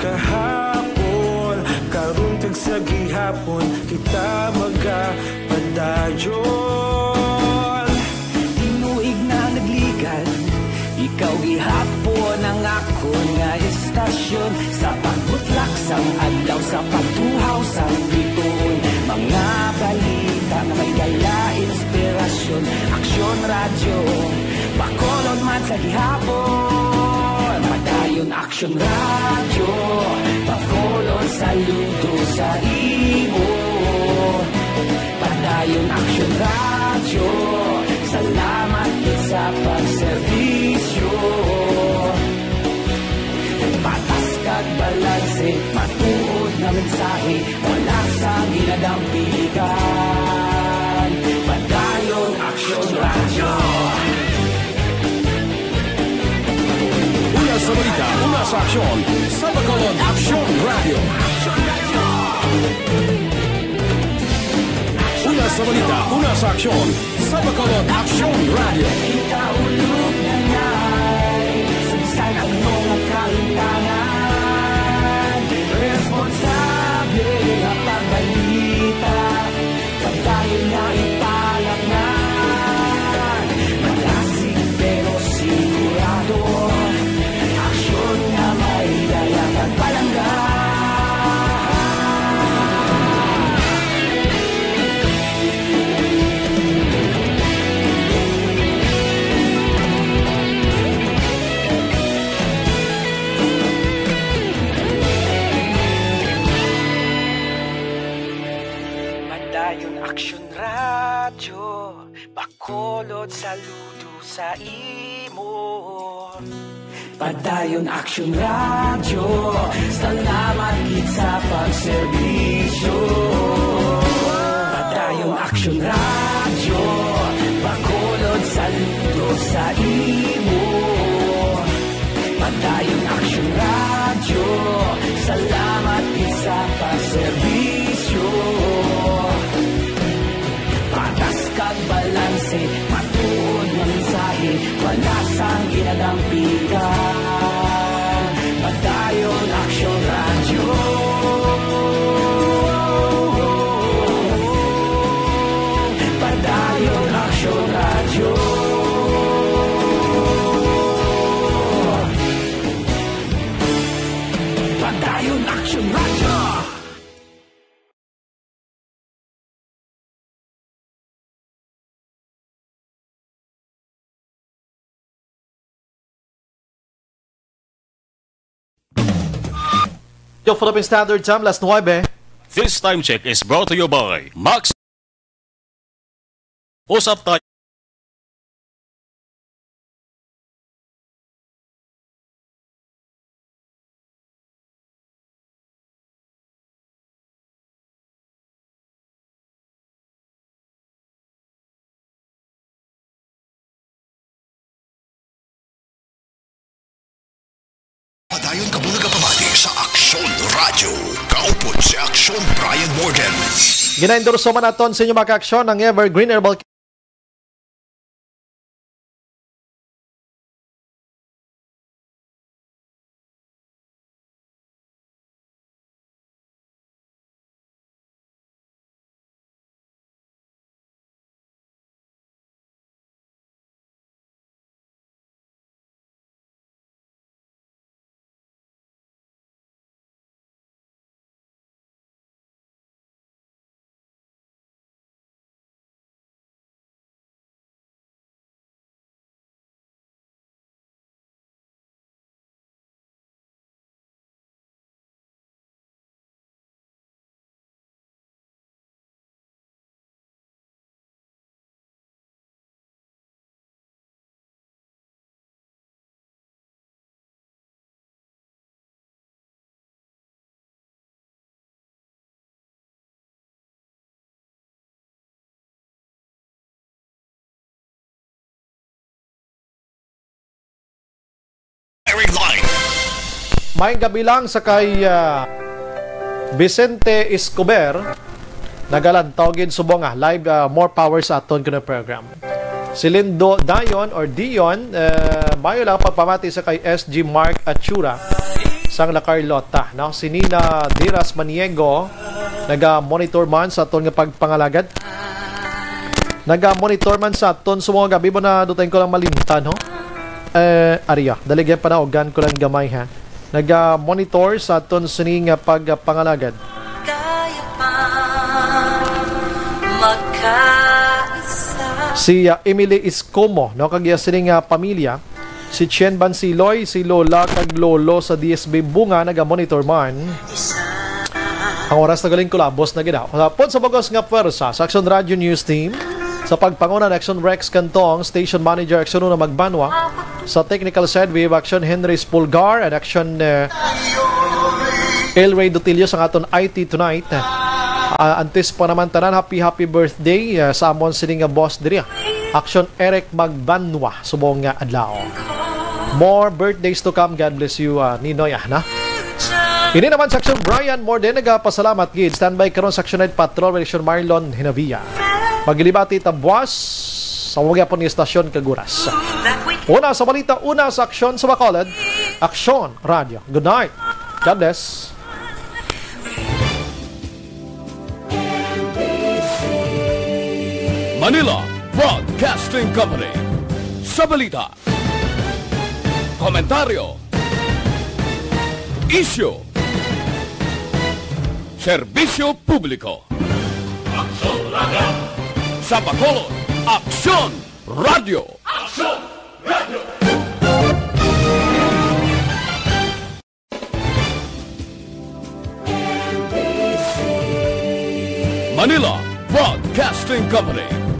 Kahapon, karong tagsa sa gihapon kita magapadayon. Tinuig na nagligan, ikaw gihapon ang ako nga estasyon. Sa pagbutlak sang adlaw, sa pagtuhaw sang bituon, mga balita na may dala inspirasyon. Aksyon radyo, Bacolod man sa gihapon. Padayon Aksyon radyo, Bacolod saludo sa imo. Padayon Aksyon radyo, salamat sa pagserbisyo. Patas kag balanse, matuod na mensahe, wala sa ginadampigan. Padayon Aksyon radyo. Una sa balita, una sa aksyon, sa Bacolod Aksyon Radio. Una sa balita, una sa aksyon, sa Bacolod Aksyon Radio. Kita ulog na na'y sumsan ang mga kaintangan. Responsable na pagbalita, pagdayon na ipalaknan. Malasig pero sigurado, aksyon na may dayang at palanggan. Aksyon radyo, Bacolod saludo sa imo. Padayon Aksyon radyo, salamat gid sa pagserbisyo. Padayon Aksyon radyo, Bacolod saludo sa imo. Padayon Aksyon radyo, salamat gid sa pagserbisyo. Patas kag balanse, matuod na mensahe, wala sang ginadampigan. Padayon Aksyon radyo. Padayon Aksyon radyo. Padayon Aksyon radyo. Yo, Philippine Standard Time, last 9. This time check is brought to you by Max. Usap tayo. Padayon kabulaga pamati sa Aksyon Radio. Kaupod si Aksyon Brian Morgan. Ginaendorso man naton sa inyo mga aksyon ng Evergreen Herbal. May gabi lang sa kay Vicente Escobar nagalad tawagin subong live more power sa aton kuno program. Si Lindo Dayon or Dion mayo lang pagpamati sa kay SG Mark Achura sang La Carlota, no? Si Nina Diras Maniego Naga-monitor man sa aton nga pagpangalagad. Naga-monitor man sa aton sumong gabi mo na dutayin ko lang malimtan, ho? Ariya, daligyan panaogan ko lang gamay, ha? Naga-monitor sa aton sining pagpangalagad. Si Emily Iscomo, no, kagya sining pamilya. Si Chen Bansiloy, si Lola kag Lolo sa DSB Bunga, naga-monitor man. Ang oras na galing kulabos na ginaw. Pon sa bagos nga pwersa sa Action Radio News Team, sa pagpanguna ng Action Rex Cantong, Station Manager Action Una Magbanwa, sa Technical Side, we have Action Henry Spulgar and Action El Ray Dutilio sa aton IT tonight. Antes pa naman tanan, happy birthday sa amon sining nga boss diri. Action Eric Magbanwa, subong nga adlaw. More birthdays to come. God bless you, Ninoy, na. Ini naman sa Action Brian Morden, nagapasalamat gid. Standby karon sa Action Night Patrol, Action Marlon Hinavia. Maglibati tabwas sa wagya po ni Estasyon Kaguras. Una sa balita, una sa Aksyon sa Bacolod, Aksyon Radio. Good night. God bless. Manila Broadcasting Company. Sa balita, komentaryo, issue, serbisyo publiko. Aksyon Radio. Sa Bacolod, Aksyon Radio. Aksyon Radio. Manila Broadcasting Company.